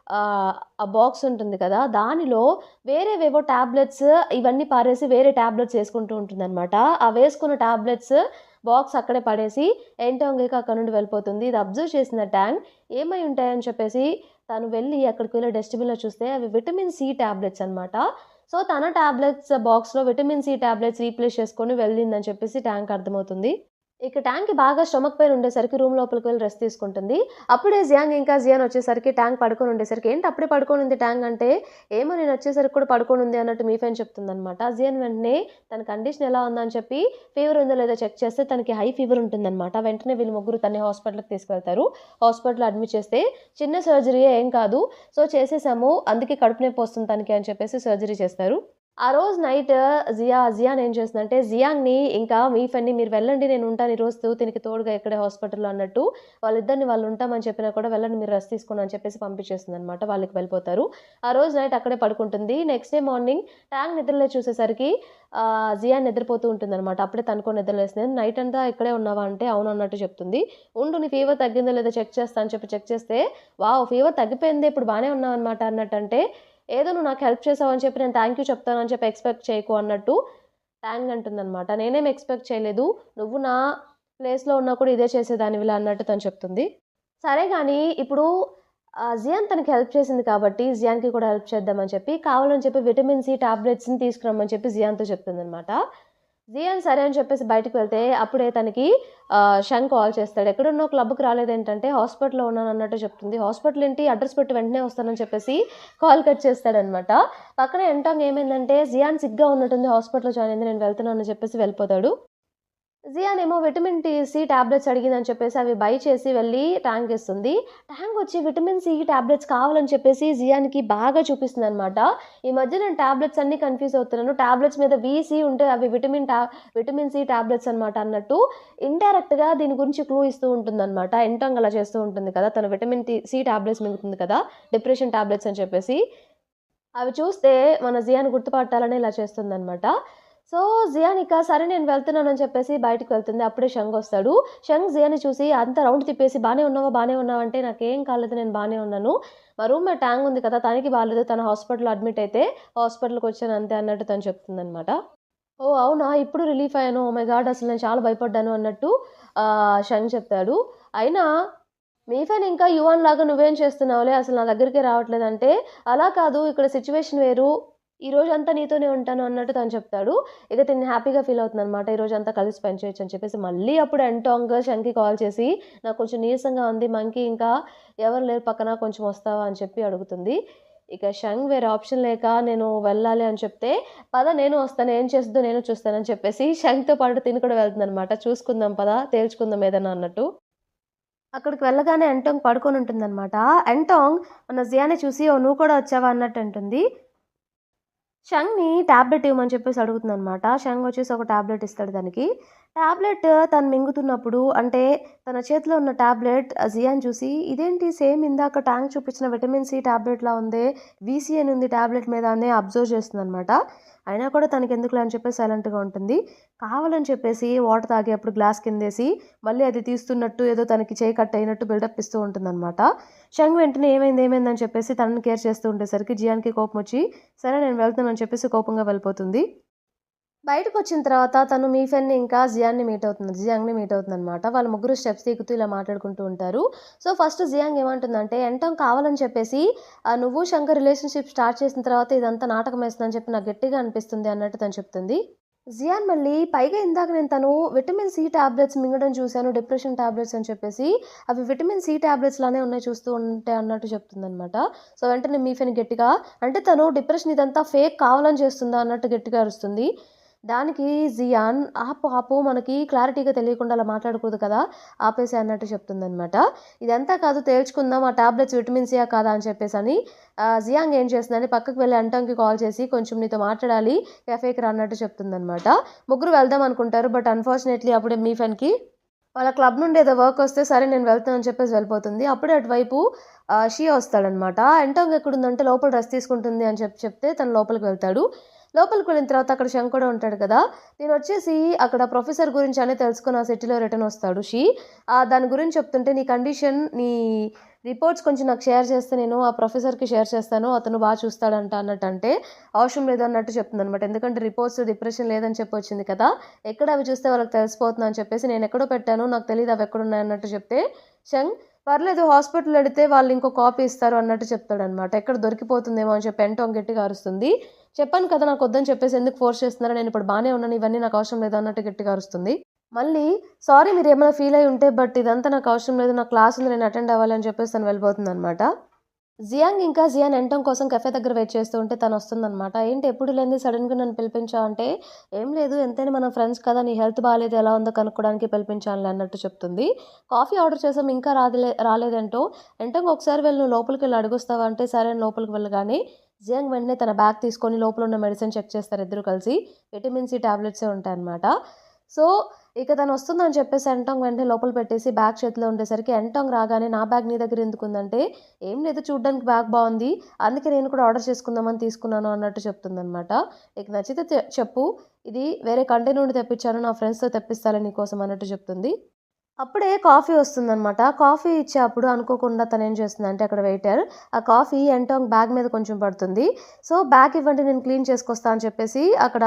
ఆ బాక్స్ ఉంటుంది కదా! దానిలో వేరేవేవో టాబ్లెట్స్ ఇవన్నీ పారేసి వేరే టాబ్లెట్స్ ఏసుకుంటూ ఉంటుందనమాట. ఆ వేసుకున్న టాబ్లెట్స్ బాక్స్ అక్కడే పడేసి ఎంటాంగ్ ఇక అక్కడి నుండి వెళ్ళిపోతుంది. ఇది అబ్జర్వ్ చేసిన ట్యాంగ్ ఏమై ఉంటాయని చెప్పేసి తను వెళ్ళి అక్కడికి వెళ్ళి డస్ట్‌బిన్‌లో చూస్తే అవి విటమిన్ సి టాబ్లెట్స్ అనమాట. సో, తన టాబ్లెట్స్ బాక్స్‌లో విటమిన్ సి టాబ్లెట్స్ రీప్లేస్ చేసుకొని వెళ్ళిందని చెప్పేసి ట్యాంగ్‌కి అర్థమవుతుంది. ఇక ట్యాంగ్‌కి బాగా స్టమక్ పెయిన్ ఉండేసరికి రూమ్ లోపలికి వెళ్లి రెస్ట్ తీసుకుంటుంది. అప్పుడే జియాన్ వచ్చేసరికి ట్యాంగ్ పడుకొని ఉండేసరికి, "ఏంటి అప్పుడే పడుకోనుంది ట్యాంగ్" అంటే, "ఏమో నేను వచ్చేసరికి కూడా పడుకోనుంది" అన్నట్టు మీఫైన్ చెప్తుందనమాట. జియాన్ వెంటనే తన కండిషన్ ఎలా ఉందని చెప్పి ఫీవర్ ఉందో లేదో చెక్ చేస్తే తనకి హై ఫీవర్ ఉంటుందనమాట. వెంటనే వీళ్ళు ముగ్గురు తనని హాస్పిటల్‌కి తీసుకెళ్తారు. హాస్పిటల్‌లో అడ్మిట్ చేస్తే, "చిన్న సర్జరీయే ఏం కాదు. సో, చేసేసాము. అందుకే కడుపు నొప్పి వస్తుంది తనకి" అని చెప్పేసి సర్జరీ చేస్తారు. ఆ రోజు నైట్ జియాన్ ఏం చేసిందంటే, జియాంగ్‌ని ఇంకా మీఫెన్ని మీరు వెళ్ళండి నేనుంటాను ఈ రోజు తినికి తోడుగా ఇక్కడే హాస్పిటల్‌లో అన్నట్టు, వాళ్ళిద్దరిని వాళ్ళు ఉంటామని చెప్పినా కూడా వెళ్ళండి మీరు రెస్ట్ తీసుకోండి అని చెప్పేసి పంపించేసిందనమాట. వాళ్ళకి వెళ్ళిపోతారు. ఆ రోజు నైట్ అక్కడే పడుకుంటుంది. నెక్స్ట్ డే మార్నింగ్ ట్యాంగ్ నిద్రలేచి చూసేసరికి జియాన్ నిద్రపోతూ ఉంటుందనమాట. అప్పుడే తను కూడా నిద్రలేసింది. "నైట్ అంతా ఇక్కడే ఉన్నావా?" అంటే, "అవును" అన్నట్టు చెప్తుంది. "ఉండు నీ ఫీవర్ తగ్గిందో లేదో చెక్ చేస్తా" అని చెప్పి చెక్ చేస్తే, "వావ్! ఫీవర్ తగ్గిపోయింది ఇప్పుడు బానే ఉన్నావనమాట" అన్నట్టంటే, "ఏదో నువ్వు నాకు హెల్ప్ చేసావని చెప్పి నేను థాంక్ యూ చెప్తాను అని చెప్పి ఎక్స్‌పెక్ట్ చేయకు" అన్నట్టు ట్యాంగ్ అంటుందనమాట. "నేనేమి ఎక్స్‌పెక్ట్ చేయలేదు. నువ్వు నా ప్లేస్‌లో ఉన్నా కూడా ఇదే చేసేదానివిలే" అన్నట్టు తను చెప్తుంది. సరే గాని ఇప్పుడు జియాన్ తనకి హెల్ప్ చేసింది కాబట్టి జియాన్‌కి కూడా హెల్ప్ చేద్దామని చెప్పి కావాలని చెప్పి విటమిన్ సి టాబ్లెట్స్‌ని తీసుకురమ్మని చెప్పి జియాన్‌తో చెప్తుందనమాట. జియాన్ సరే అని చెప్పేసి బయటకు వెళ్తే అప్పుడే తనకి షంగ్ కాల్ చేస్తాడు. ఎక్కడున్నావు, క్లబ్‌కి రాలేదేంటంటే హాస్పిటల్‌లో ఉన్నాను అన్నట్టు చెప్తుంది. హాస్పిటల్ ఏంటి, అడ్రస్ పెట్టి వెంటనే వస్తానని చెప్పేసి కాల్ కట్ చేస్తాడనమాట. పక్కన ఎంటాంగ్ ఏమైందంటే జియాన్ సిక్‌గా ఉన్నట్టుంది, హాస్పిటల్‌లో జాయిన్ అయింది, నేను వెళ్తున్నాను అని చెప్పేసి వెళ్ళిపోతాడు. జియాన్ ఏమో విటమిన్ సి టాబ్లెట్స్ అడిగిందని చెప్పేసి అవి బై చేసి వెళ్ళి ట్యాంక్ ఇస్తుంది. ట్యాంక్ వచ్చి విటమిన్ సి టాబ్లెట్స్ కావాలని చెప్పేసి జియాన్‌కి బాగా చూపిస్తుందనమాట. ఈ మధ్య నేను టాబ్లెట్స్ అన్నీ కన్‌ఫ్యూజ్ అవుతున్నాను. టాబ్లెట్స్ మీద వీసీ ఉంటే అవి విటమిన్ సి టాబ్లెట్స్ అనమాట అన్నట్టు ఇండైరెక్ట్‌గా దీని గురించి క్లూ ఇస్తూ ఉంటుందనమాట. ఎంటాంగ్ అలా చేస్తూ ఉంటుంది కదా! తను సి టాబ్లెట్స్ మింగుతుంది కదా! డిప్రెషన్ టాబ్లెట్స్ అని చెప్పేసి. అవి చూస్తే మన జియాన్ గుర్తుపట్టాలని ఇలా చేస్తుందనమాట. సో, జియాన్ ఇక సరే నేను వెళ్తున్నానని చెప్పేసి బయటికి వెళ్తుంది. అప్పుడే షంగ్ వస్తాడు. షంగ్ జియాన్‌ని చూసి అంతా రౌండ్ తిప్పేసి "బానే ఉన్నావా? బానే ఉన్నావా?" అంటే "నాకేం కాలేదు. నేను బానే ఉన్నాను. మా రూమ్‌మేట్ ట్యాంగ్ ఉంది కదా! తనకి బాలేదు. తను హాస్పిటల్‌లో అడ్మిట్ అయితే హాస్పిటల్‌కొచ్చాను అంతే" అన్నట్టు తను చెప్తుందనమాట. "ఓహ్! అవునా? ఇప్పుడు రిలీఫ్ అయ్యాను. Oh my God! అసలు నేను చాలా భయపడ్డాను" అన్నట్టు షంగ్ చెప్తాడు. అయినా "మీఫెన్ ఇంకా యువాన్ లాగా నువ్వేం చేస్తున్నావులే? అసలు నా దగ్గరికే రావట్లేదంటే" "అలా కాదు, ఇక్కడ సిట్యుయేషన్ వేరు. ఈ రోజంతా నీతోనే ఉంటాను" అన్నట్టు తను చెప్తాడు. ఇక తిను హ్యాపీగా ఫీల్ అవుతుందనమాట. ఈ రోజంతా కలిసి స్పెండ్ చేయొచ్చు అని చెప్పేసి. మళ్ళీ అప్పుడు ఎంటాంగ్ షంగ్‌కి కాల్ చేసి "నాకు కొంచెం నీరసంగా ఉంది. మంకీ ఇంకా ఎవరు లేరు పక్కన, కొంచెం వస్తావా?" అని చెప్పి అడుగుతుంది. ఇక షంగ్ వేరే ఆప్షన్ లేక నేను వెళ్ళాలి అని చెప్తే, "పద నేను వస్తాను. ఏం చేస్తుందో నేను చూస్తానని" చెప్పేసి షంగ్‌తో పాటు తిను కూడా వెళ్తుందనమాట. "చూసుకుందాం పద, తేల్చుకుందాం ఏదన్నా" అన్నట్టు. అక్కడికి వెళ్ళగానే ఎంటాంగ్ పడుకొనుంటుందనమాట. ఎంటాంగ్ మన జియాని చూసి "ఓహ్! నువ్వు కూడా వచ్చావా?" అన్నట్టు అంటుంది. షంగ్‌ని టాబ్లెట్ ఇవ్వమని చెప్పేసి అడుగుతుందనమాట. షంగ్ వచ్చేసి ఒక టాబ్లెట్ ఇస్తాడు తనకి. టాబ్లెట్ తను మింగుతున్నప్పుడు అంటే తన చేతిలో ఉన్న టాబ్లెట్ జియాన్ చూసి "ఇదేంటి సేమ్ ఇందాక ట్యాంక్ చూపించిన విటమిన్ సి టాబ్లెట్‌లా ఉందే, వీసీ అని ఉంది టాబ్లెట్ మీద" అని అబ్జర్వ్ చేస్తుందనమాట. అయినా కూడా తనకెందుకులే అని చెప్పేసి సైలెంట్‌గా ఉంటుంది. కావాలని చెప్పేసి వాటర్ తాగేప్పుడు గ్లాస్ కిందేసి మళ్ళీ అది తీస్తున్నట్టు ఏదో తనకి చేయి కట్ అయినట్టు బిల్డప్ ఇస్తూ ఉంటుందనమాట. షంగ్ వెంటనే "ఏమైంది? ఏమైంది?" అని చెప్పేసి తనని కేర్ చేస్తూ ఉండేసరికి జియాన్‌కి కోపమొచ్చి "సరే నేను వెళ్తున్నానని" చెప్పేసి కోపంగా వెళ్ళిపోతుంది. బయటకొచ్చిన తర్వాత తను మీఫెన్‌ని ఇంకా జియాంగ్‌ని మీట్ అవుతుందనమాట. వాళ్ళు ముగ్గురు స్టెప్స్ దిగుతూ ఇలా మాట్లాడుకుంటూ ఉంటారు. సో, ఫస్ట్ జియాంగ్ ఏమంటుందంటే ఎంటాంగ్ కావాలని చెప్పేసి "నువ్వు శంకర్ రిలేషన్‌షిప్ స్టార్ట్ చేసిన తర్వాత ఇదంతా నాటకమేస్తుందని చెప్పి నాకు గట్టిగా అనిపిస్తుంది" అన్నట్టు తను చెప్తుంది. జియాన్ మళ్ళీ పైగా ఇందాక నేను తను విటమిన్ సి టాబ్లెట్స్ మింగడం చూసాను. డిప్రెషన్ టాబ్లెట్స్ అని చెప్పేసి అవి విటమిన్ సి టాబ్లెట్స్ లానే ఉన్నాయి చూస్తూ ఉంటే అన్నట్టు చెప్తుందనమాట. సో, వెంటనే మీఫెన్ గట్టిగా అంటే తను డిప్రెషన్ ఇదంతా ఫేక్ కావాలని చేస్తుందా అన్నట్టు గట్టిగా అరుస్తుంది. దానికి జియాన్ "ఆపు, ఆపు, మనకి క్లారిటీగా తెలియకుండా అలా మాట్లాడకూడదు కదా! ఆపేసేయి" అన్నట్టు చెప్తుందనమాట. ఇదంతా కాదు తేల్చుకుందాం, ఆ టాబ్లెట్స్ విటమిన్ సియా కాదా అని చెప్పేసని జియాంగ్ ఏం చేస్తుందంటే పక్కకు వెళ్ళి అంటాంగ్‌కి కాల్ చేసి "కొంచెం నీతో మాట్లాడాలి, కెఫేకి రా" అన్నట్టు చెప్తుందనమాట. ముగ్గురు వెళ్దాం అనుకుంటారు. బట్ అన్‌ఫార్చునేట్‌లీ అప్పుడే మీఫెన్‌కి వాళ్ళ క్లబ్ నుండి ఏదో వర్క్ వస్తే సరే నేను వెళ్తానని చెప్పేసి వెళ్ళిపోతుంది. అప్పుడే అటువైపు షియా వస్తాడనమాట. ఎంటాంగ్ ఎక్కడుందంటే లోపల రెస్ట్ తీసుకుంటుంది అని చెప్తే తను లోపలికి వెళ్తాడు. లోపలికి వెళ్ళిన తర్వాత అక్కడ శంఖ్ కూడా ఉంటాడు కదా! తినొచ్చేసి అక్కడ ప్రొఫెసర్ గురించి అన్నీ తెలుసుకొని ఆ సిటీలో రిటర్న్ వస్తాడు దాని గురించి చెప్తుంటే నీ రిపోర్ట్స్ కొంచెం నాకు షేర్ చేస్తే నేను ఆ ప్రొఫెసర్‌కి షేర్ చేస్తాను. అతను చూస్తాడంట అన్నట్టంటే, అవసరం లేదు అన్నట్టు చెప్తుందనమాట. ఎందుకంటే రిపోర్ట్స్ డిప్రెషన్ లేదని చెప్పి వచ్చింది కదా! ఎక్కడ అవి చూస్తే వాళ్ళకి తెలిసిపోతుందని చెప్పేసి నేనెక్కడో పెట్టాను. నాకు తెలీదు అవి ఎక్కడున్నాయన్నట్టు చెప్తే, శంఖ్ పర్లేదు హాస్పిటల్ ఎడితే వాళ్ళు ఇంకో కాపీ ఇస్తారు అన్నట్టు చెప్తాడనమాట. ఎక్కడ దొరికిపోతుందేమో అని చెప్పి ఎంటాంగ్ గట్టిగా అరుస్తుంది. చెప్పాను కదా నాకొద్దని చెప్పేసి ఎందుకు ఫోర్స్ చేస్తున్నారు? నేనిప్పుడు బానే ఉన్నాను. ఇవన్నీ నాకు అవసరం లేదు అన్నట్టు గట్టిగా అరుస్తుంది. మళ్ళీ సారీ మీరేమైనా ఫీల్ అయ్యి ఉంటే బట్ ఇదంతా నాకు అవసరం లేదు. నాకు క్లాస్ ఉంది. నేను అటెండ్ అవ్వాలి అని చెప్పేసి తను వెళ్ళిపోతుందనమాట. జియాన్ ఎంటమ్ కోసం కెఫే దగ్గర వెయిట్ చేస్తూ ఉంటే తనొస్తుందనమాట. "ఏంటి ఎప్పుడు లేనిది సడెన్‌గా నన్ను పిలిపించావు" అంటే, "ఏం లేదు ఎంతైనా మనం ఫ్రెండ్స్ కదా! నీ హెల్త్ బాలేదు ఎలా ఉందో కనుక్కోవడానికి పిలిపించానులే" అన్నట్టు చెప్తుంది. "కాఫీ ఆర్డర్ చేసాం ఇంకా రాలేదంటూ" ఎంటంగ్ "ఒకసారి వెళ్లి నువ్వు లోపలికెళ్ళి అడుగొస్తావా" అంటే, సరే అని లోపలికి వెళ్ళగానే జియాంగ్ వెంటనే తన బ్యాగ్ తీసుకొని లోపల ఉన్న మెడిసిన్ చెక్ చేస్తారు ఇద్దరు కలిసి. విటమిన్ సి టాబ్లెట్సే ఉంటాయన్నమాట. సో, ఇక తనొస్తుందని చెప్పేసి ఎంటాంగ్ వెంటనే లోపల పెట్టేసి బ్యాగ్ చేతిలో ఉండేసరికి ఎంటాంగ్ రాగానే "నా బ్యాగ్ నీ దగ్గర ఎందుకుందంటే" "ఏం లేదు చూడ్డానికి బ్యాగ్ బావుంది. అందుకే నేను కూడా ఆర్డర్ చేసుకుందామని తీసుకున్నాను" అన్నట్టు చెప్తుందనమాట. "నీకు నచ్చితే చెప్పు. ఇది వేరే కంట్రీ నుండి తెప్పించాను. నా ఫ్రెండ్స్‌తో తెప్పిస్తాలే నీకోసం" అన్నట్టు చెప్తుంది. అప్పుడే కాఫీ వస్తుందనమాట. కాఫీ ఇచ్చే అప్పుడు అనుకోకుండా తనేం చేస్తుందంటే అక్కడ వెయిటర్ ఆ కాఫీ ఎంటాంగ్ బ్యాగ్ మీద కొంచెం పడుతుంది. సో, "బ్యాగ్ ఇవ్వండి నేను క్లీన్ చేసుకొస్తా" అని చెప్పేసి అక్కడ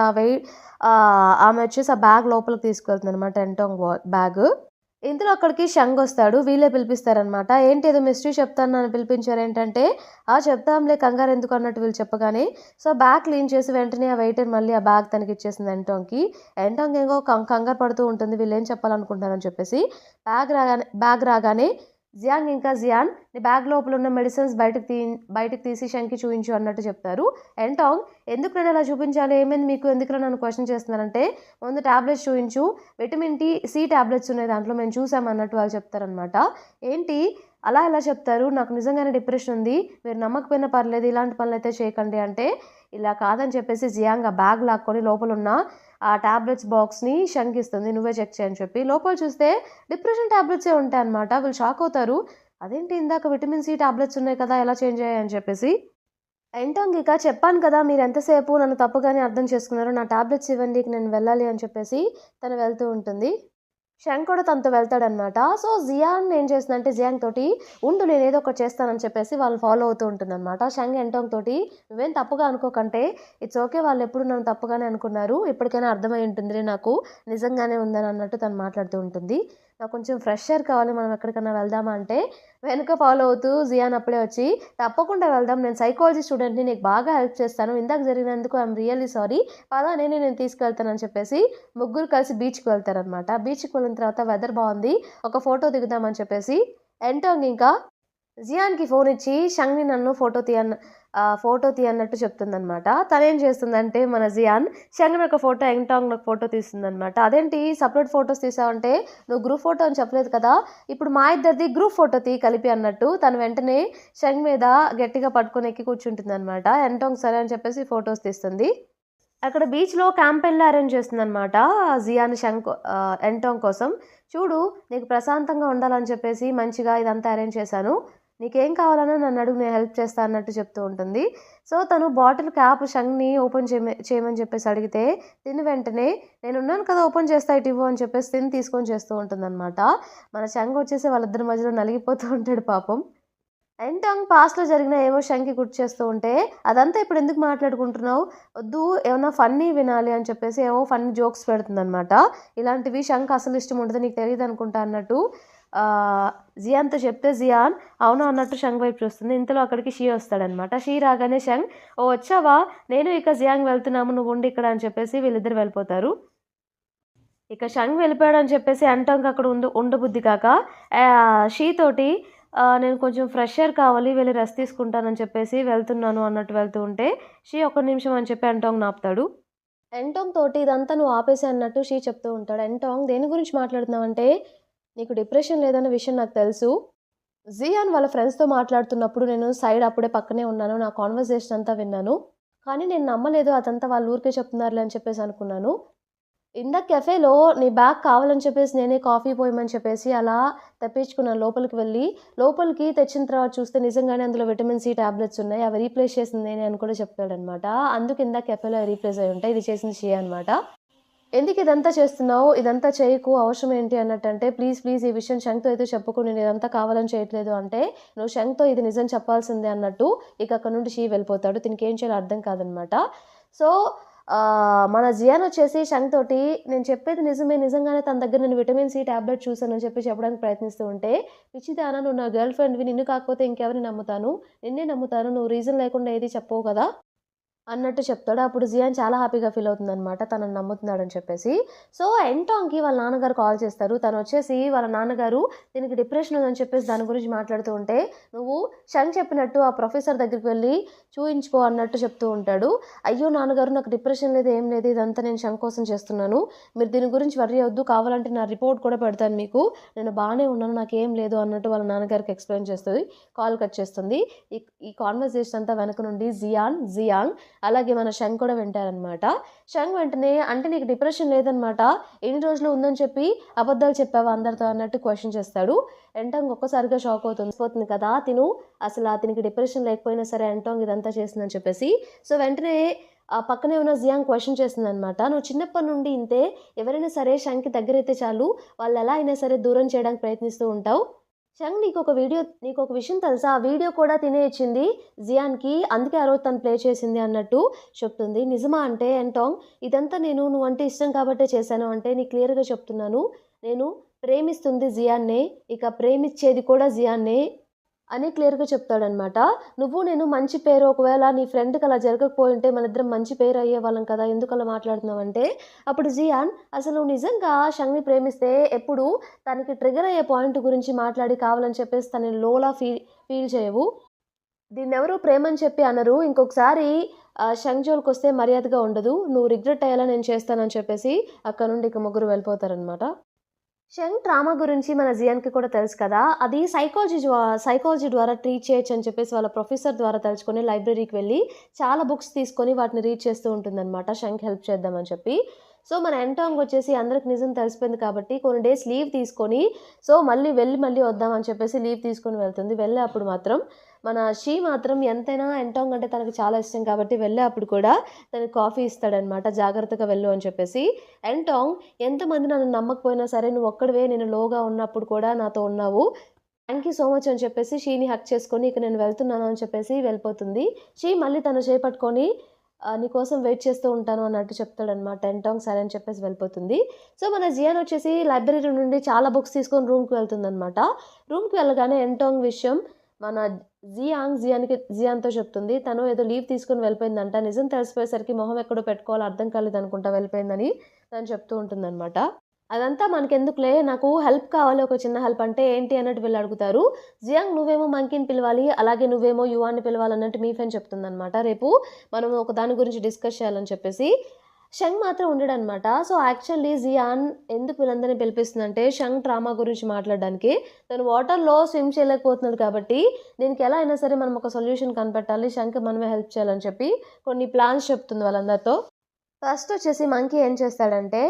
ఆమె వచ్చేసి ఆ బ్యాగ్ లోపలికి తీసుకెళ్తుందనమాట ఎంటాంగ్ బ్యాగ్. ఇంతలో అక్కడికి షంగ్ వస్తాడు. వీళ్ళే పిలిపిస్తారనమాట. ఏంటి ఏదో మిస్టరీ చెప్తాను నన్ను పిలిపించారేంటంటే, చెప్దాంలే కంగారెందుకు అన్నట్టు వీళ్ళు చెప్పగానే, సో బ్యాగ్ క్లీన్ చేసి వెంటనే ఆ వెయిటర్ మళ్ళీ ఆ బ్యాగ్ తనకిచ్చేసింది ఎంటాంగ్‌కి. ఎంటాంగ్ ఏమో కంగారు పడుతూ ఉంటుంది వీళ్ళేం చెప్పాలనుకుంటున్నారని చెప్పేసి. బ్యాగ్ రాగానే జియాన్ నీ బ్యాగ్ లోపల ఉన్న మెడిసిన్స్ బయటకు తీసి షంగ్‌కి చూయించు అన్నట్టు చెప్తారు. ఎంటాంగ్ ఎందుకు నేను అలా చూపించాలి? ఏమైంది మీకు? ఎందుకురా నన్ను క్వెషన్ చేస్తున్నారంటే, ముందు టాబ్లెట్స్ చూయించు. విటమిన్ సి టాబ్లెట్స్ ఉన్నాయి దాంట్లో మేము చూసాం అన్నట్టు వాళ్ళు చెప్తారనమాట. ఏంటి అలా ఎలా చెప్తారు? నాకు నిజంగానే డిప్రెషన్ ఉంది. మీరు నమ్మకపోయినా పర్లేదు ఇలాంటి పనులైతే చేయకండి అంటే, ఇలా కాదని చెప్పేసి జియాంగ్ ఆ బ్యాగ్ లాక్కొని లోపలున్న ఆ టాబ్లెట్స్ బాక్స్‌ని షంగ్‌కి ఇస్తుంది. నువ్వే చెక్ చెయి అని చెప్పి. లోపల చూస్తే డిప్రెషన్ టాబ్లెట్సే ఉంటాయన్నమాట. వీళ్ళు షాక్ అవుతారు. అదేంటి ఇందాక విటమిన్ సి టాబ్లెట్స్ ఉన్నాయి కదా! ఎలా చేంజ్ అయ్యాయి అని చెప్పేసి. ఎంటాంగ్ ఇక చెప్పాను కదా! మీరెంతసేపు నన్ను తప్పుగానే అర్థం చేసుకున్నారు. నా టాబ్లెట్స్ ఇవ్వండి. ఇక నేను వెళ్ళాలి అని చెప్పేసి తను వెళ్తూ ఉంటుంది. షంగ్ కూడా తనతో వెళ్తాడనమాట. సో జియాన్ ఏం చేస్తుందంటే జియాంగ్ తోటి ఉండు నేనేదో ఒకటి చేస్తానని చెప్పేసి వాళ్ళని ఫాలో అవుతూ ఉంటుందన్నమాట. షంగ్ ఎంటాంగ్ తోటి నువ్వేం తప్పుగా అనుకోకంటే ఇట్స్ ఓకే వాళ్ళెప్పుడు నన్ను తప్పుగానే అనుకున్నారు. ఇప్పటికైనా అర్థమై ఉంటుందిలే నాకు నిజంగానే ఉందని అన్నట్టు తను మాట్లాడుతూ ఉంటుంది. నాకు కొంచెం ఫ్రెష్ ఎయిర్ కావాలి మనం ఎక్కడికన్నా వెళ్దామా అంటే వెనక ఫాలో అవుతూ జియాన్ అప్పుడే వచ్చి తప్పకుండా వెళ్దాం నేను సైకాలజీ స్టూడెంట్‌ని నీకు బాగా హెల్ప్ చేస్తాను. ఇందాక జరిగినందుకు ఐయామ్ రియల్లీ సారీ. పద నేను తీసుకెళ్తానని చెప్పేసి ముగ్గురు కలిసి బీచ్‌కి వెళ్తారనమాట. బీచ్‌కి వెళ్ళిన తర్వాత వెదర్ బాగుంది. ఒక ఫోటో దిగుదామని చెప్పేసి ఎంటాంగ్ ఇంకా జియాన్‌కి ఫోన్ ఇచ్చి షంగ్‌ని నన్ను ఫోటో తీయన్నట్టు చెప్తుందనమాట. తనేం చేస్తుందంటే మన జియాన్ షంగ్‌ని ఒక ఫోటో ఎంటాంగ్‌ని ఒక ఫోటో తీస్తుందనమాట. అదేంటి సెపరేట్ ఫోటోస్ తీసావంటే నువ్వు గ్రూప్ ఫోటో అని చెప్పలేదు కదా! ఇప్పుడు మా ఇద్దరిది గ్రూప్ ఫోటో కలిపి అన్నట్టు తను వెంటనే షంగ్ మీద గట్టిగా పట్టుకొని ఎక్కి కూర్చుంటుందనమాట. ఎంటాంగ్ సరే అని చెప్పేసి ఫోటోస్ తీస్తుంది. అక్కడ బీచ్‌లో క్యాంపెయిన్‌లా అరేంజ్ చేస్తుందనమాట. జియాన్ ఎంటాంగ్ కోసం. చూడు నీకు ప్రశాంతంగా ఉండాలని చెప్పేసి మంచిగా ఇదంతా అరేంజ్ చేశాను. నీకేం కావాలన్నా నన్ను అడుగు నేను హెల్ప్ చేస్తా అన్నట్టు చెప్తూ ఉంటుంది. సో తను బాటిల్ క్యాప్ షంగ్‌ని ఓపెన్ చేయమని చెప్పేసి అడిగితే తిని వెంటనే నేనున్నాను కదా ఓపెన్ చేస్తా ఇటు ఇవ్వు అని చెప్పేసి తిని తీసుకొని చేస్తూ ఉంటుందనమాట. మన షంగ్ వచ్చేసి వాళ్ళిద్దరి మధ్యలో నలిగిపోతూ ఉంటాడు పాపం. ఎంటాంగ్ పాస్ట్‌లో జరిగిన ఏవో షంగ్‌కి గుర్తు చేస్తూ ఉంటే, అదంతా ఇప్పుడు ఎందుకు మాట్లాడుకుంటున్నావు? వద్దు ఏమన్నా ఫన్నీ వినాలి అని చెప్పేసి ఏవో ఫన్నీ జోక్స్ పెడుతుందనమాట. ఇలాంటివి షంగ్‌కి అసలు ఇష్టం ఉండదు. నీకు తెలీదనుకుంటా అన్నట్టు జియాన్‌తో చెప్తే జియాన్ అవును అన్నట్టు షంగ్ వైపు చూస్తుంది. ఇంతలో అక్కడికి షీ వస్తాడనమాట. షీ రాగానే షంగ్ ఓ వచ్చావా? నేను ఇక జియాంగ్ వెళ్తున్నాము నువ్వు ఉండు ఇక్కడ అని చెప్పేసి వీళ్ళిద్దరు వెళ్ళిపోతారు. ఇక షంగ్ వెళ్ళిపోయాడని చెప్పేసి ఎంటాంగ్ అక్కడ ఉండబుద్ధి కాక షీ తోటి నేను కొంచెం ఫ్రెష్ ఎయిర్ కావాలి వెళ్ళి రెస్ట్ తీసుకుంటానని చెప్పేసి వెళ్తున్నాను అన్నట్టు వెళ్తూ ఉంటే షీ ఒక్క నిమిషం అని చెప్పి ఎంటాంగ్‌ని ఆపుతాడు. ఎంటాంగ్ తోటి ఇదంతా నువ్వు ఆపేసేయి అన్నట్టు షీ చెప్తూ ఉంటాడు. ఎంటాంగ్ దేని గురించి మాట్లాడుతున్నావంటే నీకు డిప్రెషన్ లేదన్న విషయం నాకు తెలుసు. జియాన్ వాళ్ళ ఫ్రెండ్స్‌తో మాట్లాడుతున్నప్పుడు నేను సైడ్ అప్పుడే పక్కనే ఉన్నాను. నా కాన్వర్సేషన్ అంతా విన్నాను. కానీ నేను నమ్మలేదు అదంతా వాళ్ళు ఊరికే చెప్తున్నారులే అని చెప్పేసి అనుకున్నాను. ఇందాక కెఫేలో నీ బ్యాగ్ కావాలని చెప్పేసి నేనే కాఫీ పోయమని చెప్పేసి అలా తెప్పించుకున్నాను లోపలికి తెచ్చిన తర్వాత చూస్తే నిజంగానే అందులో విటమిన్ సి టాబ్లెట్స్ ఉన్నాయి. అవి రీప్లేస్ చేసింది నేనే అని కూడా చెప్తాడనమాట. అందుకు ఇందాక కెఫేలో రీప్లేస్ అయ్యి ఉంటాయి. ఇది చేసింది షీ అనమాట. ఎందుకు ఇదంతా చేస్తున్నావు? ఇదంతా చేయకు అవసరం ఏంటి అన్నట్టంటే ప్లీజ్ ఈ విషయం షంగ్‌తో అయితే చెప్పకు. నేను ఇదంతా కావాలని చేయట్లేదు అంటే నువ్వు షంగ్‌తో ఇది నిజం చెప్పాల్సిందే అన్నట్టు ఇక అక్కడి నుండి షీ వెళ్ళిపోతాడు. దీనికేం చేయాలో అర్థం కాదనమాట. సో మన జియాన్ వచ్చేసి షంగ్ తోటి నేను చెప్పేది నిజమే. నిజంగానే తన దగ్గర నేను విటమిన్ సి టాబ్లెట్ చూసానని చెప్పి చెప్పడానికి ప్రయత్నిస్తూ ఉంటే, పిచ్చిదానా నువ్వు నా గర్ల్ ఫ్రెండ్‌వి నిన్ను కాకపోతే ఇంకెవరిని నమ్ముతాను? నిన్నే నమ్ముతాను. నువ్వు రీజన్ లేకుండా ఏది చెప్పవు కదా! అన్నట్టు చెప్తాడు. అప్పుడు జియాన్ చాలా హ్యాపీగా ఫీల్ అవుతుందనమాట. తనని నమ్ముతున్నాడని చెప్పేసి. సో, ఎంటాంగ్‌కి వాళ్ళ నాన్నగారు కాల్ చేస్తారు. తనొచ్చేసి వాళ్ళ నాన్నగారు దీనికి డిప్రెషన్ ఉందని చెప్పేసి దాని గురించి మాట్లాడుతూ ఉంటే, "నువ్వు షంగ్ చెప్పినట్టు ఆ ప్రొఫెసర్ దగ్గరికి వెళ్లి చూయించుకో" అన్నట్టు చెప్తూ ఉంటాడు. "అయ్యో! నాన్నగారు నాకు డిప్రెషన్ లేదు, ఏం లేదు. ఇదంతా నేను షంగ్ కోసం చేస్తున్నాను. మీరు దీని గురించి వర్రీ అవ్వద్దు. కావాలంటే నా రిపోర్ట్ కూడా పెడతాను మీకు. నేను బానే ఉన్నాను. నాకేం లేదు" అన్నట్టు వాళ్ళ నాన్నగారికి ఎక్స్‌ప్లెయిన్ చేస్తది. కాల్ కట్ చేస్తుంది. ఈ ఈ కాన్వర్సేషన్ అంతా వెనక నుండి జియాంగ్ అలాగే మన షంగ్ కూడా వింటారనమాట. షంగ్ వెంటనే అంటే నీకు డిప్రెషన్ లేదనమాట. ఎన్ని రోజులు ఉందని చెప్పి అబద్ధాలు చెప్పావా అందరితో అన్నట్టు క్వెషన్ చేస్తాడు. ఎంటాంగ్ ఒక్కసారిగా షాక్ అవుతుంది కదా! తినికి డిప్రెషన్ లేకపోయినా సరే ఎంటాంగ్ ఇదంతా చేసిందని చెప్పేసి. సో, వెంటనే పక్కనే ఉన్న జియాంగ్ క్వెషన్ చేస్తుందనమాట. "నువ్వు చిన్నప్పటి నుండి ఇంతే. ఎవరైనా సరే షంగ్‌కి దగ్గరైతే చాలు వాళ్ళు ఎలా అయినా సరే దూరం చేయడానికి ప్రయత్నిస్తూ ఉంటావు. షంగ్ నీకొక విషయం తెలుసా? ఆ వీడియో కూడా తినే ఇచ్చింది జియాన్‌కి. అందుకే ఆ రోజు తను ప్లే చేసింది" అన్నట్టు చెప్తుంది. "నిజమా?" అంటే ఎంటాంగ్ ఇదంతా నువ్వంటే ఇష్టం కాబట్టే చేశాను అంటే నీకు క్లియర్‌గా చెప్తున్నాను. నేను ప్రేమిస్తుంది జియాన్నే, ఇక ప్రేమిచ్చేది కూడా జియాన్నే అని క్లియర్‌గా చెప్తాడనమాట. "నువ్వు నేను మంచి పేరు ఒకవేళ నీ ఫ్రెండ్‌కి అలా జరగకపోయుంటే మనిద్దరం మంచి పేరు అయ్యేవాళ్ళం కదా! ఎందుకలా మాట్లాడుతున్నావంటే" అప్పుడు జియాన్ "అసలు నువ్వు నిజంగా షంగ్‌ని ప్రేమిస్తే ఎప్పుడు తనకి ట్రిగ్గర్ అయ్యే పాయింట్ గురించి మాట్లాడి కావాలని చెప్పేసి తనని లోలా ఫీల్ చేయవు. దీన్నెవరు ప్రేమని చెప్పి అనరు. ఇంకొకసారి షంగ్ జోలికొస్తే మర్యాదగా ఉండదు. నువ్వు రిగ్రెట్ అయ్యేలా నేను చేస్తానని" చెప్పేసి అక్కడి నుండి ఇక ముగ్గురు వెళ్ళిపోతారనమాట. షంగ్ ట్రామా గురించి మన జియాన్‌కి కూడా తెలుసు కదా! అది సైకాలజీ ద్వారా ట్రీట్ చేయొచ్చని చెప్పేసి వాళ్ళ ప్రొఫెసర్ ద్వారా తెలుసుకొని లైబ్రరీకి వెళ్ళి చాలా బుక్స్ తీసుకొని వాటిని రీడ్ చేస్తూ ఉంటుందనమాట షంగ్‌కి హెల్ప్ చేద్దామని చెప్పి. సో, మన ఎంటాంగ్ వచ్చేసి అందరికి నిజం తెలిసిపోయింది కాబట్టి కొన్ని డేస్ లీవ్ తీసుకొని మళ్ళీ వద్దామని చెప్పేసి లీవ్ తీసుకొని వెళ్తుంది. వెళ్ళేప్పుడు మాత్రం మన షీ మాత్రం ఎంతైనా ఎంటాంగ్ అంటే తనకు చాలా ఇష్టం కాబట్టి వెళ్ళేప్పుడు కూడా తనకి కాఫీ ఇస్తాడనమాట. జాగ్రత్తగా వెళ్ళు అని చెప్పేసి. ఎంటాంగ్ ఎంతమంది నన్ను నమ్మకపోయినా సరే నువ్వు ఒక్కడివే నేను లోగా ఉన్నప్పుడు కూడా నాతో ఉన్నావు. థ్యాంక్ యూ సో మచ్ అని చెప్పేసి షీని హగ్ చేసుకొని ఇక నేను వెళ్తున్నాను అని చెప్పేసి వెళ్ళిపోతుంది. షీ మళ్ళీ తన చేయి పట్టుకొని నీకోసం వెయిట్ చేస్తూ ఉంటాను అన్నట్టు చెప్తాడనమాట. ఎంటాంగ్ సరే అని చెప్పేసి వెళ్ళిపోతుంది. సో, మన జియాన్ వచ్చేసి లైబ్రరీ నుండి చాలా బుక్స్ తీసుకొని రూమ్‌కి వెళ్తుందనమాట. రూమ్‌కి వెళ్ళగానే ఎంటాంగ్ విషయం మన జియాన్‌తో చెప్తుంది. తను ఏదో లీవ్ తీసుకొని వెళ్ళిపోయిందంట. నిజం తెలిసిపోయేసరికి మొహం ఎక్కడో పెట్టుకోవాలో అర్థం కాలేదనుకుంటా వెళ్ళిపోయిందని తను చెప్తూ ఉంటుందనమాట. అదంతా మనకెందుకులే నాకు హెల్ప్ కావాలి ఒక చిన్న హెల్ప్ అంటే ఏంటి అన్నట్టు వీళ్ళు అడుగుతారు. జియాంగ్ నువ్వేమో మంకీని పిలవాలి, అలాగే నువ్వేమో యువాన్ని పిలవాలన్నట్టు మీ ఫ్రెండ్ చెప్తుందనమాట. రేపు మనం ఒక దాని గురించి డిస్కస్ చేయాలని చెప్పేసి. షంగ్ మాత్రం ఉండడనమాట. సో, యాక్చువల్లీ జియాన్ ఎందుకు వీళ్ళందరిని పిలిపిస్తుందంటే షంగ్ ట్రామా గురించి మాట్లాడడానికి. తను వాటర్‌లో స్విమ్ చేయలేకపోతున్నాడు కాబట్టి దీనికి ఎలా అయినా సరే మనం ఒక సొల్యూషన్ కనిపెట్టాలి. షంగ్‌కి మనమే హెల్ప్ చేయాలని చెప్పి కొన్ని ప్లాన్స్ చెప్తుంది వాళ్ళందరితో. ఫస్ట్ వచ్చేసి మంకీ ఏం చేస్తాడంటే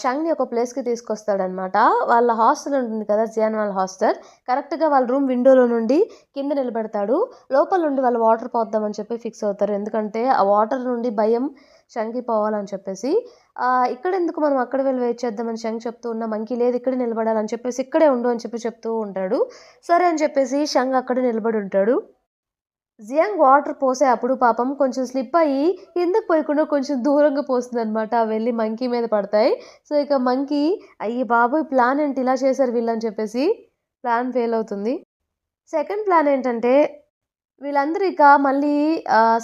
షంగ్‌ని ఒక ప్లేస్‌కి తీసుకొస్తాడనమాట. వాళ్ళ హాస్టల్ ఉంటుంది కదా! జియాన్ వాళ్ళ హాస్టల్. కరెక్ట్‌గా వాళ్ళ రూమ్ విండోలో నుండి కింద నిలబెడతాడు. లోపల నుండి వాళ్ళు వాటర్ పోద్దామని చెప్పి ఫిక్స్ అవుతారు. ఎందుకంటే ఆ వాటర్ నుండి భయం షంగ్‌కి పోవాలని చెప్పేసి. ఇక్కడెందుకు మనం అక్కడ వెళ్ళి వెయిట్ చేద్దామని షంగ్ చెప్తూ ఉన్న మంకీ లేదు ఇక్కడే నిలబడాలని చెప్పేసి ఇక్కడే ఉండు అని చెప్పి చెప్తూ ఉంటాడు. సరే అని చెప్పేసి షంగ్ అక్కడే నిలబడి ఉంటాడు. జియాంగ్ వాటర్ పోసే అప్పుడు పాపం కొంచెం స్లిప్ అయ్యి కిందకి పోయకుండా కొంచెం దూరంగా పోస్తుందనమాట. అవి వెళ్ళి మంకీ మీద పడతాయి. సో, ఇక మంకీ అయ్య బాబోయ్! ప్లాన్ ఏంటి ఇలా చేశారు వీళ్ళని చెప్పేసి ప్లాన్ ఫెయిల్ అవుతుంది. సెకండ్ ప్లాన్ ఏంటంటే వీళ్ళందరూ ఇక మళ్ళీ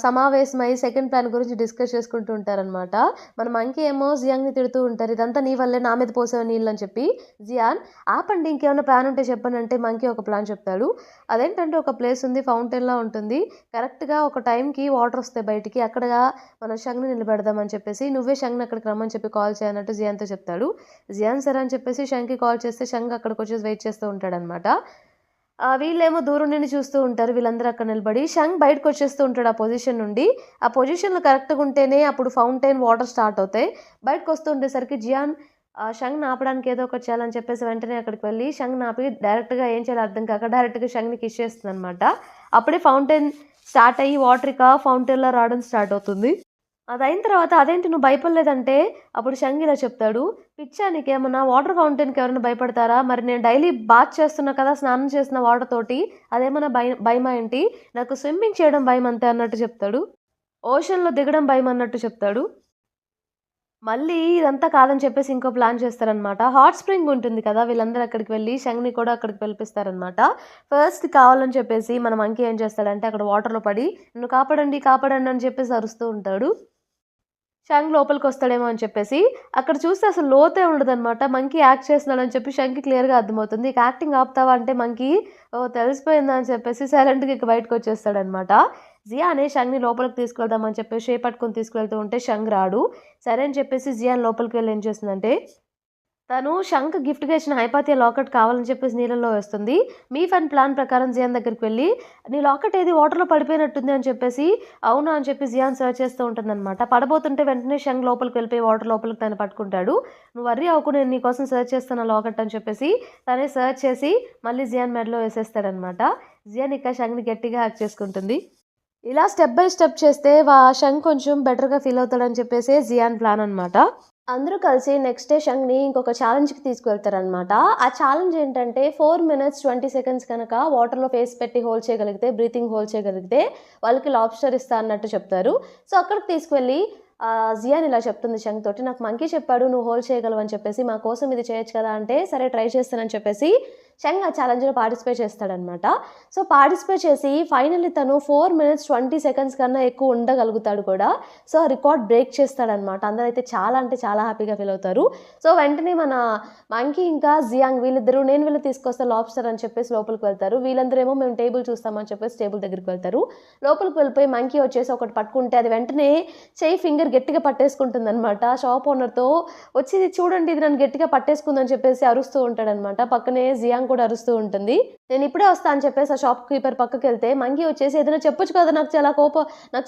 సమావేశమై సెకండ్ ప్లాన్ గురించి డిస్కస్ చేసుకుంటూ ఉంటారనమాట. మన మంకీ ఏమో జియాంగ్‌ని తిడుతూ ఉంటారు. "ఇదంతా నీ వల్లే నా మీద పోసావు నీళ్ళు" అని చెప్పి. జియాన్ "ఆపండి ఇంకేమైనా ప్లాన్ ఉంటే చెప్పండి" అంటే మంకీ ఒక ప్లాన్ చెప్తాడు. అదేంటంటే ఒక ప్లేస్ ఉంది ఫౌంటైన్‌లా ఉంటుంది. కరెక్ట్‌గా ఒక టైంకి వాటర్ వస్తాయి బయటికి. అక్కడ మనం షంగ్‌ని నిలబెడదాం అని చెప్పేసి "నువ్వే షంగ్‌ని అక్కడికి రమ్మని చెప్పి కాల్ చేయి" అన్నట్టు జియాన్‌తో చెప్తాడు. జియాన్ సరే అని చెప్పేసి షంగ్‌కి కాల్ చేస్తే షంగ్ అక్కడికొచ్చేసి వెయిట్ చేస్తూ ఉంటాడనమాట. వీళ్ళేమో దూరం నుండి చూస్తూ ఉంటారు. వీళ్ళందరూ అక్కడ నిలబడి. షంగ్ బయటకొచ్చేస్తూ ఉంటాడు ఆ పొజిషన్ నుండి. ఆ పొజిషన్‌లో కరెక్ట్‌గా ఉంటేనే అప్పుడు ఫౌంటైన్ వాటర్ స్టార్ట్ అవుతాయి. బయటకొస్తూ ఉండేసరికి జియాన్ షంగ్‌ని ఆపడానికి ఏదో ఒకటి చేయాలని చెప్పేసి వెంటనే అక్కడికి వెళ్ళి షంగ్‌ని ఆపి డైరెక్ట్‌గా ఏం చేయాలో అర్థం కాక డైరెక్ట్‌గా షంగ్‌ని కిస్ చేస్తుందనమాట. అప్పుడే ఫౌంటైన్ స్టార్ట్ అయ్యి వాటర్ ఇక ఫౌంటైన్‌లా రావడం స్టార్ట్ అవుతుంది. అదయిన తర్వాత "అదేంటి నువ్వు భయపడలేదంటే" అప్పుడు షంగ్ ఇలా చెప్తాడు. "పిచ్చా నీకేమన్నా? వాటర్ ఫౌంటైన్‌కి ఎవరైనా భయపడతారా? మరి నేను డైలీ బాత్ చేస్తున్నా కదా! స్నానం చేస్తున్న వాటర్ తోటి. అదేమన్నా భయమా ఏంటి? నాకు స్విమ్మింగ్ చేయడం భయం అంతే" అన్నట్టు చెప్తాడు. ఓషన్‌లో దిగడం భయం అన్నట్టు చెప్తాడు. మళ్ళీ ఇదంతా కాదని చెప్పేసి ఇంకో ప్లాన్ చేస్తారనమాట. హాట్ స్ప్రింగ్ ఉంటుంది కదా! వీళ్ళందరూ అక్కడికి వెళ్ళి షంగ్‌ని కూడా అక్కడికి పిలిపిస్తారనమాట. ఫస్ట్ కావాలని చెప్పేసి మన మంకీ ఏం చేస్తాడంటే అక్కడ వాటర్‌లో పడి "నన్ను కాపాడండి, కాపాడండి" అని చెప్పేసి అరుస్తూ ఉంటాడు. షంగ్ లోపలికొస్తాడేమో అని చెప్పేసి. అక్కడ చూస్తే అసలు లోతే ఉండదనమాట. మంకీ యాక్ట్ చేస్తున్నాడని చెప్పి షంగ్‌కి క్లియర్‌గా అర్థమవుతుంది. ఇక యాక్టింగ్ ఆపుతావా అంటే మంకీ ఓహ్! తెలిసిపోయిందా అని చెప్పేసి సైలెంట్‌గా ఇక బయటకొచ్చేస్తాడనమాట. జియానే షంగ్‌ని లోపలికి తీసుకెళ్దామని చెప్పేసి చేయి పట్టుకొని తీసుకెళ్తూ ఉంటే షంగ్ రాడు. సరే అని చెప్పేసి జియాన్ లోపలికి వెళ్లి ఏం చేస్తుందంటే తను షంక్ గిఫ్ట్‌గా ఇచ్చిన హైపాతియా లాకెట్ కావాలని చెప్పేసి నీళ్ళల్లో వేస్తుంది. మీ ఫన్ ప్లాన్ ప్రకారం జియాన్ దగ్గరికి వెళ్ళి, "నీ లాకెట్ ఏది వాటర్‌లో పడిపోయినట్టుంది" అని చెప్పేసి, అవునా అని చెప్పి జియాన్ సెర్చ్ చేస్తూ ఉంటుందనమాట. పడబోతుంటే వెంటనే షంగ్ లోపలికి వెళ్ళిపోయి వాటర్ లోపలికి తను పట్టుకుంటాడు. "నువ్వు వర్రీ అవ్వకు నేను నీ కోసం సెర్చ్ చేస్తాను ఆ లాకెట్" అని చెప్పేసి తనే సెర్చ్ చేసి మళ్ళీ జియాన్ మెడలో వేసేస్తాడనమాట. జియాన్ ఇక షంగ్‌ని గట్టిగా హగ్ చేసుకుంటుంది. ఇలా స్టెప్ బై స్టెప్ చేస్తే షంగ్ కొంచెం బెటర్‌గా ఫీల్ అవుతాడని చెప్పేసి జియాన్ ప్లాన్ అనమాట. అందరూ కలిసి నెక్స్ట్ డే షంగ్‌ని ఇంకొక ఛాలెంజ్‌కి తీసుకువెళ్తారనమాట. ఆ ఛాలెంజ్ ఏంటంటే 4 మినిట్స్ 20 సెకండ్స్ కనుక వాటర్‌లో ఫేస్ పెట్టి హోల్డ్ చేయగలిగితే, బ్రీతింగ్ హోల్డ్ చేయగలిగితే వాళ్ళకి లాబ్స్టర్ ఇస్తా అన్నట్టు చెప్తారు. సో, అక్కడికి తీసుకువెళ్ళి జియాన్ ఇలా చెప్తుంది షంగ్ తోటి, నాకు మంకీ చెప్పాడు నువ్వు హోల్డ్ చేయగలవు అని చెప్పేసి, మా కోసం ఇది చేయొచ్చు కదా అంటే, సరే ట్రై చేస్తానని చెప్పేసి షంగ్ ఆ ఛాలెంజ్లో పార్టిసిపేట్ చేస్తాడనమాట. సో పార్టిసిపేట్ చేసి ఫైనల్లీ తను 4 minutes 20 seconds కన్నా ఎక్కువ ఉండగలుగుతాడు కూడా. సో ఆ రికార్డ్ బ్రేక్ చేస్తాడనమాట. అందరైతే చాలా అంటే చాలా హ్యాపీగా ఫీల్ అవుతారు. సో వెంటనే మన మంకీ ఇంకా జియాంగ్ వీళ్ళిద్దరూ నేను వీళ్ళు తీసుకొస్తా లాబ్స్టర్ అని చెప్పేసి లోపలికి వెళ్తారు. వీళ్ళందరూ ఏమో మేము టేబుల్ చూస్తామని చెప్పేసి టేబుల్ దగ్గరికి వెళ్తారు. లోపలికి వెళ్ళిపోయి మంకీ వచ్చేసి ఒకటి పట్టుకుంటే అది వెంటనే చెయ్యి ఫింగర్ గట్టిగా పట్టేసుకుంటుంది అనమాట. షాప్ ఓనర్తో వచ్చి చూడండి ఇది నన్ను గట్టిగా పట్టేసుకుందని చెప్పేసి అరుస్తూ ఉంటాడనమాట. పక్కనే జియాంగ్ కూడా అరుస్తూ ఉంటుంది. నేను ఇప్పుడే వస్తా అని చెప్పేసి ఆ షాప్ కీపర్ పక్కకి వెళ్తే మంకీ వచ్చేసి ఏదైనా చెప్పొచ్చు కదా, నాకు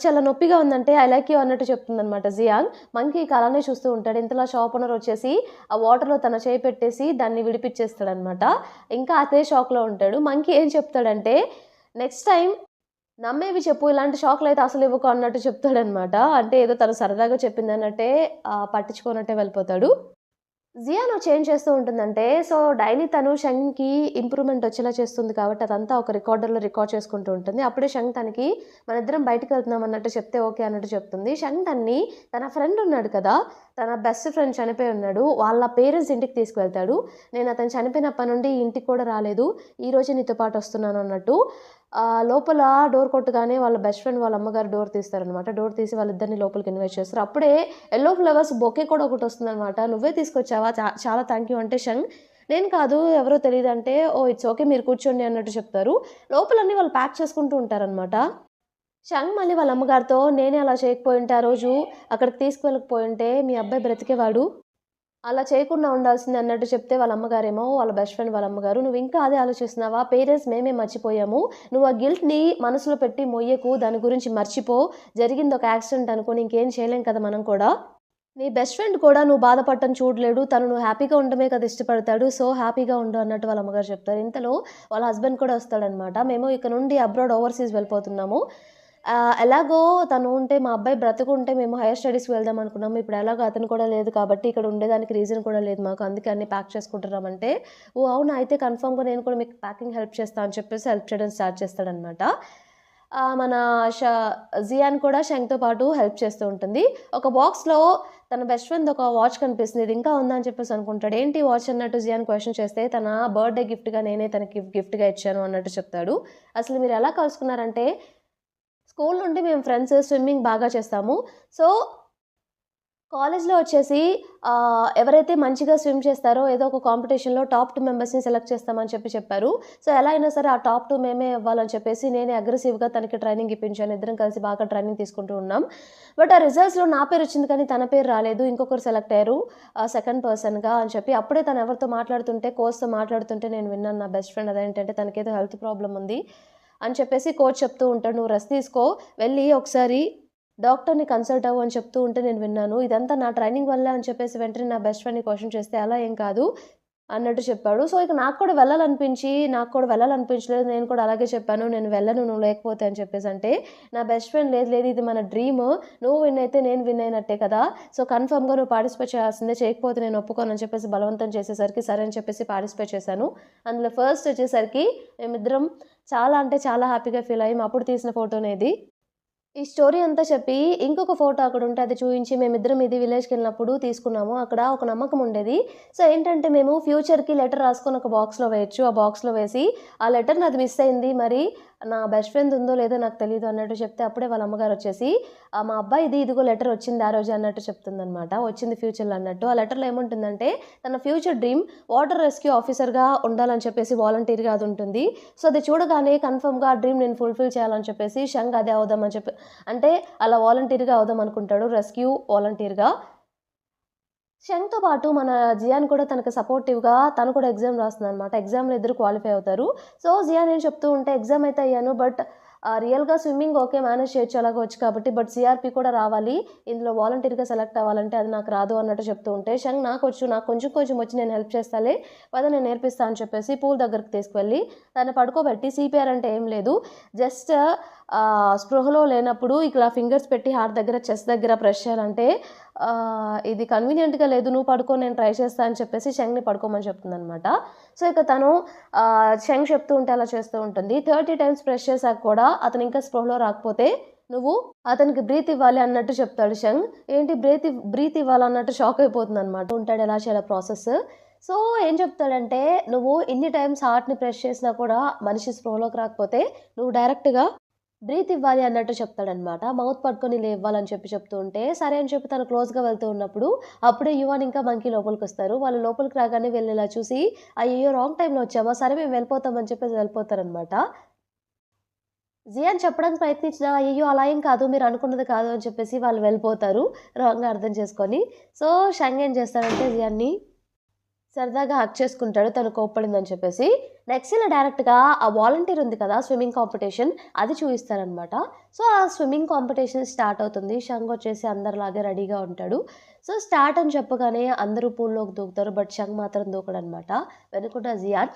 చాలా నొప్పిగా ఉందంటే ఐ లైక్ యూ అన్నట్టు చెప్తుంది అనమాట జియాంగ్. మంకీకి అలానే చూస్తూ ఉంటాడు. ఇంతలో షాప్ ఓనర్ వచ్చేసి ఆ వాటర్లో తన చేయి పెట్టేసి దాన్ని విడిపించేస్తాడనమాట. ఇంకా అదే షాక్లో ఉంటాడు. మంకీ ఏం చెప్తాడంటే నెక్స్ట్ టైం నమ్మేవి చెప్పు, ఇలాంటి షాక్లు అయితే అసలు ఇవ్వకు అన్నట్టు చెప్తాడనమాట. అంటే ఏదో తను సరదాగా చెప్పింది అన్నట్టే పట్టించుకోనట్టే వెళ్ళిపోతాడు. జియాన్ చేంజ్ చేస్తూ ఉంటుందంటే, సో డైలీ తను షంగ్‌కి ఇంప్రూవ్‌మెంట్ వచ్చేలా చేస్తుంది కాబట్టి అదంతా ఒక రికార్డర్‌లో రికార్డ్ చేసుకుంటూ ఉంటుంది. అప్పుడే షంగ్ తనకి మనిద్దరం బయటికి వెళ్తున్నాం అన్నట్టు చెప్తే ఓకే అన్నట్టు చెప్తుంది. షంగ్ తన ఫ్రెండ్ ఉన్నాడు కదా, తన బెస్ట్ ఫ్రెండ్ చనిపోయి ఉన్నాడు. వాళ్ళ పేరెంట్స్ ఇంటికి తీసుకువెళ్తాడు. నేను అతను చనిపోయినప్పటి నుండి ఇంటికి కూడా రాలేదు. ఈరోజే నీతో పాటు వస్తున్నాను అన్నట్టు. లోపల డోర్ కొట్టగానే వాళ్ళ బెస్ట్ ఫ్రెండ్ వాళ్ళ అమ్మగారు డోర్ తీస్తారనమాట. డోర్ తీసి వాళ్ళిద్దరిని లోపలికి ఇన్వైట్ చేస్తారు. అప్పుడే యెల్లో ఫ్లవర్స్ బొకే కూడా ఒకటి వస్తుందనమాట. నువ్వే తీసుకొచ్చావా, చాలా థ్యాంక్ యూ అంటే షంగ్ నేను కాదు ఎవరో తెలియదు అంటే, ఓ ఇట్స్ ఓకే మీరు కూర్చోండి అన్నట్టు చెప్తారు. లోపలన్నీ వాళ్ళు ప్యాక్ చేసుకుంటూ ఉంటారనమాట. షంగ్ మళ్ళీ వాళ్ళ అమ్మగారితో నేనే అలా చేయకపోయింటే ఆ రోజు అక్కడికి తీసుకువెళ్ళకపోయింటే మీ అబ్బాయి బ్రతికేవాడు, అలా చేయకుండా ఉండాల్సింది అన్నట్టు చెప్తే వాళ్ళ అమ్మగారేమో వాళ్ళ బెస్ట్ ఫ్రెండ్ వాళ్ళ అమ్మగారు నువ్వు ఇంకా అదే ఆలోచిస్తున్నావా, పేరెంట్స్ మేమే మర్చిపోయాము, నువ్వు ఆ గిల్ట్ని మనసులో పెట్టి మొయ్యకు, దాని గురించి మర్చిపో, జరిగింది ఒక యాక్సిడెంట్ అనుకుని ఇంకేం చేయలేం కదా మనం కూడా, నీ బెస్ట్ ఫ్రెండ్ కూడా నువ్వు బాధపడటం చూడలేడు, తను నువ్వు హ్యాపీగా ఉండమే కదా ఇష్టపడతాడు, సో హ్యాపీగా ఉండు అన్నట్టు వాళ్ళ అమ్మగారు చెప్తారు. ఇంతలో వాళ్ళ హస్బెండ్ కూడా వస్తాడనమాట. మేము ఇక్కడ నుండి అబ్రాడ్ ఓవర్సీస్ వెళ్ళిపోతున్నాము, ఎలాగో తను ఉంటే మా అబ్బాయి బ్రతుకుంటే మేము హైయర్ స్టడీస్‌కి వెళ్దాం అనుకున్నాము. ఇప్పుడు ఎలాగో అతను కూడా లేదు కాబట్టి ఇక్కడ ఉండేదానికి రీజన్ కూడా లేదు మాకు. అందుకే అన్నీ ప్యాక్ చేసుకుంటున్నామంటే, ఓహ్! అవునా అయితే కన్ఫర్మ్‌గా నేను కూడా మీకు ప్యాకింగ్ హెల్ప్ చేస్తా అని చెప్పేసి హెల్ప్ చేయడం స్టార్ట్ చేస్తాడనమాట. మన ష జియాన్ కూడా షంగ్‌తో పాటు హెల్ప్ చేస్తూ ఉంటుంది. ఒక బాక్స్‌లో తన బెస్ట్ ఫ్రెండ్‌ది ఒక వాచ్ కనిపిస్తుంది. ఇది ఇంకా ఉందా అని చెప్పేసి అనుకుంటాడు. ఏంటి వాచ్ అన్నట్టు జియాన్ క్వెషన్ చేస్తే తన బర్త్‌డే గిఫ్ట్‌గా నేనే తనకి గిఫ్ట్‌గా ఇచ్చాను అన్నట్టు చెప్తాడు. అసలు మీరు ఎలా కలుసుకున్నారంటే స్కూల్ నుండి మేము ఫ్రెండ్స్, స్విమ్మింగ్ బాగా చేస్తాము. సో కాలేజ్‌లో వచ్చేసి ఎవరైతే మంచిగా స్విమ్ చేస్తారో ఏదో ఒక కాంపిటీషన్‌లో టాప్ 2 మెంబర్స్‌ని సెలెక్ట్ చేస్తామని చెప్పారు. సో ఎలా అయినా సరే ఆ టాప్ 2 మేమే అవ్వాలని చెప్పేసి నేనే అగ్రెసివ్‌గా తనకి ట్రైనింగ్ ఇప్పించాను. ఇద్దరం కలిసి బాగా ట్రైనింగ్ తీసుకుంటూ ఉన్నాం. బట్ ఆ రిజల్ట్స్‌లో నా పేరు వచ్చింది కానీ తన పేరు రాలేదు. ఇంకొకరు సెలెక్ట్ అయ్యారు సెకండ్ పర్సన్‌గా అని చెప్పి. అప్పుడే తను ఎవరితో మాట్లాడుతుంటే కోచ్‌తో మాట్లాడుతుంటే నేను విన్నాను నా బెస్ట్ ఫ్రెండ్ అదేంటంటే తనకేదో హెల్త్ ప్రాబ్లమ్ ఉంది అని చెప్పేసి కోచ్ చెప్తూ ఉంటాడు. నువ్వు రెస్ట్ తీసుకో, వెళ్ళి ఒకసారి డాక్టర్‌ని కన్సల్ట్ అవ్వు అని చెప్తూ ఉంటే నేను విన్నాను. ఇదంతా నా ట్రైనింగ్ వల్లే అని చెప్పేసి వెంటనే నా బెస్ట్ ఫ్రెండ్‌ని క్వెషన్ చేస్తే అలా ఏం కాదు అన్నట్టు చెప్పాడు. సో ఇక నాకు కూడా వెళ్ళాలనిపించలేదు. నేను కూడా అలాగే చెప్పాను. నేను వెళ్ళను నువ్వు లేకపోతే అని చెప్పేసి అంటే, నా బెస్ట్ ఫ్రెండ్ లేదు ఇది మన డ్రీమ్. నువ్వు విన్ అయితే నేను విన్ అయినట్టే కదా! సో కన్ఫర్మ్‌గా నువ్వు పార్టిసిపేట్ చేయాల్సిందే. చేయకపోతే నేను ఒప్పుకోను అని చెప్పేసి బలవంతం చేసేసరికి సరే అని చెప్పేసి పార్టిసిపేట్ చేశాను. అందులో ఫస్ట్ వచ్చేసరికి మేమిద్దరం చాలా అంటే చాలా హ్యాపీగా ఫీల్ అయ్యాం. అప్పుడు తీసిన ఫోటోనే ఇది. ఈ స్టోరీ అంతా చెప్పి ఇంకొక ఫోటో అక్కడుంటే అది చూయించి మేమిద్దరం ఇది విలేజ్‌కెళ్ళినప్పుడు తీసుకున్నాము. అక్కడ ఒక నమ్మకం ఉండేది. సో ఏంటంటే మేము ఫ్యూచర్‌కి లెటర్ రాసుకొని ఒక బాక్స్‌లో వేయొచ్చు. ఆ బాక్స్‌లో వేసి ఆ లెటర్ నాది మిస్ అయింది. మరి నా బెస్ట్ ఫ్రెండ్ ఉందో లేదో నాకు తెలీదు అన్నట్టు చెప్తే అప్పుడే వాళ్ళ అమ్మగారు వచ్చేసి మా అబ్బాయిది ఇదిగో లెటర్ వచ్చింది ఆ రోజే అన్నట్టు చెప్తుందనమాట. వచ్చింది ఫ్యూచర్‌లో అన్నట్టు. ఆ లెటర్‌లో ఏముంటుందంటే తన ఫ్యూచర్ డ్రీమ్ వాటర్ రెస్క్యూ ఆఫీసర్‌గా ఉండాలని చెప్పేసి వాలంటీర్‌గా అది ఉంటుంది. సో అది చూడగానే కన్ఫర్మ్‌గా ఆ డ్రీమ్ నేను ఫుల్‌ఫిల్ చేయాలని చెప్పేసి షంగ్ అదే అవుదామని చెప్పి అంటే అలా వాలంటీర్‌గా అవుదాం అనుకుంటాడు. రెస్క్యూ వాలంటీర్‌గా. షంగ్‌తో పాటు మన జియాన్ కూడా తనకు సపోర్టివ్‌గా తను కూడా ఎగ్జామ్ రాస్తుందనమాట. ఎగ్జామ్‌లో ఇద్దరు క్వాలిఫై అవుతారు. సో జియాన్ ఏం చెప్తూ ఉంటే ఎగ్జామ్ అయితే అయ్యాను. బట్ రియల్‌గా స్విమ్మింగ్ ఓకే మేనేజ్ చేయొచ్చు అలాగా వచ్చు కాబట్టి. బట్ సీఆర్‌పీ కూడా రావాలి. ఇందులో వాలంటీర్‌గా సెలెక్ట్ అవ్వాలంటే అది నాకు రాదు అన్నట్టు చెప్తూ ఉంటే షంగ్ నాకొచ్చు. నాకు కొంచెం కొంచెం వచ్చి నేను హెల్ప్ చేస్తాలే. పద నేను నేర్పిస్తా అని చెప్పేసి పూల్ దగ్గరికి తీసుకువెళ్ళి తను పడుకోబెట్టి సీపీఆర్ అంటే ఏం లేదు. జస్ట్ స్పృహలో లేనప్పుడు ఇట్లా ఫింగర్స్ పెట్టి హార్ట్ దగ్గర, చెస్ట్ దగ్గర ప్రెస్ చేయాలంటే ఇది కన్వీనియంట్‌గా లేదు. నువ్వు పడుకో నేను ట్రై చేస్తా అని చెప్పేసి షంగ్‌ని పడుకోమని చెప్తుందనమాట. సో ఇక తను షంగ్ చెప్తూ ఉంటే అలా చేస్తూ ఉంటుంది. 30 టైమ్స్ ప్రెస్ చేశాక కూడా అతను ఇంకా స్పృహలో రాకపోతే నువ్వు అతనికి బ్రీత్ ఇవ్వాలి అన్నట్టు చెప్తాడు షంగ్. ఏంటి బ్రీత్ ఇవ్వాలన్నట్టు షాక్ అయిపోతుందనమాట. ఉంటాడు ఎలా చేయాలి ప్రాసెస్. సో, ఏం చెప్తాడంటే, "నువ్వు ఇన్ని టైమ్స్ హార్ట్‌ని ప్రెస్ చేసినా కూడా మనిషి స్పృహలోకి రాకపోతే నువ్వు డైరెక్ట్‌గా బ్రీత్ ఇవ్వాలి" అన్నట్టు చెప్తాడనమాట. మౌత్ పట్టుకొని ఇలా ఇవ్వాలని చెప్తూ ఉంటే, సరే అని చెప్పి తను క్లోజ్‌గా వెళ్తూ ఉన్నప్పుడు, అప్పుడే యువాన్ ఇంకా మంకీ లోపలికొస్తారు. వాళ్ళు లోపలికి రాగానే వీళ్ళని ఇలా చూసి, "అయ్యయ్యో! రాంగ్ టైమ్‌లో వచ్చామా? సరే మేము వెళ్ళిపోతాం" అని చెప్పేసి వెళ్ళిపోతారనమాట. జియాన్ చెప్పడానికి ప్రయత్నించినా, "అయ్యయ్యో! అలా ఏం కాదు. మీరు అనుకున్నది కాదు" అని చెప్పేసి వాళ్ళు వెళ్ళిపోతారు. రాంగ్‌గా అర్థం చేసుకొని. సో, షంగ్ ఏం చేస్తాడంటే జియాన్‌ని సరదాగా హగ్ చేసుకుంటాడు తను కోప్పడిందని చెప్పేసి. నెక్స్ట్ ఇలా డైరెక్ట్‌గా ఆ వాలంటీర్ ఉంది కదా! స్విమ్మింగ్ కాంపిటీషన్ అది చూయిస్తారనమాట. సో, ఆ స్విమ్మింగ్ కాంపిటీషన్ స్టార్ట్ అవుతుంది. షంగ్ వచ్చేసి అందరిలాగే రెడీగా ఉంటాడు. సో, స్టార్ట్ అని చెప్పగానే అందరూ పూల్‌లోకి దూకుతారు. బట్ షంగ్ మాత్రం దూకడనమాట. వెనుకున్న జియాన్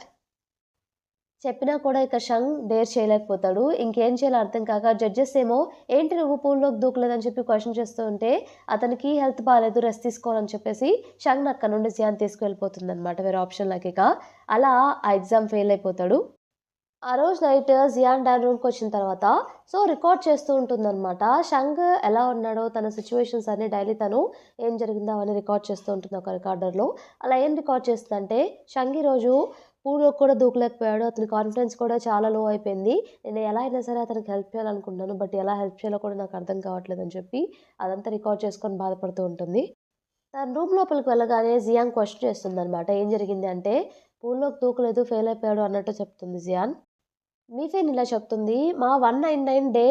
చెప్పినా కూడా ఇక షంగ్ డేర్ చేయలేకపోతాడు. ఇంకేం చేయాలో అర్థం కాక జడ్జెస్ ఏమో ఏంటి నువ్వు పూల్‌లోకి దూకలేదని చెప్పి క్వెషన్ చేస్తూ ఉంటే, అతనికి హెల్త్ బాలేదు రెస్ట్ తీసుకోవాలని చెప్పేసి షంగ్‌ని అక్కడి నుండి జియాన్ తీసుకెళ్ళిపోతుందనమాట వేరే ఆప్షన్ లేకిక. అలా ఆ ఎగ్జామ్ ఫెయిల్ అయిపోతాడు. ఆ రోజు నైట్ జియాన్ డాన్ రూమ్‌కొచ్చిన తర్వాత రికార్డ్ చేస్తూ ఉంటుందనమాట. షంగ్ ఎలా ఉన్నాడో తన సిట్యుయేషన్స్ అన్నీ డైలీ తను ఏం జరిగిందో అవన్నీ రికార్డ్ చేస్తూ ఉంటుంది ఒక రికార్డర్‌లో. అలా ఏం రికార్డ్ చేస్తుందంటే, షంగ్ ఈరోజు పూల్‌లోకి కూడా దూకలేకపోయాడు. అతని కాన్ఫిడెన్స్ కూడా చాలా లో అయిపోయింది. నేను ఎలా అయినా సరే అతనికి హెల్ప్ చేయాలనుకుంటున్నాను. బట్ ఎలా హెల్ప్ చేయాలో కూడా నాకు అర్థం కావట్లేదని చెప్పి అదంతా రికార్డ్ చేసుకొని బాధపడుతూ ఉంటుంది. తన రూమ్ లోపలికి వెళ్ళగానే జియాన్ క్వెషన్ చేస్తుందనమాట. ఏం జరిగింది అంటే, పూల్‌లోకి దూకలేదు ఫెయిల్ అయిపోయాడు అన్నట్టు చెప్తుంది జియాన్. మీఫెన్ ఇలా చెప్తుంది. మా 199 డే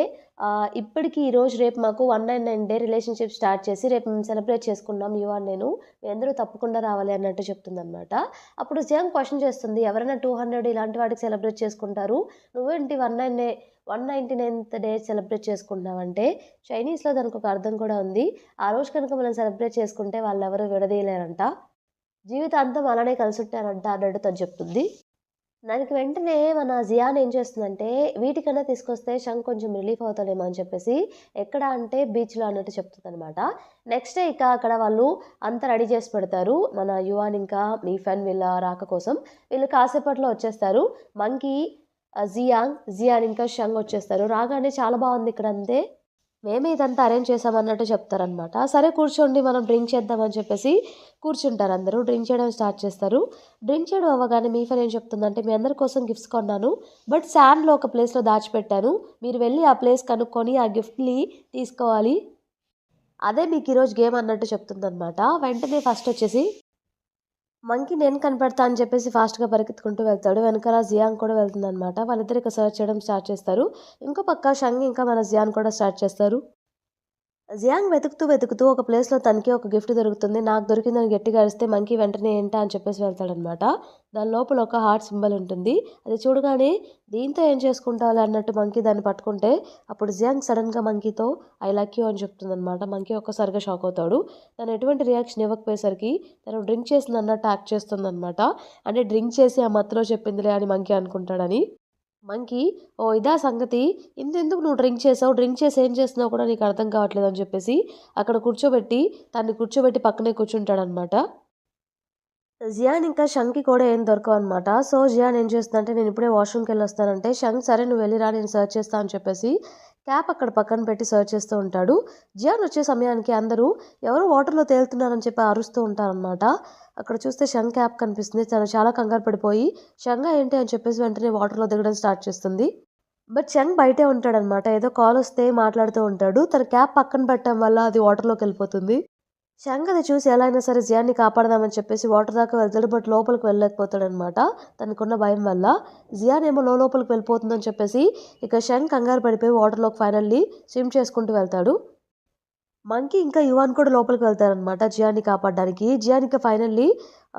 ఇప్పటికి ఈరోజు రేపు మాకు 199 డే రిలేషన్‌షిప్ స్టార్ట్ చేసి రేపు మేము సెలబ్రేట్ చేసుకున్నాం యు అండ్ నేను. మీ అందరూ తప్పకుండా రావాలి అన్నట్టు చెప్తుందనమాట. అప్పుడు జియాంగ్ క్వెషన్ చేస్తుంది. ఎవరైనా 200 ఇలాంటి వాటికి సెలబ్రేట్ చేసుకుంటారు. నువ్వేంటి 199థ్ డే సెలబ్రేట్ చేసుకుంటున్నావంటే, చైనీస్‌లో దానికొక అర్థం కూడా ఉంది. ఆ రోజు కనుక మనం సెలబ్రేట్ చేసుకుంటే వాళ్ళెవరు విడదీయలేరంట. జీవితాంతం అలానే కలిసుంటారంట అన్నట్టు తను చెప్తుంది. దానికి వెంటనే మన జియాన్ ఏం చేస్తుందంటే, వీటికన్నా తీసుకొస్తే షంగ్ కొంచెం రిలీఫ్ అవుతాడేమో అని చెప్పేసి, ఎక్కడ అంటే బీచ్‌లో అన్నట్టు చెప్తుందనమాట. నెక్స్ట్ డే ఇక అక్కడ వాళ్ళు అంతా రెడీ చేసి పెడతారు. మన యువాన్ ఇంకా మీఫెన్ వీళ్ళ రాక కోసం. వీళ్ళు కాసేపట్లో వచ్చేస్తారు. మంకీ, జియాన్ ఇంకా షంగ్ వచ్చేస్తారు. రాగానే చాలా బావుంది ఇక్కడంతే. మేమే ఇదంతా అరేంజ్ చేసామన్నట్టు చెప్తారనమాట. సరే కూర్చోండి మనం డ్రింక్ చేద్దామని చెప్పేసి కూర్చుంటారందరూ. డ్రింక్ చేయడం స్టార్ట్ చేస్తారు. డ్రింక్ చేయడం అవ్వగానే మీ ఫ్రెండ్ ఏం చెప్తుందంటే, మీ అందరి కోసం గిఫ్ట్స్ కొన్నాను. బట్ శాండ్‌లో ఒక ప్లేస్‌లో దాచిపెట్టాను. మీరు వెళ్ళి ఆ ప్లేస్ కనుక్కొని ఆ గిఫ్ట్‌ని తీసుకోవాలి. అదే మీకు ఈరోజు గేమ్ అన్నట్టు చెప్తుందనమాట. వెంటనే ఫస్ట్ వచ్చేసి మంకీ నేను కనపడతా అని చెప్పేసి ఫాస్ట్‌గా పరిగెత్తుకుంటూ వెళ్తాడు. వెనకాల జియాంగ్ కూడా వెళ్తుందనమాట. వాళ్ళిద్దరు ఇక సెర్చ్ చేయడం స్టార్ట్ చేస్తారు. ఇంకో పక్క షంగ్ ఇంకా మన జియాన్ కూడా స్టార్ట్ చేస్తారు. జియాంగ్ వెతుకుతూ ఒక ప్లేస్‌లో తనకి ఒక గిఫ్ట్ దొరుకుతుంది. నాకు దొరికిందని గట్టిగా అరిస్తే మంకీ వెంటనే ఏంటా అని చెప్పేసి వెళ్తాడనమాట. దాని లోపల ఒక హార్ట్ సింబల్ ఉంటుంది. అది చూడగానే దీంతో ఏం చేసుకుంటావులే అన్నట్టు మంకీ దాన్ని పట్టుకుంటే, అప్పుడు జియాంగ్ సడెన్‌గా మంకీతో ఐ లైక్ యూ అని చెప్తుందనమాట. మంకీ ఒక్కసారిగా షాక్ అవుతాడు. తను ఎటువంటి రియాక్షన్ ఇవ్వకపోయేసరికి తను డ్రింక్ చేసిందన్నట్టు యాక్ట్ చేస్తుందనమాట. అంటే డ్రింక్ చేసి ఆ మత్తులో చెప్పిందిలే అని మంకీ అనుకుంటాడని. మంకీ, "ఓహ్! ఇదా సంగతి. ఇంతెందుకు నువ్వు డ్రింక్ చేసావు? డ్రింక్ చేసి ఏం చేస్తున్నావో కూడా నీకు అర్థం కావట్లేదు" అని చెప్పేసి అక్కడ తన్ని కూర్చోబెట్టి పక్కనే కూర్చుంటాడనమాట. జియాన్ ఇంకా షంగ్‌కి కూడా ఏం దొరకవనమాట. సో, జియాన్ ఏం చేస్తుందంటే, నేనిప్పుడే వాష్‌రూమ్‌కెళ్ళొస్తానంటే, షంగ్ సరే నువ్వు వెళ్లి రా నేను సెర్చ్ చేస్తా అని చెప్పేసి, క్యాప్ అక్కడ పక్కన పెట్టి సెర్చ్ చేస్తూ ఉంటాడు. జియాన్ వచ్చే సమయానికి అందరూ ఎవరో వాటర్‌లో తేలుతున్నారని చెప్పి అరుస్తూ ఉంటారనమాట. అక్కడ చూస్తే షంగ్ క్యాప్ కనిపిస్తుంది. తను చాలా కంగారు పడిపోయి, షంగా ఏంటి అని చెప్పేసి వెంటనే వాటర్‌లో దిగడం స్టార్ట్ చేస్తుంది. బట్ షంగ్ బయటే ఉంటాడనమాట. ఏదో కాలొస్తే మాట్లాడుతూ ఉంటాడు. తన క్యాప్ పక్కన పెట్టడం వల్ల అది వాటర్‌లోకెళ్ళిపోతుంది. షంగ్ అది చూసి ఎలా అయినా సరే జియాన్‌ని కాపాడదామని చెప్పేసి వాటర్ దాకా వెళ్తాడు. బట్ లోపలికి వెళ్ళలేకపోతాడనమాట. తనకున్న భయం వల్ల. జియాన్ ఏమో లోపలికి వెళ్ళిపోతుందని చెప్పేసి ఇక షంగ్ కంగారు పడిపోయి వాటర్‌లోకి ఫైనల్లీ స్విమ్ చేసుకుంటూ వెళ్తాడు. మంకీ ఇంకా యువాన్ కూడా లోపలికి వెళ్తారనమాట జియాన్‌ని కాపాడడానికి.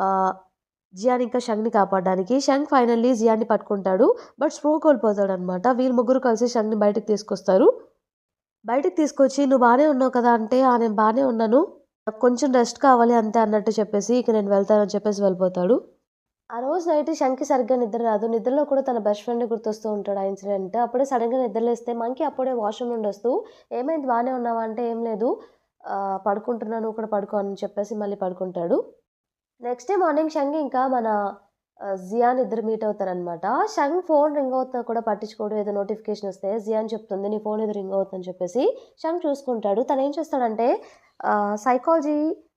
ఆహ్, జియాన్ ఇంకా షంగ్‌ని కాపాడడానికి. షంగ్ ఫైనల్లీ జియాన్‌ని పట్టుకుంటాడు. బట్ స్పృహ కోల్పోతాడనమాట. వీళ్ళు ముగ్గురు కలిసి షంగ్‌ని బయటికి తీసుకొస్తారు. బయటికి తీసుకొచ్చి "నువ్వు బానే ఉన్నావు కదా!" అంటే, "ఆ! నేను బానే ఉన్నాను. నాకు కొంచెం రెస్ట్ కావాలి అంతే" అన్నట్టు చెప్పేసి, "ఇక నేను వెళ్తానని" చెప్పేసి వెళ్ళిపోతాడు. ఆ రోజు నైట్ షంకి సరిగ్గా నిద్ర రాదు. నిద్రలో కూడా తన బెస్ట్ ఫ్రెండ్‌ని గుర్తొస్తూ ఉంటాడు ఆ ఇన్సిడెంట్. అప్పుడే సడెన్‌గా నిద్రలేస్తే మంకీ అప్పుడే వాష్‌రూమ్ నుండి వస్తూ, "ఏమైంది బానే ఉన్నావా?" అంటే, "ఏం లేదు. పడుకుంటున్నా నువ్వు కూడా పడుకో" అని చెప్పేసి మళ్ళీ పడుకుంటాడు. నెక్స్ట్ డే మార్నింగ్ షంగి ఇంకా మన జియాన్ ఇద్దరు మీట్ అవుతారనమాట. షంగ్ ఫోన్ రింగ్ అవుతున్నా కూడా పట్టించుకోడు. ఏదో నోటిఫికేషన్ వస్తే జియాన్ చెప్తుంది, "నీ ఫోన్ ఏదో రింగ్ అవుతుందని" చెప్పేసి. షంగ్ చూసుకుంటాడు. తనేం చేస్తాడంటే సైకాలజీ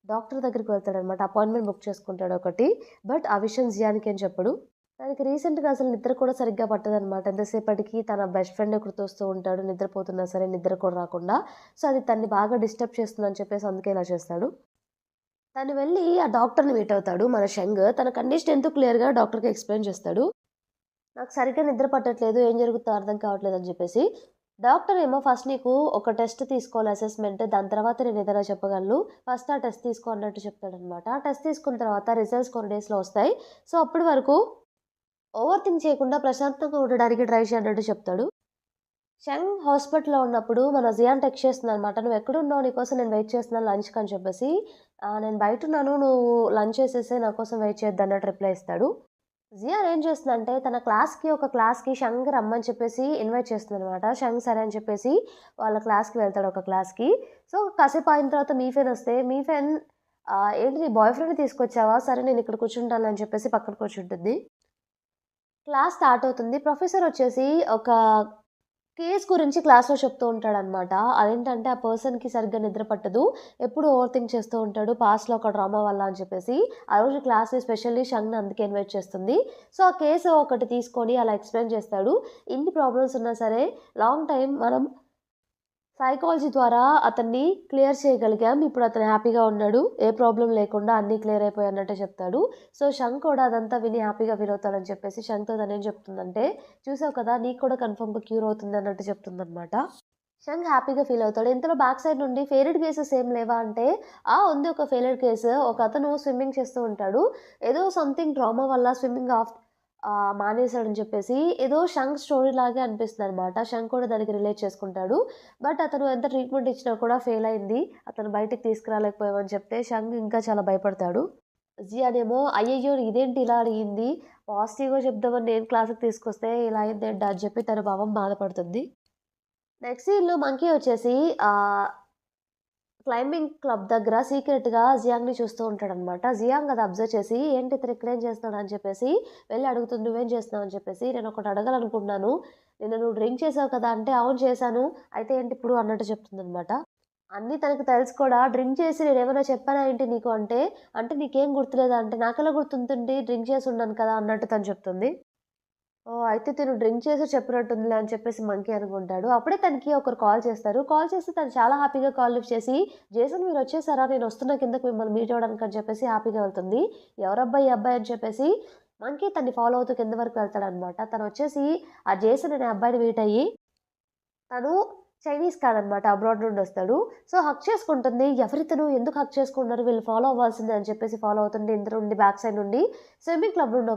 డాక్టర్ దగ్గరికి వెళ్తాడనమాట. అపాయింట్మెంట్ బుక్ చేసుకుంటాడు ఒకటి. బట్ ఆ విషయం జియాన్‌కి ఏం చెప్పడు. తనకి రీసెంట్‌గా అసలు నిద్ర కూడా సరిగ్గా పట్టదనమాట. ఎంతసేపటికి తన బెస్ట్ ఫ్రెండే గుర్తొస్తూ ఉంటాడు. నిద్రపోతున్నా సరే నిద్ర కూడా రాకుండా. సో, అది తనని బాగా డిస్టర్బ్ చేస్తుందని చెప్పేసి అందుకే ఇలా చేస్తాడు. తను వెళ్ళి ఆ డాక్టర్‌ని మీట్ అవుతాడు మన షంగ్. తన కండిషన్ ఎంతో క్లియర్‌గా డాక్టర్‌కి ఎక్స్‌ప్లెయిన్ చేస్తాడు. నాకు సరిగ్గా నిద్ర పట్టట్లేదు. ఏం జరుగుతుందో అర్థం కావట్లేదు అని చెప్పేసి. డాక్టర్ ఏమో ఫస్ట్ నీకు ఒక టెస్ట్ తీసుకోవాలి అసెస్‌మెంట్. దాని తర్వాత నేను ఏదైనా చెప్పగలను. ఫస్ట్ ఆ టెస్ట్ తీసుకో అన్నట్టు చెప్తాడనమాట. ఆ టెస్ట్ తీసుకున్న తర్వాత రిజల్ట్స్ కొన్ని డేస్‌లో వస్తాయి. సో, అప్పటి వరకు ఓవర్ థింక్ చేయకుండా ప్రశాంతంగా ఉండడానికి ట్రై చెయి అన్నట్టు చెప్తాడు. షంగ్ హాస్పిటల్‌లో ఉన్నప్పుడు మన జియాన్ టెక్స్ట్ చేస్తుందనమాట. "నువ్వెక్కడున్నావు? నీకోసం నేను వెయిట్ చేస్తున్నాను లంచ్‌కి" అని చెప్పేసి. "నేను బయటున్నాను. నువ్వు లంచ్ చేసేసేయి. నా కోసం వెయిట్ చేయొద్దు" అన్నట్టు రిప్లై ఇస్తాడు. జియాన్ ఏం చేస్తుందంటే తన ఒక క్లాస్‌కి షంగ్ రమ్మని చెప్పేసి ఇన్వైట్ చేస్తుందనమాట. షంగ్ సరే అని చెప్పేసి వాళ్ళ క్లాస్‌కి వెళ్తాడు ఒక క్లాస్‌కి. సో, కాసేపు ఆగిన తర్వాత మీఫెన్ వస్తే మీఫెన్ "ఏంటి నీ బాయ్ ఫ్రెండ్‌ని తీసుకొచ్చావా? సరే నేను ఇక్కడ కూర్చుంటాను" అని చెప్పేసి పక్కన కూర్చుంటుంది. క్లాస్ స్టార్ట్ అవుతుంది. ప్రొఫెసర్ వచ్చేసి ఒక కేస్ గురించి క్లాస్‌లో చెప్తూ ఉంటాడనమాట. అదేంటంటే ఆ పర్సన్‌కి సరిగ్గా నిద్ర పట్టదు. ఎప్పుడు ఓవర్ థింక్ చేస్తూ ఉంటాడు. పాస్ట్‌లో ఒక ట్రామా వల్ల అని చెప్పేసి. ఆ రోజు క్లాస్‌ని స్పెషల్లీ షంగ్‌ని అందుకే ఇన్వైట్ చేస్తుంది. సో, ఆ కేసు ఒకటి తీసుకొని అలా ఎక్స్‌ప్లెయిన్ చేస్తాడు. ఇన్ని ప్రాబ్లమ్స్ ఉన్నా సరే లాంగ్ టైమ్ మనం సైకాలజీ ద్వారా అతన్ని క్లియర్ చేయగలిగాం. ఇప్పుడు అతను హ్యాపీగా ఉన్నాడు. ఏ ప్రాబ్లమ్ లేకుండా అన్నీ క్లియర్ అయిపోయాయి అన్నట్టే చెప్తాడు. సో, షంగ్ కూడా అదంతా విని హ్యాపీగా ఫీల్ అవుతాడని చెప్పేసి షంగ్‌తో తనేం చెప్తుందంటే, "చూసావు కదా! నీకు కూడా కన్ఫర్మ్‌గా క్యూర్ అవుతుంది" అన్నట్టు చెప్తుందనమాట. షంగ్ హ్యాపీగా ఫీల్ అవుతాడు. ఇంతలో బ్యాక్ సైడ్ నుండి ఫెయిల్డ్ కేసెస్ ఏం లేవా అంటే, ఉంది ఒక ఫెయిల్డ్ కేసు. ఒకతను స్విమ్మింగ్ చేస్తూ ఉంటాడు. ఏదో సంథింగ్ ట్రామా వల్ల స్విమ్మింగ్ మానేసాడని చెప్పేసి ఏదో షంగ్ స్టోరీ లాగే అనిపిస్తుందనమాట. షంగ్ కూడా దానికి రిలేట్ చేసుకుంటాడు. బట్ అతను ఎంత ట్రీట్మెంట్ ఇచ్చినా కూడా ఫెయిల్ అయింది. అతను బయటికి తీసుకురాలేకపోయామని చెప్తే షంగ్ ఇంకా చాలా భయపడతాడు. జియాన్ ఏమో అయ్యయ్యో! ఇదేంటి ఇలా అడిగింది. పాజిటివ్‌గా చెప్దామని నేను క్లాస్‌కి తీసుకొస్తే ఇలా అయిందేంటా అని చెప్పి తన పాపం బాధపడుతుంది. నెక్స్ట్ సీన్‌లో మంకీ వచ్చేసి ఆహ్, క్లైంబింగ్ క్లబ్ దగ్గర సీక్రెట్‌గా జియాంగ్‌ని చూస్తూ ఉంటాడనమాట. జియాంగ్ అది అబ్జర్వ్ చేసి, "ఏంటి ఇతను ఇక్కడేం చేస్తున్నాడు?" అని చెప్పేసి వెళ్లి అడుగుతుంది. "నువ్వేం చేస్తున్నావు?" అని చెప్పేసి. "నేనొకటి అడగాలనుకుంటున్నాను. నిన్న నువ్వు డ్రింక్ చేసావు కదా!" అంటే, "అవును చేశాను. అయితే ఏంటి ఇప్పుడు?" అన్నట్టు చెప్తుందనమాట. అన్నీ తనకు తెలుసు కూడా డ్రింక్ చేసి నేనేమైనా చెప్పానా ఏంటి నీకు అంటే, "అంటే నీకేం గుర్తులేదా?" అంటే, "నాకెలా గుర్తుంటుంది? డ్రింక్ చేసి ఉన్నాను కదా!" అన్నట్టు తను చెప్తుంది. ఓహ్! అయితే తిను డ్రింక్ చేసి చెప్పినట్టుందిలే అని చెప్పేసి మంకీ అనుకుంటాడు. అప్పుడే తనకి ఒకరు కాల్ చేస్తారు. కాల్ చేస్తే తను చాలా హ్యాపీగా కాల్ లిఫ్ట్ చేసి, "జేసన్ మీరొచ్చేసారా? నేనొస్తున్నా కిందకి మిమ్మల్ని మీట్ అవ్వడానికి" అని చెప్పేసి హ్యాపీగా వెళ్తుంది. ఎవరబ్బా ఈ అబ్బాయి అని చెప్పేసి మంకీ తనని ఫాలో అవుతూ కింద వరకు వెళ్తాడనమాట. తనొచ్చేసి ఆ జేసన్ అనే అబ్బాయిని మీట్ అయ్యి తను చైనీస్ కాదనమాట. అబ్రాడ్ నుండొస్తాడు. సో, హగ్ చేసుకుంటుంది. ఎవరితను? ఎందుకు హగ్ చేసుకుంటున్నారు? వీళ్ళు ఫాలో అవ్వాల్సిందే అని చెప్పేసి ఫాలో అవుతుంటే ఇందరు నుండి బ్యాక్ సైడ్ నుండి స్విమ్మింగ్ క్లబ్ నుండి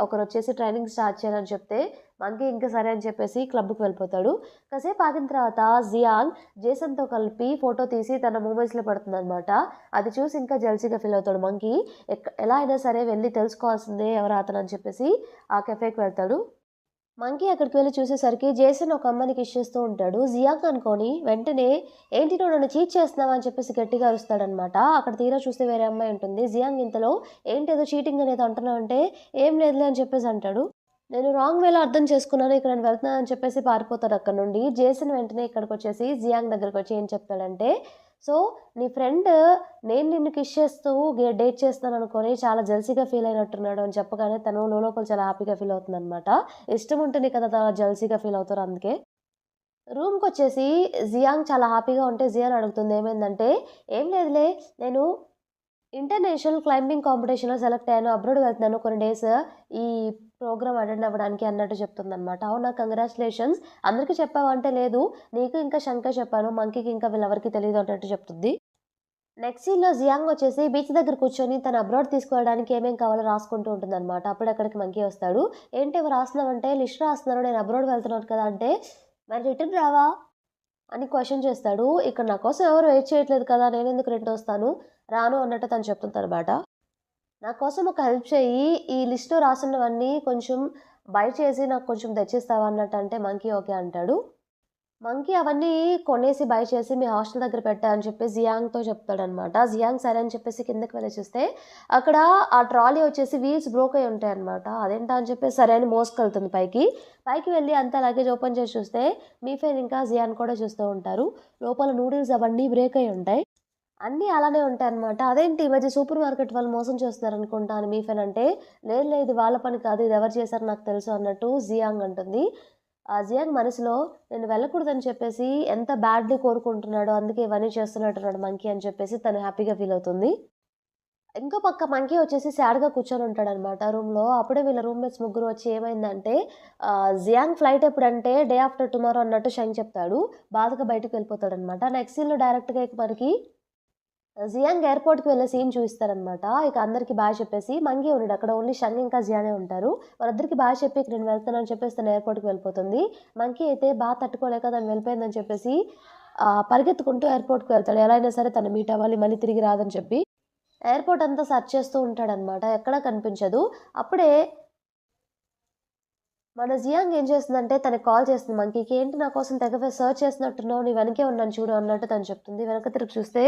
ఒకరొచ్చేసి ట్రైనింగ్ స్టార్ట్ చేయాలని చెప్తే మంకీ ఇంక సరే అని చెప్పేసి క్లబ్‌కి వెళ్ళిపోతాడు. కాసేపు ఆగిన తర్వాత జియాంగ్ జేసన్‌తో కలిపి ఫోటో తీసి తన మూమెంట్స్‌లో పెడుతుందనమాట. అది చూసి ఇంకా జెలసీగా ఫీల్ అవుతాడు మంకీ. ఎలా అయినా సరే వెళ్లి తెలుసుకోవాల్సిందే ఎవరు అతను అని చెప్పేసి ఆ కెఫేకి వెళ్తాడు. మంకీ అక్కడికి వెళ్లి చూసేసరికి జేసన్ ఒక అమ్మాయిని కిస్ చేస్తూ ఉంటాడు. జియాంగ్ అనుకోని వెంటనే "ఏంటి నువ్వు నన్ను చీట్ చేస్తున్నావా?" అని చెప్పేసి గట్టిగా అరుస్తాడనమాట. అక్కడ తీరా చూస్తే వేరే అమ్మాయి ఉంటుంది. జియాంగ్ ఇంతలో "ఏంటి ఏదో చీటింగ్ అనేది అంటున్నావు" అంటే "ఏం లేదులే" అని చెప్పేసి అంటాడు. "నేను రాంగ్ వేలో అర్థం చేసుకున్నాను. ఇక్కడ నేను వెళ్తున్నాను" అని చెప్పేసి పారిపోతాడు అక్కడి నుండి. జేసన్ వెంటనే ఇక్కడికొచ్చేసి జియాంగ్ దగ్గరకొచ్చి ఏం చెప్తాడంటే, "సో, నీ ఫ్రెండ్ నేను నిన్ను కిస్ చేస్తూ డేట్ చేస్తున్నాననుకోని చాలా జెలసీగా ఫీల్ అయినట్టున్నాడు" అని చెప్పగానే తను లోలోపల చాలా హ్యాపీగా ఫీల్ అవుతుందనమాట. ఇష్టం ఉంటేనే కదా జెలసీగా ఫీల్ అవుతారు అందుకే. రూమ్‌కొచ్చేసి జియాంగ్ చాలా హ్యాపీగా ఉంటే జియాన్ అడుగుతుంది ఏమైందంటే, "ఏం లేదులే నేను ఇంటర్నేషనల్ క్లైంబింగ్ కాంపిటీషన్‌లో సెలెక్ట్ అయ్యాను. అబ్రాడ్ వెళ్తున్నాను కొన్ని డేస్ ఈ ప్రోగ్రామ్ అటెండ్ అవ్వడానికి" అన్నట్టు చెప్తుందనమాట. "అవునా! కంగ్రాచ్యులేషన్స్. అందరికి చెప్పావా?" అంటే, "లేదు. నీకు ఇంకా షంకే చెప్పాను. మంకీకి ఇంకా వీళ్ళెవరికీ తెలీదు" అన్నట్టు చెప్తుంది. నెక్స్ట్ సీన్‌లో జియాంగ్ వచ్చేసి బీచ్ దగ్గర కూర్చొని తను అబ్రాడ్ తీసుకువెళ్ళడానికి ఏమేం కావాలో రాసుకుంటూ ఉంటుందనమాట. అప్పుడే అక్కడికి మంకీ వస్తాడు. "ఏంటి ఇవి రాస్తున్నావంటే" "లిస్ట్ రాస్తున్నాను. నేను అబ్రాడ్ వెళ్తున్నాను కదా!" అంటే, "మరి రిటర్న్ రావా?" అని క్వెషన్ చేస్తాడు. "ఇక్కడ నా కోసం ఎవరు వెయిట్ చేయట్లేదు కదా! నేనెందుకు రిటర్న్ వస్తాను? రాను" అన్నట్టు తను చెప్తుందనమాట. "నా కోసం ఒక హెల్ప్ చెయ్యి. ఈ లిస్ట్‌లో రాసున్నవన్నీ కొంచెం బై చేసి నాకు కొంచెం తెచ్చిస్తావా?" అన్నట్టు అంటే మంకీ ఓకే అంటాడు. మంకీ అవన్నీ కొనేసి బై చేసి మీ హాస్టల్ దగ్గర పెట్టా అని చెప్పి జియాంగ్‌తో చెప్తాడనమాట. జియాంగ్ సరే అని చెప్పేసి కిందకి వెళ్లి చూస్తే, అక్కడ ఆ ట్రాలీ వచ్చేసి వీల్స్ బ్రోక్ అయ్యి ఉంటాయన్నమాట. అదేంటా అని చెప్పేసి సరే అని మోసుకెళ్తుంది పైకి. పైకి వెళ్ళి అంతా లగేజ్ ఓపెన్ చేసి చూస్తే మీఫెన్ ఇంకా జియాన్ కూడా చూస్తూ ఉంటారు. లోపల నూడిల్స్ అవన్నీ బ్రేక్ అయ్యి ఉంటాయి. అన్నీ అలానే ఉంటాయన్నమాట. అదేంటి ఈ మధ్య సూపర్ మార్కెట్ వాళ్ళు మోసం చేస్తున్నారనుకుంటా అని మీఫెన్ అంటే, లేదు లేదు ఇది వాళ్ళ పని కాదు. ఇది ఎవరు చేశారో నాకు తెలుసు అన్నట్టు జియాంగ్ అంటుంది. ఆ జియాంగ్ మనసులో నేను వెళ్ళకూడదని చెప్పేసి ఎంత బ్యాడ్‌లీ కోరుకుంటున్నాడో, అందుకే ఇవన్నీ చేస్తున్నట్టున్నాడు మంకీ అని చెప్పేసి తను హ్యాపీగా ఫీల్ అవుతుంది. ఇంకో పక్క మంకీ వచ్చేసి సాడ్‌గా కూర్చొని ఉంటాడనమాట రూమ్‌లో. అప్పుడే వీళ్ళ రూమ్‌మేట్స్ ముగ్గురు వచ్చి ఏమైందంటే జియాంగ్ ఫ్లైట్ ఎప్పుడంటే డే ఆఫ్టర్ టుమారో అన్నట్టు షంగ్ చెప్తాడు. బాధగా బయటకి వెళ్ళిపోతాడనమాట. నెక్స్ట్ సీన్‌లో డైరెక్ట్‌గా ఇక మనకి జియాంగ్ ఎయిర్‌పోర్ట్‌కి వెళ్ళే సీన్ చూయిస్తారనమాట. ఇక అందరికి బాయ్ చెప్పేసి మంకీ ఉండడు. అక్కడ ఓన్లీ షంగ్ ఇంకా జియానే ఉంటారు. వాళ్ళిద్దరికీ బాయ్ చెప్పి ఇక నేను వెళ్తున్నానని చెప్పేసి తను ఎయిర్‌పోర్ట్‌కి వెళ్ళిపోతుంది. మంకీ అయితే బాధ తట్టుకోలేక తను వెళ్ళిపోయిందని చెప్పేసి పరిగెత్తుకుంటూ ఎయిర్‌పోర్ట్‌కి వెళ్తాడు. ఎలా అయినా సరే తను మీట్ అవ్వాలి, మళ్ళీ తిరిగి రాదని చెప్పి. ఎయిర్‌పోర్ట్ అంతా సెర్చ్ చేస్తూ ఉంటాడనమాట. ఎక్కడా కనిపించదు. అప్పుడే మన జియాంగ్ ఏం చేస్తుందంటే తనకి కాల్ చేస్తుంది మంకీకి. "ఏంటి నా కోసం తెగ సెర్చ్ చేస్తున్నట్టున్నావు. నీ వెనకే ఉన్నాను చూడు" అన్నట్టు తను చెప్తుంది. వెనక తిరిగి చూస్తే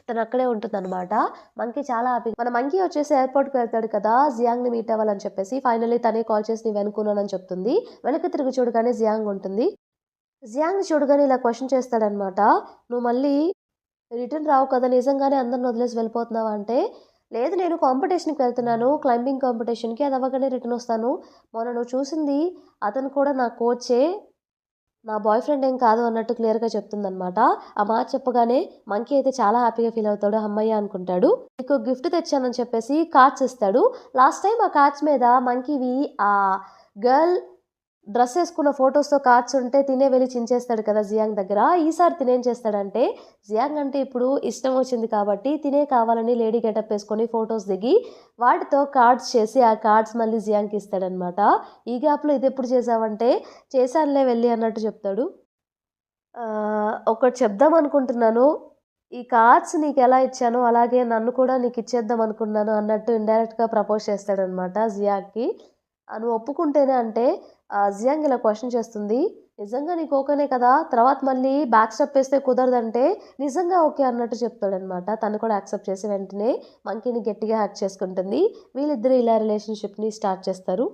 తను అక్కడే ఉంటుందనమాట. మంకీ చాలా హ్యాపీ. మన మంకీ వచ్చేసి ఎయిర్‌పోర్ట్‌కి వెళ్తాడు కదా! జియాంగ్‌ని మీట్ అవ్వాలని చెప్పేసి. ఫైనల్లీ తనే కాల్ చేసి నీ వెనకున్నానని చెప్తుంది. వెనక్కి తిరిగి చూడగానే జియాంగ్ ఉంటుంది. జియాంగ్‌ని చూడగానే ఇలా క్వెషన్ చేస్తాడనమాట. "నువ్వు మళ్ళీ రిటర్న్ రావు కదా! నిజంగానే అందరిని వదిలేసి వెళ్ళిపోతున్నావా?" అంటే, లేదు నేను కాంపిటీషన్‌కి వెళ్తున్నాను. క్లైంబింగ్ కాంపిటీషన్‌కి. అది అవ్వగానే రిటర్న్ వస్తాను. మొన్న నువ్వు చూసింది అతను కూడా నా కోచే. నా బాయ్ ఫ్రెండ్ ఏం కాదు అన్నట్టు క్లియర్‌గా చెప్తుందనమాట. ఆ మాట చెప్పగానే మంకీ అయితే చాలా హ్యాపీగా ఫీల్ అవుతాడు. హమ్మయ్య! అనుకుంటాడు. నీకు గిఫ్ట్ తెచ్చానని చెప్పేసి కార్డ్స్ ఇస్తాడు. లాస్ట్ టైమ్ ఆ కార్డ్స్ మీద మంకీవి గర్ల్ డ్రెస్ ఏసుకున్న ఫోటోస్‌తో కార్డ్స్ ఉంటే తినే వెళ్లి చించేస్తాడు కదా జియాంగ్ దగ్గర. ఈసారి తినేం చేస్తాడంటే, జియాంగ్ అంటే ఇప్పుడు ఇష్టం వచ్చింది కాబట్టి తినే కావాలని లేడీ గెటప్ ఏసుకొని ఫోటోస్ దిగి, వాటితో కార్డ్స్ చేసి ఆ కార్డ్స్ మళ్ళీ జియాంగ్‌కి ఇస్తాడనమాట. ఈ గ్యాప్‌లో ఇదెప్పుడు చేశావంటే, చేశానులే వెళ్లి అన్నట్టు చెప్తాడు. ఒకటి చెప్దాం అనుకుంటున్నాను. ఈ కార్డ్స్ నీకెలా ఇచ్చానో అలాగే నన్ను కూడా నీకిచ్చేద్దాం అనుకున్నాను అన్నట్టు ఇండైరెక్ట్‌గా ప్రపోజ్ చేస్తాడనమాట జియాంగ్‌కి. నువ్వు ఒప్పుకుంటేనే అంటే జియాంగ్ ఇలా క్వెషన్ చేస్తుంది. నిజంగా నీకు ఓకేనే కదా! తర్వాత మళ్ళీ బ్యాక్ స్టెప్ ఏస్తే కుదరదంటే నిజంగా ఓకే అన్నట్టు చెప్తాడనమాట. తను కూడా యాక్సెప్ట్ చేసి వెంటనే మంకీని గట్టిగా హగ్ చేసుకుంటుంది. వీళ్ళిద్దరూ ఇలా రిలేషన్‌షిప్‌ని స్టార్ట్ చేస్తారు.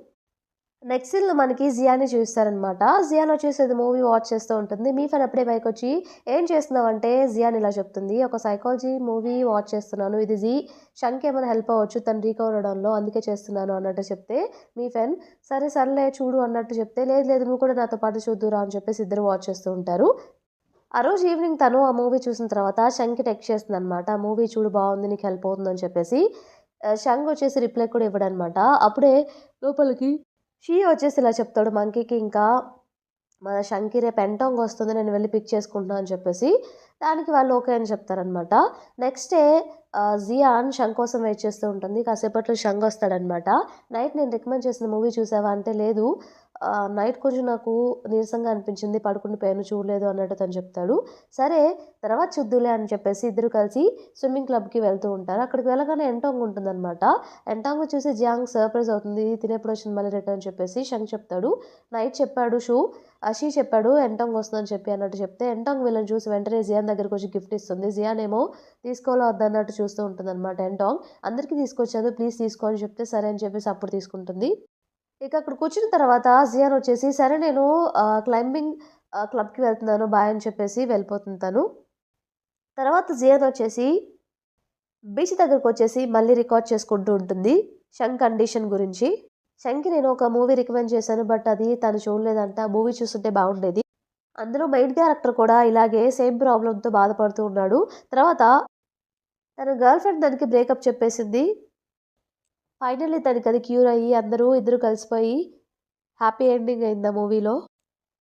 నెక్స్ట్ సీన్‌లో మనకి జియాని చూపిస్తారనమాట. జియాన్ వచ్చేసి ఏదో మూవీ వాచ్ చేస్తూ ఉంటుంది. మీఫన్ అప్పుడే పైకొచ్చి "ఏం చేస్తున్నావంటే" జియాన్ ఇలా చెప్తుంది. "ఒక సైకాలజీ మూవీ వాచ్ చేస్తున్నాను. ఇది షంకి ఏమైనా హెల్ప్ అవ్వచ్చు తను రికవర్ అవ్వడంలో అందుకే చేస్తున్నాను" అన్నట్టు చెప్తే మీఫన్ "సరే సర్లే చూడు" అన్నట్టు చెప్తే "లేదు లేదు నువ్వు కూడా నాతో పాటు చూద్దురా" అని చెప్పేసి ఇద్దరు వాచ్ చేస్తూ ఉంటారు. ఆ రోజు ఈవినింగ్ తను ఆ మూవీ చూసిన తర్వాత షంగ్‌కి టెక్స్ట్ చేస్తుందనమాట. "ఆ మూవీ చూడు బావుంది. నీకు హెల్ప్ అవుతుందని" చెప్పేసి. షంగ్ వచ్చేసి రిప్లై కూడా ఇవ్వడనమాట. అప్పుడే లోపలికి షీ వచ్చేసి ఇలా చెప్తాడు మంకీకి ఇంకా మన షంకి రేపు ఎంటాంగ్ వస్తుంది నేను వెళ్ళి పిక్ చేసుకుంటున్నా అని చెప్పేసి దానికి వాళ్ళు ఓకే అని చెప్తారనమాట. నెక్స్ట్ డే జియాన్ షంగ్ కోసం వెయిట్ చేస్తూ ఉంటుంది. కాసేపట్లో షంగ్ వస్తాడనమాట. నైట్ నేను రికమెండ్ చేసిన మూవీ చూసావా అంటే లేదు నైట్ కొంచెం నాకు నీరసంగా అనిపించింది పడుకుండిపోయాను చూడలేదు అన్నట్టు తను చెప్తాడు. సరే తర్వాత చూద్దులే అని చెప్పేసి ఇద్దరు కలిసి స్విమ్మింగ్ క్లబ్కి వెళ్తూ ఉంటారు. అక్కడికి వెళ్ళగానే ఎంటాంగ్ ఉంటుందన్నమాట. ఎంటాంగ్ చూసి జియాంగ్ సర్ప్రైజ్ అవుతుంది. తినేప్పుడు వచ్చింది మళ్ళీ రిటర్న్ అని చెప్పేసి షంగ్ చెప్తాడు. నైట్ చెప్పాడు షీ చెప్పాడు ఎంటాంగ్ వస్తుందని చెప్పి అన్నట్టు చెప్తే ఎంటాంగ్ వీళ్ళని చూసి వెంటనే జియాన్ దగ్గరకు వచ్చి గిఫ్ట్ ఇస్తుంది. జియాన్ ఏమో తీసుకోవాలో వద్దన్నట్టు చూస్తూ ఉంటుందన్నమాట ఎంటాంగ్. అందరికీ తీసుకొచ్చాను ప్లీజ్ తీసుకో అని చెప్తే సరే అని చెప్పేసి అప్పుడు తీసుకుంటుంది. ఇక అక్కడ కూర్చున్న తర్వాత జియాన్ వచ్చేసి సరే నేను క్లైంబింగ్ క్లబ్‌కి వెళ్తున్నాను బాయ్ అని చెప్పేసి వెళ్ళిపోతుంది తను. తర్వాత జియాన్ వచ్చేసి బీచ్ దగ్గరకొచ్చేసి మళ్ళీ రికార్డ్ చేసుకుంటూ ఉంటుంది. షంగ్ కండిషన్ గురించి. షంగ్‌కి నేను ఒక మూవీ రికమెండ్ చేశాను. బట్ అది తను చూడలేదంట. ఆ మూవీ చూసుంటే బాగుండేది. అందులో మెయిన్ క్యారెక్టర్ కూడా ఇలాగే సేమ్ ప్రాబ్లమ్‌తో బాధపడుతూ ఉన్నాడు. తర్వాత తన గర్ల్ ఫ్రెండ్ తనకి బ్రేకప్ చెప్పేసింది. ఫైనల్లీ తనకది క్యూర్ అయ్యి ఇద్దరు కలిసిపోయి హ్యాపీ ఎండింగ్ అయింది ఆ మూవీలో.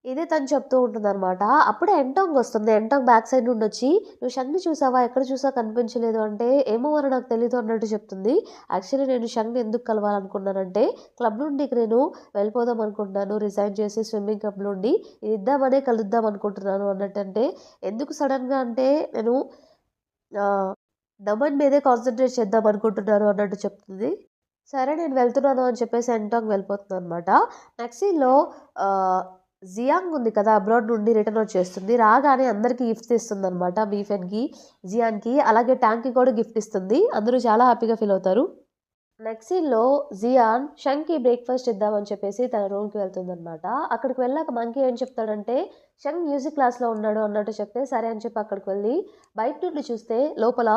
ఇదే తను చెప్తూ ఉంటుందనమాట. అప్పుడే ఎంటాంగ్ వస్తుంది. ఎంటాంగ్ బ్యాక్ సైడ్ నుండొచ్చి "నువ్వు షంగ్‌ని చూసావా? ఎక్కడ చూసావు కనిపించలేదు" అంటే "ఏమో మరి నాకు తెలీదు" అన్నట్టు చెప్తుంది. యాక్చువల్లీ నేను షంగ్‌ని ఎందుకు కలవాలనుకున్నానంటే క్లబ్ నుండి ఇక నేను వెళ్ళిపోదాం అనుకుంటున్నాను. రిజైన్ చేసి స్విమ్మింగ్ క్లబ్ నుండి ఇది ఇద్దామనే కలుద్దాం అనుకుంటున్నాను అన్నట్టంటే ఎందుకు సడన్‌గా అంటే నేను ఆహ్, డొమైన్ మీదే కాన్సంట్రేట్ చేద్దాం అనుకుంటున్నాను అన్నట్టు చెప్తుంది. సరే నేను వెళ్తున్నాను అని చెప్పేసి ఎంటాంగ్ వెళ్ళిపోతుందనమాట. నెక్స్ట్ సీన్‌లో ఆహ్ జియాంగ్ ఉంది కదా! అబ్రాడ్ నుండి రిటర్న్ వచ్చేస్తుంది. రాగానే అందరికీ గిఫ్ట్స్ ఇస్తుందనమాట. మీఫెన్‌కి, జియాన్‌కి అలాగే ట్యాంక్‌కి కూడా గిఫ్ట్ ఇస్తుంది. అందరూ చాలా హ్యాపీగా ఫీల్ అవుతారు. నెక్స్ట్ సీన్‌లో జియాన్ షంగ్‌కి బ్రేక్‌ఫాస్ట్ ఇద్దామని చెప్పేసి తన రూమ్‌కి వెళ్తుందనమాట. అక్కడికి వెళ్ళాక మంకీ ఏం చెప్తాడంటే, షంగ్ మ్యూజిక్ క్లాస్‌లో ఉన్నాడు అన్నట్టు చెప్తే, సరే అని చెప్పి అక్కడికి వెళ్ళి బయట నుండి చూస్తే లోపల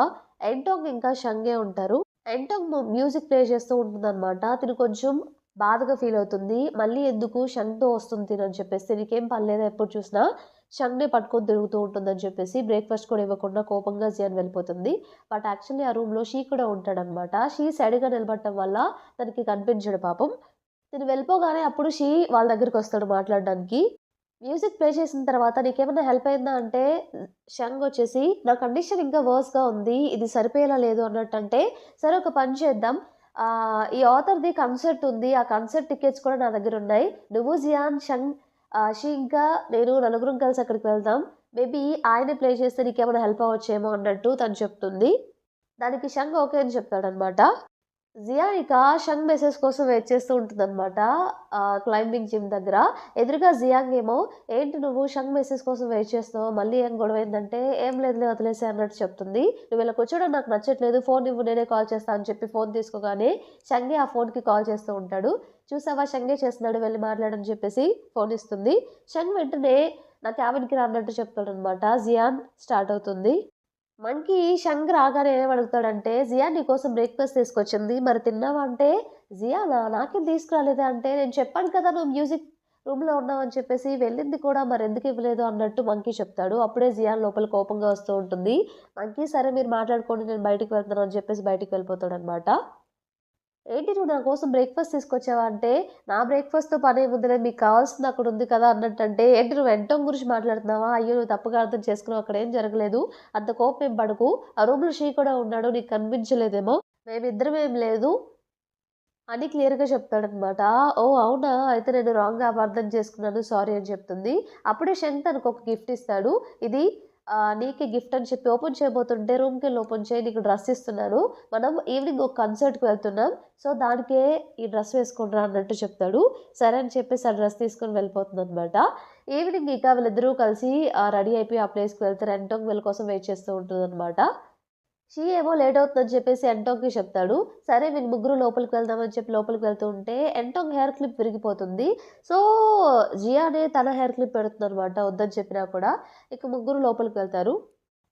ఎంటోంగ్ ఇంకా షంగే ఉంటారు. ఎంటోంగ్ మ్యూజిక్ ప్లే చేస్తూ ఉంటుందనమాట. తిను కొంచెం బాధగా ఫీల్ అవుతుంది. మళ్ళీ ఎందుకు షంగ్‌తో వస్తుంది తినని చెప్పేసి, నీకేం పని లేదా ఎప్పుడు చూసినా షంగ్‌నే పట్టుకొని తిరుగుతూ ఉంటుందని చెప్పేసి బ్రేక్‌ఫాస్ట్ కూడా ఇవ్వకుండా కోపంగా జియాన్ వెళ్ళిపోతుంది. బట్ యాక్చువల్లీ ఆ రూమ్‌లో షీ కూడా ఉంటాడనమాట. షీ సైడ్‌గా నిలబడటం వల్ల తనకి కనిపించడు పాపం. తిను వెళ్ళిపోగానే అప్పుడు షీ వాళ్ళ దగ్గరికొస్తాడు మాట్లాడడానికి. మ్యూజిక్ ప్లే చేసిన తర్వాత నీకేమన్నా హెల్ప్ అయిందా అంటే, షంగ్ వచ్చేసి నా కండిషన్ ఇంకా వర్స్‌గా ఉంది. ఇది సరిపోయేలా లేదు అన్నట్టంటే, సరే ఒక పని చేద్దాం. ఈ ఆథర్‌ది కన్సర్ట్ ఉంది. ఆ కన్సర్ట్ టికెట్స్ కూడా నా దగ్గరున్నాయి. నువ్వు, జియాన్, షంగ్, షీ ఇంకా నేను నలుగురం కలిసి అక్కడికి వెళ్దాం. మేబీ ఆయనే ప్లే చేస్తే నీకేమైనా హెల్ప్ అవ్వచ్చేమో అన్నట్టు తను చెప్తుంది. దానికి షంగ్ ఓకే అని చెప్తాడనమాట. జియానిక షంగ్ మెసేజ్ కోసం వెయిట్ చేస్తూ ఉంటుందనమాట. క్లైంబింగ్ జిమ్ దగ్గర. ఎదురుగా జియాంగ్ ఏమో, "ఏంటి నువ్వు షంగ్ మెసేజ్ కోసం వెయిట్ చేస్తున్నావు? మళ్ళీ ఏం గొడవైందంటే," "ఏం లేదులే వదిలేసేయి" అన్నట్టు చెప్తుంది. "నువ్వు ఇలా కూర్చోవడం నాకు నచ్చట్లేదు. ఫోన్ ఇవ్వు నేనే కాల్ చేస్తా" అని చెప్పి ఫోన్ తీసుకోగానే షంగే ఆ ఫోన్‌కి కాల్ చేస్తూ ఉంటాడు. "చూసావా షంగే చేస్తున్నాడు వెళ్లి మాట్లాడని" చెప్పేసి ఫోన్ ఇస్తుంది. షంగ్ వెంటనే "నా క్యాబిన్‌కి రా" అన్నట్టు చెప్తాడనమాట. జియాన్ స్టార్ట్ అవుతుంది. మంకీ షంగ్ రాగానే ఏమడుగుతాడంటే, "జియా నీకోసం బ్రేక్‌ఫాస్ట్ తీసుకొచ్చింది. మరి తిన్నావా?" అంటే, "జియానా? నాకేం తీసుకురాలేదే" అంటే, "నేను చెప్పాను కదా నువ్వు మ్యూజిక్ రూమ్‌లో ఉన్నావని చెప్పేసి, వెళ్ళింది కూడా మరెందుకు ఇవ్వలేదు" అన్నట్టు మంకీ చెప్తాడు. అప్పుడే జియాన్ లోపల కోపంగా వస్తూ ఉంటుంది. మంకీ సరే మీరు మాట్లాడుకోండి నేను బయటికి వెళ్తున్నాను అని చెప్పేసి బయటికి వెళ్ళిపోతాడనమాట. ఏంటి నువ్వు నా కోసం బ్రేక్‌ఫాస్ట్ తీసుకొచ్చావా? అంటే, నా బ్రేక్‌ఫాస్ట్‌తో పనేముందిలే మీకు కావాల్సింది అక్కడుంది కదా! అన్నట్టంటే, ఏంటి నువ్వు ఎంటోంగ్ గురించి మాట్లాడుతున్నావా? అయ్యో! నువ్వు తప్పుగా అర్థం చేసుకున్నావు. అక్కడేం జరగలేదు. అంత కోపం ఏం పడకు. ఆ రూమ్‌లో షీ కూడా ఉన్నాడు. నీకు కనిపించలేదేమో. మేమిద్దరమేం లేదు అని క్లియర్‌గా చెప్తాడనమాట. ఓహ్! అవునా? అయితే నేను రాంగ్‌గా అపార్థం చేసుకున్నాను. సారీ అని చెప్తుంది. అప్పుడే షెన్ తనకొక గిఫ్ట్ ఇస్తాడు. ఇది నీకే గిఫ్ట్ అని చెప్పి ఓపెన్ చేయబోతుంటే రూమ్‌కెళ్ళి ఓపెన్ చేయి నీకు డ్రెస్ ఇస్తున్నాను. మనం ఈవినింగ్ ఒక కన్సర్ట్‌కి వెళ్తున్నాం. సో, దానికే ఈ డ్రెస్ వేసుకొని రా అన్నట్టు చెప్తాడు. సరే అని చెప్పేసి ఆ డ్రెస్ తీసుకొని వెళ్ళిపోతుందనమాట. ఈవినింగ్ ఇక వీళ్ళిద్దరూ కలిసి రెడీ అయిపోయి ఆ ప్లేస్‌కి వెళ్తారు. ఎంటోంగ్ వీళ్ళ కోసం వెయిట్ చేస్తూ ఉంటుందనమాట. షీ ఏమో లేట్ అవుతుందని చెప్పేసి ఎంటోంగ్‌కి చెప్తాడు. సరే వీళ్ళు ముగ్గురు లోపలికి వెళ్దామని చెప్పి లోపలికి వెళ్తూ ఉంటే ఎంటోంగ్ హెయిర్ క్లిప్ విరిగిపోతుంది. సో, జియానే తన హెయిర్ క్లిప్ పెడుతుందనమాట వద్దని చెప్పినా కూడా. ఇక ముగ్గురు లోపలికి వెళ్తారు.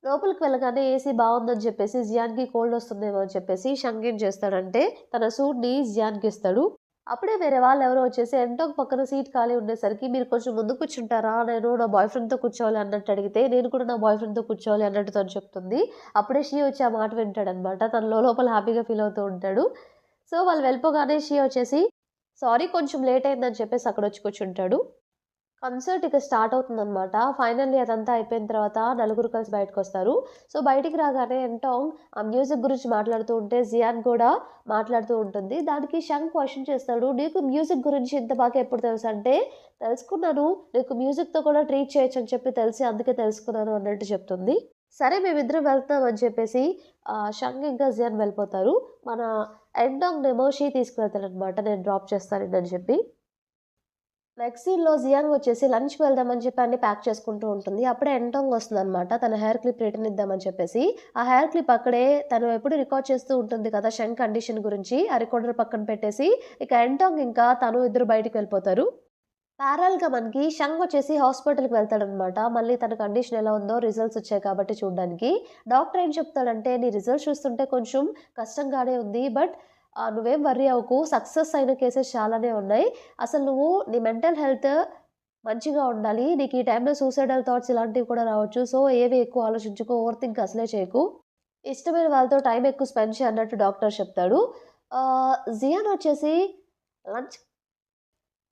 లోపలికి వెళ్ళగానే ఏసీ బావుందని చెప్పేసి జియాన్‌కి కోల్డ్ వస్తుందేమో అని చెప్పేసి షంగ్ ఏం చేస్తాడంటే తన సూట్‌ని జియాన్‌కి ఇస్తాడు. అప్పుడే వేరే వాళ్ళెవరో వచ్చేసి ఎంటోక్ పక్కన సీట్ ఖాళీ ఉండేసరికి, "మీరు కొంచెం ముందు కూర్చుంటారా? నేను నా బాయ్ ఫ్రెండ్‌తో కూర్చోవాలి" అన్నట్టు అడిగితే, "నేను కూడా నా బాయ్ ఫ్రెండ్‌తో కూర్చోవాలి" అన్నట్టు తను చెప్తుంది. అప్పుడే షీ వచ్చి ఆ మాట వింటాడనమాట. తను లోలోపల హ్యాపీగా ఫీల్ అవుతూ ఉంటాడు. సో, వాళ్ళు వెళ్ళిపోగానే షీ వచ్చేసి, "సారీ కొంచెం లేట్ అయిందని" చెప్పేసి అక్కడొచ్చి కూర్చుంటాడు. కన్సర్ట్ ఇక స్టార్ట్ అవుతుందనమాట. ఫైనల్లీ అదంతా అయిపోయిన తర్వాత నలుగురు కలిసి బయటకొస్తారు. సో, బయటికి రాగానే ఎంటాంగ్ ఆ మ్యూజిక్ గురించి మాట్లాడుతూ ఉంటే జియాన్ కూడా మాట్లాడుతూ ఉంటుంది. దానికి షంగ్ క్వెషన్ చేస్తాడు. "నీకు మ్యూజిక్ గురించి ఇంత బాగా ఎప్పుడు తెలుసంటే, తెలుసుకున్నాను. నీకు మ్యూజిక్‌తో కూడా ట్రీట్ చేయొచ్చని చెప్పి తెలిసి అందుకే తెలుసుకున్నాను" అన్నట్టు చెప్తుంది. సరే మేమిద్దరం వెళ్తున్నాం అని చెప్పేసి షంగ్ ఇంకా జియాన్ వెళ్ళిపోతారు. మన ఎంటాంగ్‌నేమో షీ తీసుకువెళ్తాడనమాట. నేను డ్రాప్ చేస్తాను నిన్నని చెప్పి. నెక్స్ట్ సీన్‌లో జియాంగ్ వచ్చేసి లంచ్‌కి వెళ్దామని చెప్పి అన్నీ ప్యాక్ చేసుకుంటూ ఉంటుంది. అప్పుడే ఎంటోంగ్ వస్తుందనమాట. తన హెయిర్ క్లిప్ రిటర్న్ ఇద్దామని చెప్పేసి. ఆ హెయిర్ క్లిప్ అక్కడే తను ఎప్పుడు రికార్డ్ చేస్తూ ఉంటుంది కదా! షెన్ కండిషన్ గురించి. ఆ రికార్డర్ పక్కన పెట్టేసి ఇక ఎంటోంగ్ ఇంకా తను ఇద్దరు బయటికి వెళ్ళిపోతారు. ప్యారల్‌గా మనకి షంగ్ వచ్చేసి హాస్పిటల్‌కి వెళ్తాడనమాట. మళ్ళీ తన కండిషన్ ఎలా ఉందో రిజల్ట్స్ వచ్చాయి కాబట్టి చూడ్డానికి. డాక్టర్ ఏం చెప్తాడంటే, "నీ రిజల్ట్స్ చూస్తుంటే కొంచెం కష్టంగానే ఉంది. బట్ నువ్వేం వర్రీ అవ్వకు. సక్సెస్ అయిన కేసెస్ చాలానే ఉన్నాయి. అసలు నువ్వు నీ మెంటల్ హెల్త్ మంచిగా ఉండాలి. నీకు ఈ టైంలో సూసైడల్ థాట్స్ ఇలాంటివి కూడా రావచ్చు. సో, ఏవి ఎక్కువ ఆలోచించకు. ఓవర్ థింక్ అసలే చేయకు. ఇష్టమైన వాళ్ళతో టైం ఎక్కువ స్పెండ్ చెయి" అన్నట్టు డాక్టర్ చెప్తాడు. జియాన్ వచ్చేసి లంచ్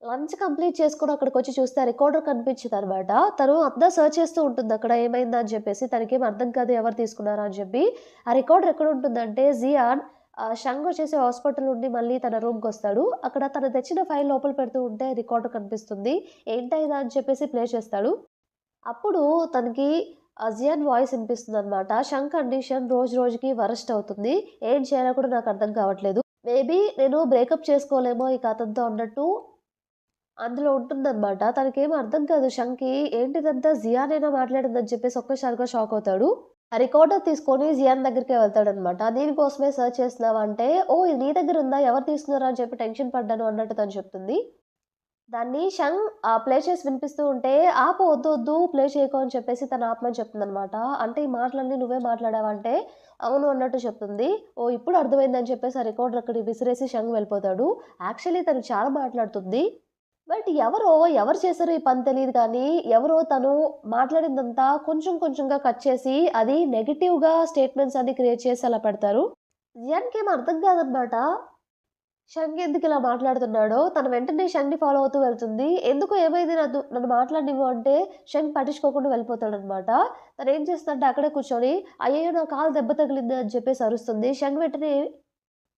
లంచ్ కంప్లీట్ చేసుకొని అక్కడికొచ్చి చూస్తే ఆ రికార్డర్ కనిపించదనమాట. తను అంతా సెర్చ్ చేస్తూ ఉంటుందక్కడ ఏమైందా అని చెప్పేసి. తనకేం అర్థం కాదు ఎవరు తీసుకున్నారా అని చెప్పి. ఆ రికార్డర్ ఎక్కడుంటుందంటే జియాన్ షంగ్ వచ్చేసి హాస్పిటల్ నుండి మళ్ళీ తన రూమ్‌కొస్తాడు. అక్కడ తను తెచ్చిన ఫైల్ లోపల పెడుతూ ఉంటే రికార్డర్ కనిపిస్తుంది. ఏంటా ఇది అని చెప్పేసి ప్లే చేస్తాడు. అప్పుడు తనకి జియాన్ వాయిస్ ఇనిపిస్తుందనమాట. షంగ్ కండిషన్ రోజు రోజుకి వరస్ట్ అవుతుంది. ఏం చేయాలో కూడా నాకు అర్థం కావట్లేదు. మేబీ నేను బ్రేకప్ చేసుకోలేమో ఇక అతనితో అన్నట్టు అందులో ఉంటుందనమాట. తనకేమి అర్థం కాదు షంకి. ఏంటిదంతా జియానేనా మాట్లాడిందని చెప్పేసి ఒక్కసారిగా షాక్ అవుతాడు. ఆ రికార్డర్ తీసుకొని జియాన్ దగ్గరికే వెళ్తాడనమాట. దీనికోసమే సెర్చ్ చేస్తున్నావా అంటే, ఓహ్! ఇది నీ దగ్గరుందా? ఎవరు తీసుకున్నారా? అని చెప్పి టెన్షన్ పడ్డాను అన్నట్టు తను చెప్తుంది. దాన్ని షంగ్ ప్లే చేసి వినిపిస్తూ ఉంటే, "ఆపు వద్దు, వద్దు ప్లే చేయకు" అని చెప్పేసి తను ఆపమని చెప్తుందనమాట. "అంటే ఈ మాటలన్నీ నువ్వే మాట్లాడావా?" అంటే, "అవును" అన్నట్టు చెప్తుంది. ఓహ్! ఇప్పుడు అర్థమైందని చెప్పేసి ఆ రికార్డర్ అక్కడికి విసిరేసి షంగ్ వెళ్ళిపోతాడు. యాక్చువల్లీ తను చాలా మాట్లాడుతుంది. బట్ ఎవరు చేశారో ఈ పని తెలీదు కానీ, ఎవరో తను మాట్లాడిందంతా కొంచెం కొంచెంగా కట్ చేసి, అది నెగెటివ్‌గా స్టేట్మెంట్స్ అన్ని క్రియేట్ చేసి అలా పెడతారు. జియాన్‌కేం అర్థం కాదనమాట. షంగ్ ఎందుకిలా మాట్లాడుతున్నాడో, తను వెంటనే షంగ్‌ని ఫాలో అవుతూ వెళ్తుంది. ఎందుకు ఏమైంది నన్ను మాట్లాడనివ్వు అంటే, షంగ్ పట్టించుకోకుండా వెళ్ళిపోతాడనమాట. తనేం చేస్తుందంటే అక్కడే కూర్చొని, అయ్యయ్యో! నా కాలు దెబ్బ తగిలింది అని చెప్పేసి అరుస్తుంది. షంగ్ వెంటనే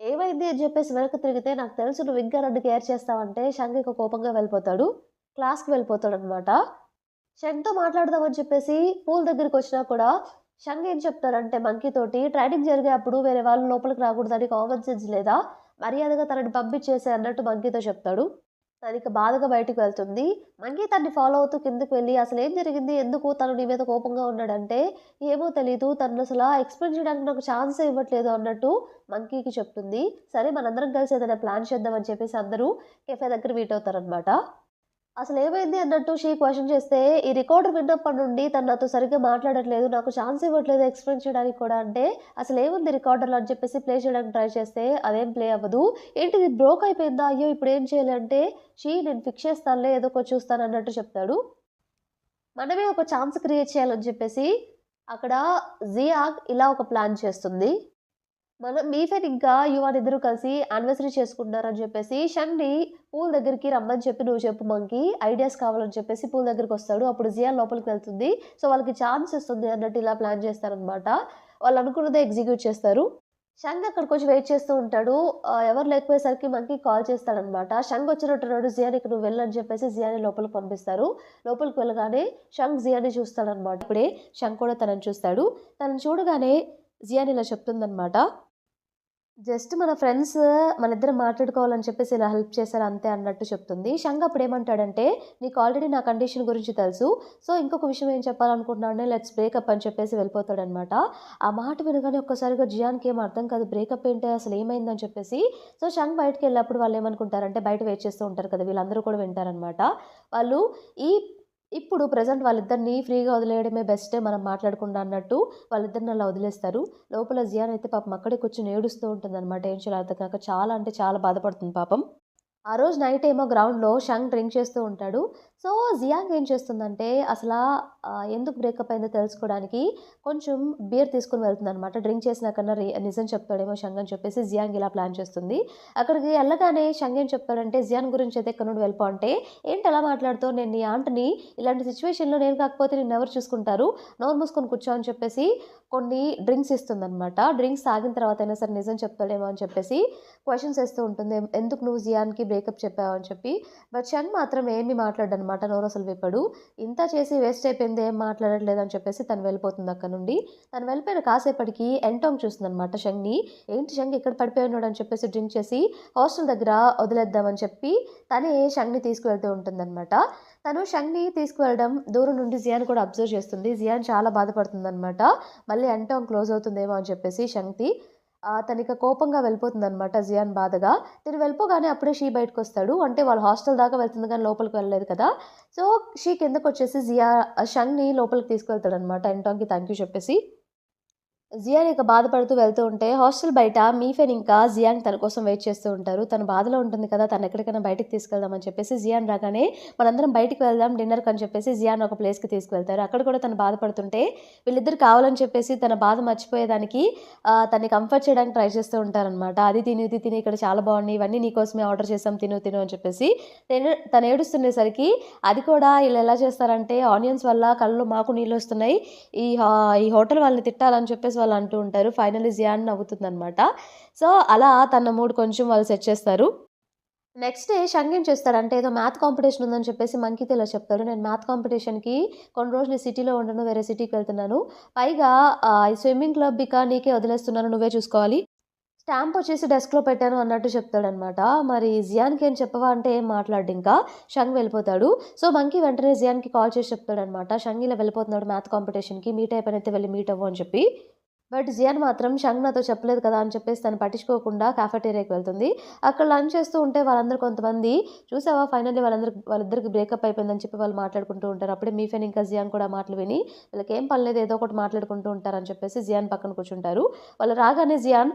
ఏమైంది అని చెప్పేసి వెనక్కి తిరిగితే, నాకు తెలుసు నువ్వు ఇంకా నన్ను కేర్ చేస్తావంటే, షంగ్ ఇక కోపంగా వెళ్ళిపోతాడు. క్లాస్‌కి వెళ్ళిపోతాడనమాట. షంగ్‌తో మాట్లాడదామని చెప్పేసి పూల్ దగ్గరికొచ్చినా కూడా, షంగ్ ఏం చెప్తాడంటే మంకీ తోటి, ట్రైనింగ్ జరిగే అప్పుడు వేరే వాళ్ళు లోపలికి రాకూడదని కామన్ సెన్స్ లేదా? మర్యాదగా తనని పంపించేసేయి అన్నట్టు మంకీతో చెప్తాడు. తనిక బాధగా బయటికి వెళ్తుంది. మంకీ తనని ఫాలో అవుతూ కిందకి వెళ్ళి, "అసలేం జరిగింది? ఎందుకు తను నీ మీద కోపంగా ఉన్నాడంటే?" "ఏమో తెలీదు. తనసలా ఎక్స్‌ప్లెయిన్ చేయడానికి నాకు ఛాన్సే ఇవ్వట్లేదు" అన్నట్టు మంకీకి చెప్తుంది. సరే మనందరం కలిసి ఏదైనా ప్లాన్ చేద్దాం అని చెప్పేసి అందరూ కెఫే దగ్గర మీట్ అవుతారనమాట. అసలేమైంది అన్నట్టు షీ క్వెషన్ చేస్తే, "ఈ రికార్డర్ విన్నప్పటి నుండి తను నాతో సరిగ్గా మాట్లాడట్లేదు. నాకు ఛాన్స్ ఇవ్వట్లేదు ఎక్స్‌ప్లెయిన్ చేయడానికి కూడా" అంటే, "అసలేముంది రికార్డర్‌లో" అని చెప్పేసి ప్లే చేయడానికి ట్రై చేస్తే, అదేం ప్లే అవ్వదు. "ఏంటిది బ్రోక్ అయిపోయిందా? అయ్యో! ఇప్పుడేం చేయాలి" అంటే, నేను ఫిక్స్ చేస్తానులే ఏదో ఒకటి చూస్తాను" అన్నట్టు చెప్తాడు. మనమే ఒక ఛాన్స్ క్రియేట్ చేయాలని చెప్పేసి, అక్కడ జియాక్ ఇలా ఒక ప్లాన్ చేస్తుంది. మీఫెన్ ఇంకా యువాన్ ఇద్దరు కలిసి యానివర్సరీ చేసుకుంటున్నారని చెప్పేసి షన్‌ని పూల్ దగ్గరికి రమ్మని చెప్పి నువ్వు చెప్పు మంకీ ఐడియాస్ కావాలని చెప్పేసి పూల్ దగ్గరికొస్తాడు. అప్పుడు జియాన్ లోపలికి వెళ్తుంది. సో, వాళ్ళకి ఛాన్స్ ఇస్తుంది అన్నట్టు ఇలా ప్లాన్ చేస్తారనమాట. వాళ్ళు అనుకున్నదే ఎగ్జిక్యూట్ చేస్తారు. షంగ్ అక్కడికొచ్చి వెయిట్ చేస్తూ ఉంటాడు. ఎవరు లేకపోయేసరికి మంకీకి కాల్ చేస్తాడనమాట. షంగ్ వచ్చినట్టున్నాడు జియాన్ ఇక నువ్వు వెళ్ళు అని చెప్పేసి జియాన్‌ని లోపలికి పంపిస్తారు. లోపలికి వెళ్ళగానే షంగ్ జియాన్‌ని చూస్తాడనమాట. ఇప్పుడే షంగ్ కూడా తనని చూస్తాడు. తనని చూడగానే జియాన్ ఇలా చెప్తుందనమాట. జస్ట్ మన ఫ్రెండ్స్ మనిద్దరం మాట్లాడుకోవాలని చెప్పేసి ఇలా హెల్ప్ చేశారు అంతే అన్నట్టు చెప్తుంది. షంగ్ అప్పుడేమంటాడంటే, "నీకు ఆల్రెడీ నా కండిషన్ గురించి తెలుసు. సో, ఇంకొక విషయం ఏం చెప్పాలనుకుంటున్నానంటే లెట్స్ బ్రేకప్" అని చెప్పేసి వెళ్ళిపోతాడనమాట. ఆ మాట వినగానే ఒక్కసారిగా జియాన్‌కి ఏం అర్థం కాదు. బ్రేకప్ ఏంటి అసలు ఏమైందని చెప్పేసి. సో, షంగ్ బయటికెళ్ళినప్పుడు వాళ్ళేమనుకుంటారంటే బయట వెయిట్ చేస్తూ ఉంటారు కదా! వీళ్ళందరూ కూడా వింటారనమాట. వాళ్ళు ఈ ఇప్పుడు ప్రెజెంట్ వాళ్ళిద్దరిని ఫ్రీగా వదిలేయడమే బెస్ట్ మనం మాట్లాడకుండా అన్నట్టు వాళ్ళిద్దరిని అలా వదిలేస్తారు. లోపల జియాన్ అయితే పాపం అక్కడే కూర్చొని ఏడుస్తూ ఉంటుందనమాట. ఏం చేయాలో అర్థం కాక చాలా అంటే చాలా బాధపడుతుంది పాపం. ఆ రోజు నైట్ ఏమో గ్రౌండ్‌లో షంగ్ డ్రింక్ చేస్తూ ఉంటాడు. సో, జియాంగ్ ఏం చేస్తుందంటే అసలా ఎందుకు బ్రేకప్ అయిందో తెలుసుకోవడానికి కొంచెం బీర్ తీసుకొని వెళ్తుందనమాట. డ్రింక్ చేసినా కన్నా నిజం చెప్తాడేమో షంగ్ అని చెప్పేసి జియాంగ్ ఇలా ప్లాన్ చేస్తుంది. అక్కడికి ఎళ్ళగానే షంగ్ ఏం చెప్తాడంటే, "జియాన్ గురించి అయితే ఇక్కడి నుండి వెళ్ళిపో" అంటే, "ఏంటి అలా మాట్లాడుతావు? నేను నీ ఆంట్‌ని. ఇలాంటి సిట్యుయేషన్‌లో నేను కాకపోతే నిన్నెవరు చూసుకుంటారు? నోరు మూసుకొని కూర్చో" అని చెప్పేసి కొన్ని డ్రింక్స్ ఇస్తుందనమాట. డ్రింక్స్ తాగిన తర్వాతైనా సరే నిజం చెప్తాడేమో అని చెప్పేసి క్వెషన్స్ ఏస్తూ ఉంటుంది. "ఎందుకు నువ్వు జియాన్‌కి బ్రేకప్ చెప్పావు" అని చెప్పి. బట్ షంగ్ మాత్రం ఏమీ మాట్లాడడనమాట. నోరసలు విప్పడు. ఇంత చేసి వేస్ట్ అయిపోయింది ఏం మాట్లాడట్లేదు అని చెప్పేసి తను వెళ్ళిపోతుంది అక్కడి నుండి. తను వెళ్ళిపోయిన కాసేపటికి ఎంటాంగ్ చూస్తుందనమాట షంగ్‌ని. ఏంటి షంగ్ ఇక్కడ పడిపోయి ఉన్నాడు అని చెప్పేసి డ్రింక్ చేసి హాస్టల్ దగ్గర వదిలేద్దామని చెప్పి తనే షంగ్‌ని తీసుకువెళ్తూ ఉంటుందనమాట. తను షంగ్‌ని తీసుకువెళ్ళడం దూరం నుండి జియాన్ కూడా అబ్జర్వ్ చేస్తుంది. జియాన్ చాలా బాధపడుతుందనమాట. మళ్ళీ ఎంటాంగ్ క్లోజ్ అవుతుందేమో అని చెప్పేసి షంగ్‌కి. తనిక కోపంగా వెళ్ళిపోతుందనమాట జియాన్ బాధగా. తిను వెళ్ళిపోగానే అప్పుడే షీ బయటకొస్తాడు. అంటే వాళ్ళ హాస్టల్ దాకా వెళ్తుంది గానీ లోపలికి వెళ్ళలేదు కదా! సో, షీ కిందకొచ్చేసి షంగ్‌ని లోపలికి తీసుకెళ్తాడనమాట ఎంటాంగ్‌కి థాంక్ యూ చెప్పేసి. జియాన్ ఇక బాధపడుతూ వెళ్తూ ఉంటే హాస్టల్ బయట మీఫెన్ ఇంకా జియాన్ తన కోసం వెయిట్ చేస్తూ ఉంటారు. తను బాధలో ఉంటుంది కదా! తనెక్కడికైనా బయటికి తీసుకెళ్దామని చెప్పేసి జియాన్ రాగానే మనందరం బయటికి వెళ్దాం డిన్నర్‌కి అని చెప్పేసి జియాన్ ఒక ప్లేస్‌కి తీసుకువెళ్తారు. అక్కడ కూడా తను బాధపడుతుంటే వీళ్ళిద్దరు కావాలని చెప్పేసి తన బాధ మర్చిపోయేదానికి తనని కంఫర్ట్ చేయడానికి ట్రై చేస్తూ ఉంటారనమాట. "అది తిను, ఇది తిను ఇక్కడ చాలా బాగున్నాయి. ఇవన్నీ నీకోసమే ఆర్డర్ చేసాం తిను, తిను" అని చెప్పేసి. తను ఏడుస్తుండేసరికి అది కూడా ఈళ్ళు ఎలా చేస్తారంటే ఆనియన్స్ వల్ల కళ్ళలో మాకు నీళ్ళొస్తున్నాయి. ఈ హా ఈ హోటల్ వాళ్ళని తిట్టాలని చెప్పేసి వాళ్ళు అంటూ ఉంటారు. Finally Gian నవ్వుతుందనమాట. సో, అలా తన మూడ్ కొంచెం వాళ్ళు సెట్ చేస్తారు. నెక్స్ట్ డే షంగ్ ఏం చేస్తాడంటే ఏదో మ్యాథ్ కాంపిటీషన్ ఉందని చెప్పేసి మంకీతో ఇలా చెప్తాడు. "నేను మ్యాథ్ కాంపిటీషన్‌కి కొన్ని రోజులు ఈ సిటీలో ఉండను. వేరే సిటీకి వెళ్తున్నాను. పైగా ఈ స్విమ్మింగ్ క్లబ్ ఇక నీకే వదిలేస్తున్నాను. నువ్వే చూసుకోవాలి." స్టాంప్ వచ్చేసి డెస్క్‌లో పెట్టాను అన్నట్టు చెప్తాడనమాట. మరి జియాన్‌కి ఏం చెప్పవా అంటే ఏం మాట్లాడడు ఇంకా. షంగ్ వెళ్ళిపోతాడు. సో, మంకీ వెంటనే జియాన్‌కి కాల్ చేసి చెప్తాడనమాట. షంగ్ ఇలా వెళ్ళిపోతున్నాడు మ్యాథ్ కాంపిటీషన్‌కి మీట్ అయ్యే పనైతే వెళ్లి మీట్ అవ్వు అని చెప్పి. బట్ జియాన్ మాత్రం షంగ్ నాతో చెప్పలేదు కదా అని చెప్పేసి తను పట్టించుకోకుండా కాఫెటేరియాకి వెళ్తుంది. అక్కడ లంచ్ చేస్తూ ఉంటే వాళ్ళందరూ కొంతమంది చూసావా ఫైనల్లీ వాళ్ళిద్దరికి బ్రేకప్ అయిపోయిందని చెప్పి వాళ్ళు మాట్లాడుకుంటూ ఉంటారు. అప్పుడే మీఫెన్ ఇంకా జియాన్ కూడా మాటలు విని వీళ్ళకేం పని లేదు ఏదో ఒకటి మాట్లాడుకుంటూ ఉంటారని చెప్పేసి జియాన్ పక్కన కూర్చుంటారు. వాళ్ళు రాగానే జియాన్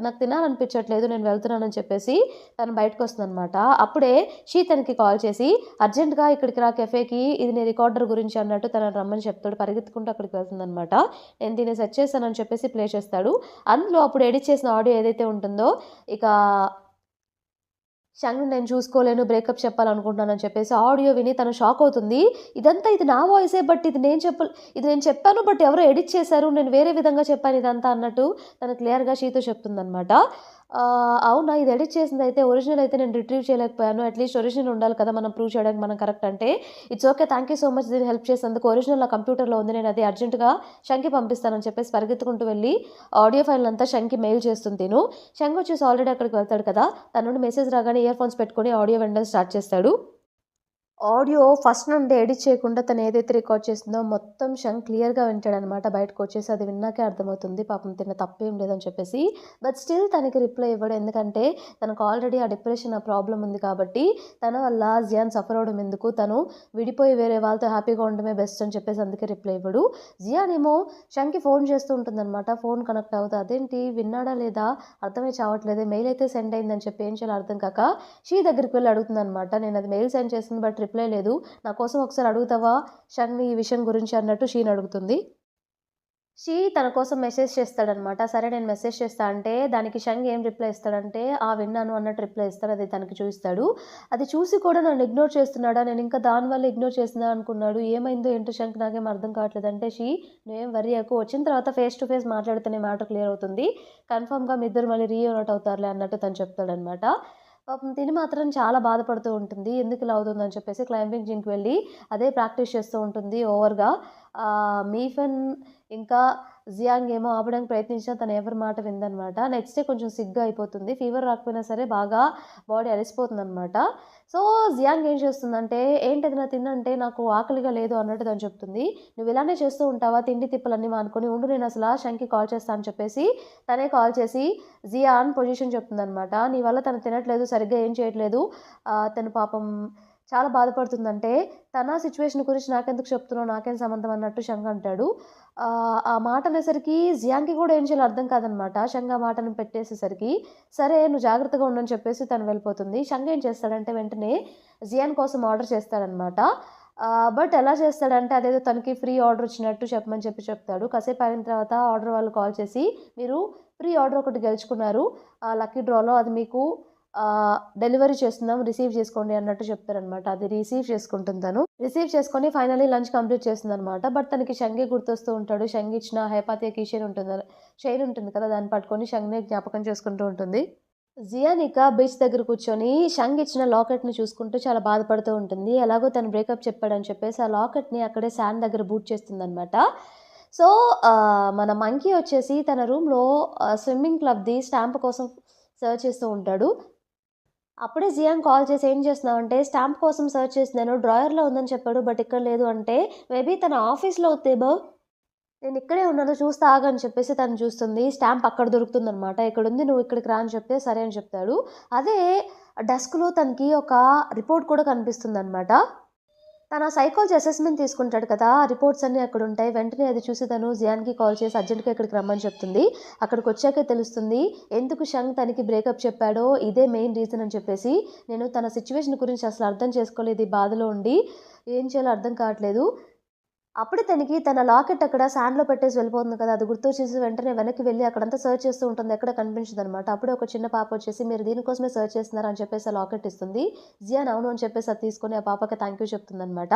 నాకు తినాలనిపించట్లేదు నేను వెళ్తున్నానని చెప్పేసి తను బయటకొస్తుందనమాట. అప్పుడే షీ తనకి కాల్ చేసి అర్జెంట్‌గా ఇక్కడికి రా కెఫేకి ఇది నీ రికార్డర్ గురించి అన్నట్టు తనని రమ్మని చెప్తాడు. పరిగెత్తుకుంటూ అక్కడికి వెళ్తుందనమాట. నేను దీన్ని సెట్ చేశానని చెప్పేసి ప్లే చేస్తాడు. అందులో అప్పుడు ఎడిట్ చేసిన ఆడియో ఏదైతే ఉంటుందో ఇక షంగ్‌ని నేను చూసుకోలేను బ్రేకప్ చెప్పాలనుకుంటున్నానని చెప్పేసి ఆడియో విని తను షాక్ అవుతుంది. ఇది నా వాయిసే బట్ ఇది నేను చెప్పాను బట్ ఎవరో ఎడిట్ చేశారు. నేను వేరే విధంగా చెప్పాను ఇదంతా అన్నట్టు తను క్లియర్‌గా షీతో చెప్తుందనమాట. అవునా ఇది ఎడిట్ చేసిందయితే ఒరిజినల్ అయితే నేను రిట్రీవ్ చేయలేకపోయాను. అట్‌లీస్ట్ ఒరిజినల్ ఉండాలి కదా! మనం ప్రూవ్ చేయడానికి మనం కరెక్ట్ అంటే, it's okay thank you so much దీన్ని హెల్ప్ చేసినందుకు. ఒరిజినల్ నా కంప్యూటర్‌లో ఉంది. నేను అది అర్జెంట్‌గా షంగ్‌కి పంపిస్తానని చెప్పేసి పరిగెత్తుకుంటూ వెళ్ళి ఆడియో ఫైల్‌నంతా షంగ్‌కి మెయిల్ చేస్తుంది తిను. షంగ్ వచ్చేసి ఆల్రెడీ అక్కడికి వెళ్తాడు కదా! తన నుండి మెసేజ్ రాగానే ఇయర్ ఫోన్స్ పెట్టుకొని ఆడియో వినడం స్టార్ట్ చేస్తాడు. ఆడియో ఫస్ట్ నుండి ఎడిట్ చేయకుండా తను ఏదైతే రికార్డ్ చేసిందో మొత్తం షంగ్ క్లియర్‌గా వింటాడనమాట. బయటకొచ్చేసి అది విన్నాకే అర్థమవుతుంది పాపం తిన్న తప్పేం లేదని చెప్పేసి. బట్ స్టిల్ తనకి రిప్లై ఇవ్వడు. ఎందుకంటే తనకు ఆల్రెడీ ఆ డిప్రెషన్ ఆ ప్రాబ్లమ్ ఉంది కాబట్టి తన వల్ల జియాన్ సఫర్ అవ్వడం ఎందుకు, తను విడిపోయి వేరే వాళ్ళతో హ్యాపీగా ఉండడమే బెస్ట్ అని చెప్పేసి అందుకే రిప్లై ఇవ్వడు. జియాన్ ఏమో షంగ్‌కి ఫోన్ చేస్తూ ఉంటుందనమాట. ఫోన్ కనెక్ట్ అవ్వదు. అదేంటి విన్నాడా లేదా అర్థమే చావట్లేదే మెయిల్ అయితే సెండ్ అయిందని చెప్పి ఏం చేయాలో అర్థం కాక షీ దగ్గరికి వెళ్ళి అడుగుతుందనమాట. నేను అది మెయిల్ సెండ్ చేసింది బట్ రిప్లై లేదు. నా కోసం ఒకసారి అడుగుతావా షంగ్‌ని ఈ విషయం గురించి అన్నట్టు షీని అడుగుతుంది. షీ తన కోసం మెసేజ్ చేస్తాడనమాట. సరే నేను మెసేజ్ చేస్తా అంటే దానికి షంగ్ ఏం రిప్లై ఇస్తాడంటే విన్నాను అన్నట్టు రిప్లై ఇస్తాడు. అది తనకి చూపిస్తాడు. అది చూసి కూడా నన్ను ఇగ్నోర్ చేస్తున్నాడా? నేను ఇంకా దానివల్ల ఇగ్నోర్ చేసినా అనుకున్నాడు. ఏమైందో ఏంటో షంగ్ నాకేం అర్థం కావట్లేదు అంటే షీ నువ్వేం వర్రీ అవ్వకు వచ్చిన తర్వాత ఫేస్ టు ఫేస్ మాట్లాడితేనే మ్యాటర్ క్లియర్ అవుతుంది. కన్ఫర్మ్‌గా మీ ఇద్దరు మళ్ళీ రీయూనైట్ అవుతారులే అన్నట్టు తను చెప్తాడనమాట. పాపం తిని మాత్రం చాలా బాధపడుతూ ఉంటుంది. ఎందుకు ఇలా అవుతుందని చెప్పేసి క్లైంబింగ్ జిమ్‌కి వెళ్ళి అదే ప్రాక్టీస్ చేస్తూ ఉంటుంది ఓవర్‌గా. మీఫెన్ ఇంకా జియాంగ్ ఏమో ఆపడానికి ప్రయత్నించినా తను ఎవరి మాట వినదనమాట. నెక్స్ట్ డే కొంచెం సిగ్గా అయిపోతుంది. ఫీవర్ రాకపోయినా సరే బాగా బాడీ అలసిపోతుందనమాట. సో, జియాంగ్ ఏం చేస్తుందంటే ఏంటేదైనా తినంటే నాకు ఆకలిగా లేదు అన్నట్టు తను చెప్తుంది. నువ్వు ఇలానే చేస్తూ ఉంటావా తిండి తిప్పలన్నీ మానుకొని ఉండు నేను అసల షంగ్‌కి కాల్ చేస్తా అని చెప్పేసి తనే కాల్ చేసి జియాన్ పొజిషన్ చెప్తుందనమాట. నీ వల్ల తను తినట్లేదు సరిగ్గా ఏం చేయట్లేదు. తను పాపం చాలా బాధపడుతుందంటే తన సిట్యుయేషన్ గురించి నాకెందుకు చెప్తున్నావు నాకేం సంబంధం అన్నట్టు షంగ్ అంటాడు. ఆ మాట అనేసరికి జియాంగ్‌కి కూడా ఏం చేయాలో అర్థం కాదనమాట. షంగ్ ఆ మాటను పెట్టేసేసరికి సరే నువ్వు జాగ్రత్తగా ఉండని చెప్పేసి తను వెళ్ళిపోతుంది. షంగ్ ఏం చేస్తాడంటే వెంటనే జియాన్ కోసం ఆర్డర్ చేస్తాడనమాట. బట్ ఎలా చేస్తాడంటే అదేదో తనకి ఫ్రీ ఆర్డర్ వచ్చినట్టు చెప్పమని చెప్తాడు. కాసేపు అయిన తర్వాత ఆర్డర్ వాళ్ళు కాల్ చేసి మీరు ఫ్రీ ఆర్డర్ ఒకటి గెలుచుకున్నారు. లక్కీ డ్రాలో అది మీకు డెలివరీ చేస్తున్నాం రిసీవ్ చేసుకోండి అన్నట్టు చెప్తారనమాట. అది రిసీవ్ చేసుకుంటుంది తను. రిసీవ్ చేసుకొని ఫైనల్లీ లంచ్ కంప్లీట్ చేస్తుందనమాట. బట్ తనకి షంగే గుర్తొస్తూ ఉంటాడు. షంగ్ ఇచ్చిన హైపాతియా కీ చైన్ ఉంటుంది కదా! దాన్ని పట్టుకొని షంగ్‌నే జ్ఞాపకం చేసుకుంటూ ఉంటుంది. జియాన్ ఇక బీచ్ దగ్గర కూర్చొని షంగ్ ఇచ్చిన లాకెట్‌ని చూసుకుంటూ చాలా బాధపడుతూ ఉంటుంది. ఎలాగో తను బ్రేకప్ చెప్పాడని చెప్పేసి ఆ లాకెట్‌ని అక్కడే శాండ్ దగ్గర బూట్ చేస్తుందనమాట. సో, మన మంకీ వచ్చేసి తన రూమ్‌లో స్విమ్మింగ్ క్లబ్‌ది స్టాంప్ కోసం సెర్చ్ చేస్తూ ఉంటాడు. అప్పుడే జియాన్ కాల్ చేసి ఏం చేస్తున్నావంటే స్టాంప్ కోసం సెర్చ్ చేస్తున్నాను డ్రాయర్‌లో ఉందని చెప్పాడు. బట్ ఇక్కడ లేదు అంటే మేబీ తన ఆఫీస్‌లో ఉందేమో నేను ఇక్కడే ఉన్నాను చూస్తా ఆగు అని చెప్పేసి తను చూస్తుంది. స్టాంప్ అక్కడ దొరుకుతుందనమాట. ఇక్కడుంది నువ్వు ఇక్కడికి రా అని చెప్తే సరే అని చెప్తాడు. అదే డెస్క్‌లో తనకి ఒక రిపోర్ట్ కూడా కనిపిస్తుందనమాట. తన సైకాలజీ అసెస్మెంట్ తీసుకుంటాడు కదా! ఆ రిపోర్ట్స్ అన్నీ అక్కడుంటాయి. వెంటనే అది చూసి తను జియాన్‌కి కాల్ చేసి అర్జెంట్‌గా ఇక్కడికి రమ్మని చెప్తుంది. అక్కడికొచ్చాకే తెలుస్తుంది ఎందుకు షంగ్ తనకి బ్రేకప్ చెప్పాడో ఇదే మెయిన్ రీజన్ అని చెప్పేసి. నేను తన సిట్యుయేషన్ గురించి అసలు అర్థం చేసుకోలేదు. ఈ బాధలో ఉండి ఏం చేయాలో అర్థం కావట్లేదు. అప్పుడే తనకి తన లాకెట్ అక్కడ శాండ్‌లో పెట్టేసి వెళ్ళిపోతుంది కదా! అది గుర్తొచ్చేసి వెంటనే వెనక్కి వెళ్ళి అక్కడంతా సెర్చ్ చేస్తూ ఉంటుంది. ఎక్కడ కనిపించదనమాట. అప్పుడే ఒక చిన్న పాప వచ్చేసి మీరు దీనికోసమే సెర్చ్ చేస్తున్నారా అని చెప్పేసి ఆ లాకెట్ ఇస్తుంది. జియాన్ అవును అని చెప్పేసి అది తీసుకొని ఆ పాపకి థాంక్ యూ చెప్తుందనమాట.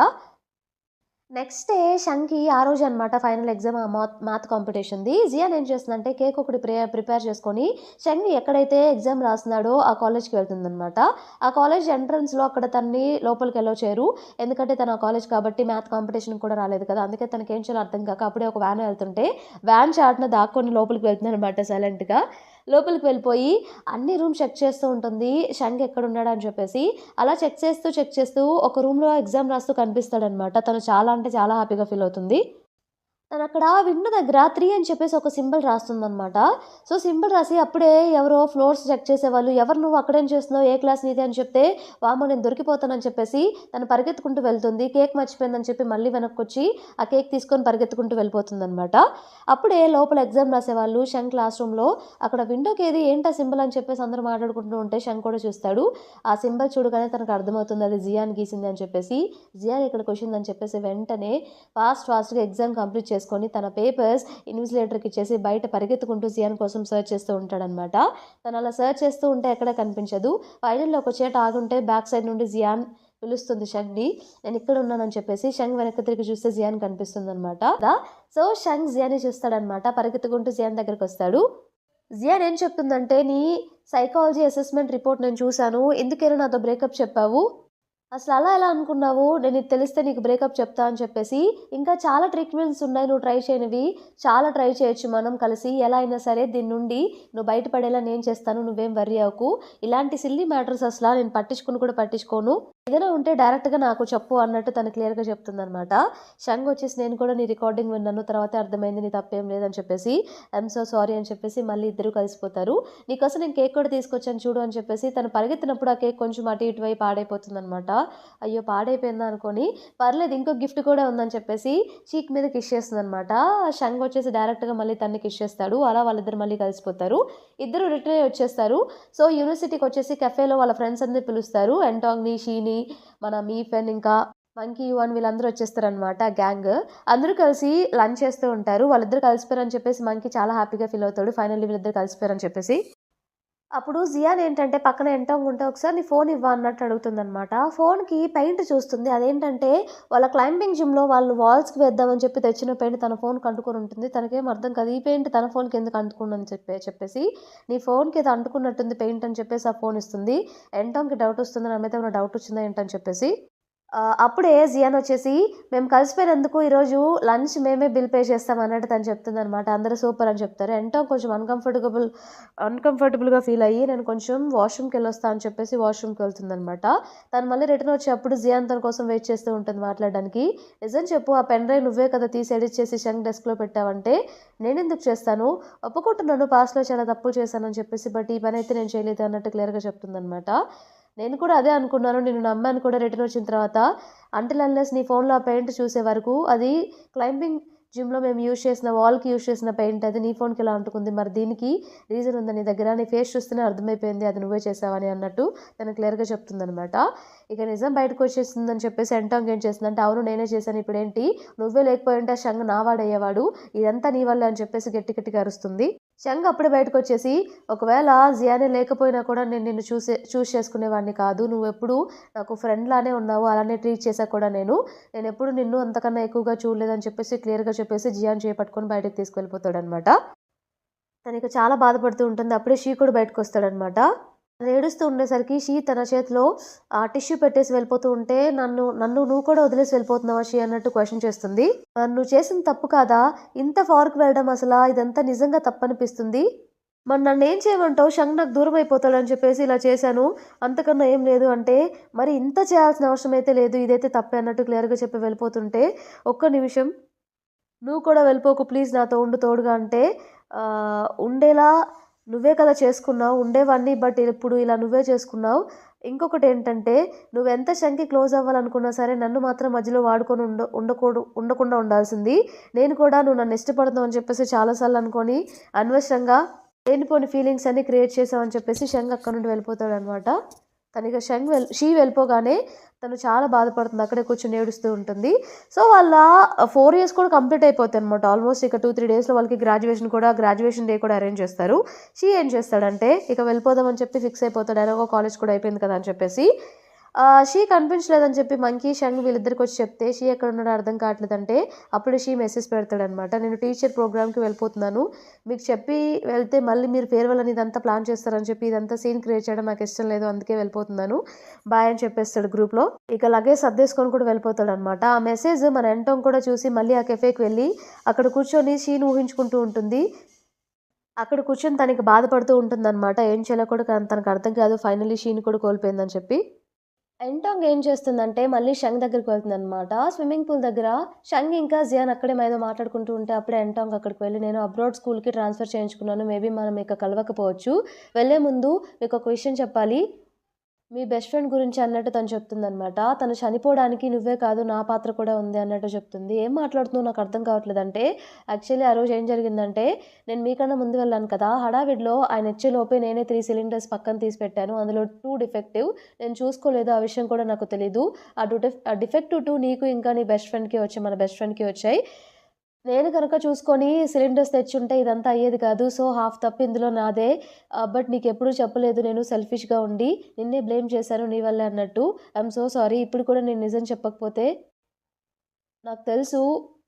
నెక్స్ట్ డే షంగ్‌కి ఆ రోజే అనమాట ఫైనల్ ఎగ్జామ్ మ్యాథ్ కాంపిటీషన్‌ది. జియాన్ ఏం చేస్తుందంటే కేక్ ఒకటి ప్రిపేర్ చేసుకొని షంగ్ ఎక్కడైతే ఎగ్జామ్ రాస్తున్నాడో ఆ కాలేజ్‌కి వెళ్తుందనమాట. ఆ కాలేజ్ ఎంట్రన్స్‌లో అక్కడ తనని లోపలికి అలో చేయరు. ఎందుకంటే తను ఆ కాలేజ్ కాబట్టి మ్యాథ్ కాంపిటీషన్‌కి కూడా రాలేదు కదా! అందుకే తనకేం చేయాలో అర్థం కాక అప్పుడే ఒక వ్యాన్ వెళ్తుంటే వ్యాన్ చాటున దాక్కొని లోపలికి వెళ్తుందనమాట సైలెంట్‌గా. లోపలికి వెళ్ళిపోయి అన్ని రూమ్ చెక్ చేస్తూ ఉంటుంది షంగ్ ఎక్కడున్నాడు అని చెప్పేసి. అలా చెక్ చేస్తూ ఒక రూమ్‌లో ఎగ్జామ్ రాస్తూ కనిపిస్తాడనమాట. తను చాలా అంటే చాలా హ్యాపీగా ఫీల్ అవుతుంది. తనక్కడ విండో దగ్గర 3 అని చెప్పేసి ఒక సింబల్ రాస్తుందనమాట. సో, సింబల్ రాసి అప్పుడే ఎవరో ఫ్లోర్స్ చెక్ చేసేవాళ్ళు, "ఎవరు నువ్వు అక్కడేం చేస్తున్నావు? ఏ క్లాస్ నీది?" అని చెప్తే, వామ్మో! నేను దొరికిపోతానని చెప్పేసి తను పరిగెత్తుకుంటూ వెళ్తుంది. కేక్ మర్చిపోయిందని చెప్పి మళ్ళీ వెనక్కొచ్చి ఆ కేక్ తీసుకొని పరిగెత్తుకుంటూ వెళ్ళిపోతుందనమాట. అప్పుడే లోపల ఎగ్జామ్ రాసేవాళ్ళు షంగ్ క్లాస్ రూమ్‌లో అక్కడ విండోకేది ఏంటా సింబల్ అని చెప్పేసి అందరూ మాట్లాడుకుంటూ ఉంటే షంగ్ కూడా చూస్తాడు. ఆ సింబల్ చూడగానే తనకు అర్థమవుతుంది అది జియాన్ గీసింది అని చెప్పేసి. జియాన్ ఇక్కడికొచ్చిందని చెప్పేసి వెంటనే ఫాస్ట్‌గా ఎగ్జామ్ కంప్లీట్ చేసుకొని తన పేపర్స్ ఇన్విజిలేటర్‌కి ఇచ్చేసి బయట పరిగెత్తుకుంటూ జియాన్ కోసం సెర్చ్ చేస్తూ ఉంటాడనమాట. తను అలా సెర్చ్ చేస్తూ ఉంటే ఎక్కడ కనిపించదు. ఫైనల్‌లో ఒక చోట ఆగుంటే బ్యాక్ సైడ్ నుండి జియాన్ పిలుస్తుంది షంగ్‌ని. నేను ఇక్కడ ఉన్నానని చెప్పేసి. షంగ్ వెనక్కి తిరిగి చూస్తే జియాన్ కనిపిస్తుందనమాట. సో, షంగ్ జియాన్‌ని చూస్తాడనమాట. పరిగెత్తుకుంటూ జియాన్ దగ్గరికొస్తాడు. జియాన్ ఏం చెప్తుందంటే, "నీ సైకాలజీ అసెస్మెంట్ రిపోర్ట్ నేను చూసాను. ఎందుకైనా నాతో బ్రేకప్ చెప్పావు? అసలు అలా ఎలా అనుకున్నావు? నేను ఇది తెలిస్తే నీకు బ్రేకప్ చెప్తా" అని చెప్పేసి. "ఇంకా చాలా ట్రీట్మెంట్స్ ఉన్నాయి నువ్వు ట్రై చేయనివి. చాలా ట్రై చేయొచ్చు మనం కలిసి. ఎలా అయినా సరే దీని నుండి నువ్వు బయటపడేలా నేను చేస్తాను. నువ్వేం వర్రీ అవ్వకు. ఇలాంటి సిల్లీ మ్యాటర్స్ అసల నేను పట్టించుకోను. ఏదైనా ఉంటే డైరెక్ట్‌గా నాకు చెప్పు" అన్నట్టు తను క్లియర్‌గా చెప్తుందనమాట. షంగ్ వచ్చేసి, "నేను కూడా నీ రికార్డింగ్ విన్నాను. తర్వాతే అర్థమైంది నీ తప్పేం లేదని చెప్పేసి. ఐయామ్ సో సారీ" అని చెప్పేసి మళ్ళీ ఇద్దరు కలిసిపోతారు. "నీకోసం నేను కేక్ కూడా తీసుకొచ్చాను చూడు" అని చెప్పేసి తను పరిగెత్తినప్పుడు ఆ కేక్ కొంచెం అటు ఇటు అయి పాడైపోతుందనమాట. అయ్యో! పాడైపోయిందా అనుకోని, పర్లేదు ఇంకో గిఫ్ట్ కూడా ఉందని చెప్పేసి చీక్ మీద కిస్ చేస్తుందనమాట. షంగ్ వచ్చేసి డైరెక్ట్‌గా మళ్ళీ తనని కిస్ చేస్తాడు. అలా వాళ్ళిద్దరు మళ్ళీ కలిసిపోతారు. ఇద్దరు రిటర్న్ అయ్యి వచ్చేస్తారు. సో, యూనివర్సిటీకొచ్చేసి కెఫేలో వాళ్ళ ఫ్రెండ్స్ అందరిని పిలుస్తారు. ఎంటాంగ్‌ని, షీని, మన మీఫెన్, ఇంకా మంకీ, యువాన్ వీళ్ళందరూ వచ్చేస్తారనమాట గ్యాంగ్. అందరూ కలిసి లంచ్ చేస్తూ ఉంటారు. వాళ్ళిద్దరు కలిసిపోయారని చెప్పేసి మంకీ చాలా హ్యాపీగా ఫీల్ అవుతాడు. ఫైనల్లీ వీళ్ళిద్దరు కలిసిపోయారని చెప్పేసి. అప్పుడు జియాన్ ఏంటంటే పక్కన ఎంటాంగ్ ఉంటే, "ఒకసారి నీ ఫోన్ ఇవ్వా" అన్నట్టు అడుగుతుందనమాట. ఫోన్‌కి పెయింట్ చూస్తుంది. అదేంటంటే వాళ్ళ క్లైంబింగ్ జిమ్‌లో వాళ్ళు వాల్స్‌కి వేద్దామని చెప్పి తెచ్చిన పెయింట్ తన ఫోన్‌కి అంటుకొని ఉంటుంది. తనకేం అర్థం కాదు. ఈ పెయింట్ తన ఫోన్‌కి ఎందుకు అంటుకుందని చెప్పేసి, "నీ ఫోన్‌కి ఏదో అంటుకున్నట్టుంది పెయింట్" అని చెప్పేసి ఆ ఫోన్ ఇస్తుంది. ఎంటాంగ్‌కి డౌట్ వస్తుంది. నా మీద ఏమైనా డౌట్ వచ్చిందా ఏంటని చెప్పేసి. అప్పుడే జియాన్ వచ్చేసి, "మేము కలిసిపోయినందుకు ఈరోజు లంచ్ మేమే బిల్ పే చేస్తాం" అన్నట్టు తను చెప్తుందనమాట. అందరూ సూపర్ అని చెప్తారు. ఎంటాంగ్ కొంచెం అన్‌కంఫర్టబుల్‌గా ఫీల్ అయ్యి, "నేను కొంచెం వాష్‌రూమ్‌కెళ్ళొస్తా" అని చెప్పేసి వాష్‌రూమ్‌కి వెళ్తుందనమాట. తను మళ్ళీ రిటర్న్ వచ్చేప్పుడు జియాన్ తన కోసం వెయిట్ చేస్తూ ఉంటుంది మాట్లాడడానికి. "నిజం చెప్పు, ఆ పెన్ డ్రైవ్ నువ్వే కదా తీసి ఎడిట్ చేసి షంగ్ డెస్క్‌లో పెట్టావంటే" "నేనెందుకు చేస్తాను? ఒప్పుకుంటున్నాను పాస్ట్‌లో చాలా తప్పులు చేశానని చెప్పేసి. బట్ ఈ పనైతే నేను చేయలేదు" అన్నట్టు క్లియర్‌గా చెప్తుందనమాట. "నేను కూడా అదే అనుకున్నాను. నిన్ను నమ్మాను కూడా రిటర్న్ వచ్చిన తర్వాత. అంటిల్ అన్లెస్ నీ ఫోన్‌లో ఆ పెయింట్ చూసే వరకు అది క్లైంబింగ్ జిమ్‌లో మేము వాల్‌కి యూజ్ చేసిన పెయింట్ అది నీ ఫోన్‌కి ఎలా అంటుకుంది? మరి దీనికి రీజన్ ఉందా నీ దగ్గర? నీ ఫేస్ చూస్తేనే అర్థమైపోయింది అది నువ్వే చేశావని" అన్నట్టు తను క్లియర్‌గా చెప్తుందనమాట. ఇక నిజం బయటకొచ్చేసిందని చెప్పేసి ఎంటాంగ్ ఏం చేస్తుందంటే, "అవును నేనే చేశాను. ఇప్పుడేంటి? నువ్వే లేకపోయుంటే షంగ్ నా వాడయ్యేవాడు. ఇదంతా నీ వల్లే" అని చెప్పేసి గట్టిగా అరుస్తుంది. షంగ్ అప్పుడే బయటకొచ్చేసి, "ఒకవేళ జియానే లేకపోయినా కూడా నేను నిన్ను చూజ్ చేసుకునేవాడిని కాదు. నువ్వెప్పుడూ నాకు ఫ్రెండ్‌లానే ఉన్నావు. అలానే ట్రీట్ చేశా కూడా నేను. నేనెప్పుడు నిన్ను అంతకన్నా ఎక్కువగా చూడలేదని" చెప్పేసి క్లియర్‌గా చెప్పేసి జియాన్ చేయి పట్టుకొని బయటకి తీసుకెళ్ళిపోతాడనమాట. తనిక చాలా బాధపడుతూ ఉంటుంది. అప్పుడే షీ కూడా బయటకొస్తాడనమాట. తను ఏడుస్తూ ఉండేసరికి షీ తన చేతిలో టిష్యూ పెట్టేసి వెళ్ళిపోతూ ఉంటే, నన్ను నువ్వు కూడా వదిలేసి వెళ్ళిపోతున్నావా షీ" అన్నట్టు క్వెషన్ చేస్తుంది. "నువ్వు చేసింది తప్పు కాదా? ఇంత ఫార్‌కి వెళ్ళడం అసలా ఇదంతా నిజంగా తప్పనిపిస్తుంది. మరి నన్నేం చేయమంటావు? షంగ్ నాకు దూరం అయిపోతాడని చెప్పేసి ఇలా చేశాను. అంతకన్నా ఏం లేదు" అంటే, "మరి ఇంత చేయాల్సిన అవసరం అయితే లేదు. ఇదైతే తప్పే" అన్నట్టు క్లియర్‌గా చెప్పి వెళ్ళిపోతుంటే, "ఒక్క నిమిషం నువ్వు కూడా వెళ్ళిపోకు ప్లీజ్ నాతో ఉండు తోడుగా" అంటే, ఉండేలా నువ్వే కదా చేసుకున్నావు. ఉండేవాడిని బట్ ఇప్పుడు ఇలా నువ్వే చేసుకున్నావు. ఇంకొకటేంటంటే నువ్వెంత షంగ్‌కి క్లోజ్ అవ్వాలనుకున్నా సరే నన్ను మాత్రం మధ్యలో వాడుకొని ఉండకుండా ఉండాల్సింది. నేను కూడా నువ్వు నన్ను ఇష్టపడుతున్నావు అని చెప్పేసి చాలా సార్లు అనుకోని అనవసరంగా లేనిపోని ఫీలింగ్స్ అన్నీ క్రియేట్ చేశావని చెప్పేసి షంగ్ అక్కడి నుండి వెళ్ళిపోతాడనమాట. తనిక షీ వెళ్ళిపోగానే తను చాలా బాధపడుతుంది. అక్కడే కూర్చొని ఏడుస్తూ ఉంటుంది. సో, వాళ్ళ 4 ఇయర్స్ కూడా కంప్లీట్ అయిపోతాయనమాట. ఆల్మోస్ట్ ఇక 2, 3 డేస్‌లో వాళ్ళకి గ్రాడ్యుయేషన్ డే కూడా అరేంజ్ చేస్తారు. షీ ఏం చేస్తాడంటే, ఇక వెళ్ళిపోదామని చెప్పి ఫిక్స్ అయిపోతాడు. ఎలాగో కాలేజ్ కూడా అయిపోయింది కదా అని చెప్పేసి. షీ కనిపించలేదని చెప్పి మంకీ, షంగ్ వీళ్ళిద్దరికి వచ్చి చెప్తే, షీ ఎక్కడున్నాడో అర్థం కావట్లేదంటే, అప్పుడు షీ మెసేజ్ పెడతాడనమాట. "నేను టీచర్ ప్రోగ్రామ్‌కి వెళ్ళిపోతున్నాను. మీకు చెప్పి వెళ్తే మళ్ళీ మీరు ఫేర్‌వెల్ అని ఇదంతా ప్లాన్ చేస్తారని చెప్పి ఇదంతా సీన్ క్రియేట్ చేయడం నాకు ఇష్టం లేదు. అందుకే వెళ్ళిపోతున్నాను. బాయ్" అని చెప్పేస్తాడు గ్రూప్‌లో. ఇక లగేజ్ సర్దేసుకొని కూడా వెళ్ళిపోతాడనమాట. ఆ మెసేజ్ మన ఎంటోంగ్ కూడా చూసి మళ్ళీ ఆ కెఫేకి వెళ్ళి అక్కడ కూర్చొని షీని ఊహించుకుంటూ ఉంటుంది. అక్కడ కూర్చొని తనకి బాధపడుతూ ఉంటుందనమాట. ఏం చేయాలో కూడా తనకు అర్థం కాదు. ఫైనల్లీ షీని కూడా కోల్పోయిందని చెప్పి. ఎంటాంగ్ ఏం చేస్తుందంటే మళ్ళీ షంగ్ దగ్గరికి వెళ్తుందనమాట. స్విమ్మింగ్ పూల్ దగ్గర షంగ్ ఇంకా జియాన్ అక్కడే ఏదో మాట్లాడుకుంటూ ఉంటే అప్పుడే ఎంటాంగ్ అక్కడికి వెళ్ళి, నేను అబ్రాడ్ స్కూల్‌కి ట్రాన్స్‌ఫర్ చేయించుకున్నాను. మేబీ మనం ఇక కలవకపోవచ్చు. వెళ్ళే ముందు మీకొక విషయం చెప్పాలి. మీ బెస్ట్ ఫ్రెండ్ గురించి అన్నట్టు తను చెప్తుందనమాట. తను చనిపోవడానికి నువ్వే కాదు నా పాత్ర కూడా ఉంది అన్నట్టు చెప్తుంది. ఏం మాట్లాడుతున్నావో నాకు అర్థం కావట్లేదంటే, యాక్చువల్లీ ఆ రోజు ఏం జరిగిందంటే, నేను మీకన్నా ముందు వెళ్ళాను కదా! హడావిడిలో ఆయన ఇచ్చేలోపే నేనే 3 సిలిండర్స్ పక్కన తీసి పెట్టాను. అందులో 2 డిఫెక్టివ్. నేను చూసుకోలేదు. ఆ విషయం కూడా నాకు తెలీదు. ఆ డిఫెక్టివ్ 2 నీకు ఇంకా నీ బెస్ట్ ఫ్రెండ్‌కి వచ్చాయి. మన బెస్ట్ ఫ్రెండ్‌కి వచ్చాయి. నేను కనుక చూసుకొని సిలిండర్స్ తెచ్చుంటే ఇదంతా అయ్యేది కాదు. సో, హాఫ్ తప్పు ఇందులో నాదే. బట్ నీకెప్పుడూ చెప్పలేదు నేను సెల్ఫిష్‌గా ఉండి. నిన్నే బ్లేమ్ చేశాను నీ వల్లే అన్నట్టు. I'm so sorry. ఇప్పుడు కూడా నేను నిజం చెప్పకపోతే నాకు తెలుసు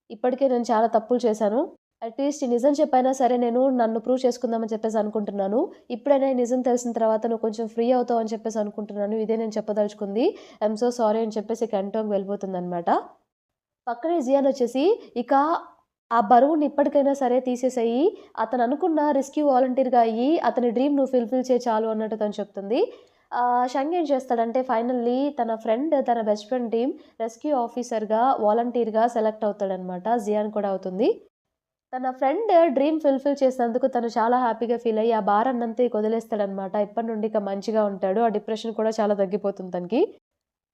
ఇప్పటికే నేను చాలా తప్పులు చేశాను. అట్‌లీస్ట్ ఈ నిజం చెప్పైనా సరే నేను నన్ను ప్రూవ్ చేసుకుందామని చెప్పేసి అనుకుంటున్నాను. ఇప్పుడైనా ఈ నిజం తెలిసిన తర్వాత నువ్వు కొంచెం ఫ్రీ అవుతావు అని చెప్పేసి అనుకుంటున్నాను. ఇదే నేను చెప్పదలుచుకుంది. ఐయామ్ సో సారీ అని చెప్పేసి కెంటాంగ్ వెళ్ళిపోతుందనమాట. పక్కనే జియాన్ వచ్చేసి ఇక ఆ బరువుని ఇప్పటికైనా సరే తీసేసేయి. అతను అనుకున్న రెస్క్యూ వాలంటీర్‌గా అయ్యి, అతని డ్రీమ్ నువ్వు ఫుల్‌ఫిల్ చేయి చాలు అన్నట్టు తను చెప్తుంది. షంగ్ ఏం చేస్తాడంటే ఫైనల్లీ తన ఫ్రెండ్, తన బెస్ట్ ఫ్రెండ్ టీమ్ రెస్క్యూ ఆఫీసర్‌గా, వాలంటీర్‌గా సెలెక్ట్ అవుతాడనమాట. జియాన్ కూడా అవుతుంది. తన ఫ్రెండ్ డ్రీమ్ ఫుల్‌ఫిల్ చేసినందుకు తను చాలా హ్యాపీగా ఫీల్ అయ్యి, ఆ భారాన్నంతా ఇక వదిలేస్తాడనమాట. ఇప్పటి నుండి ఇక మంచిగా ఉంటాడు. ఆ డిప్రెషన్ కూడా చాలా తగ్గిపోతుంది తనకి.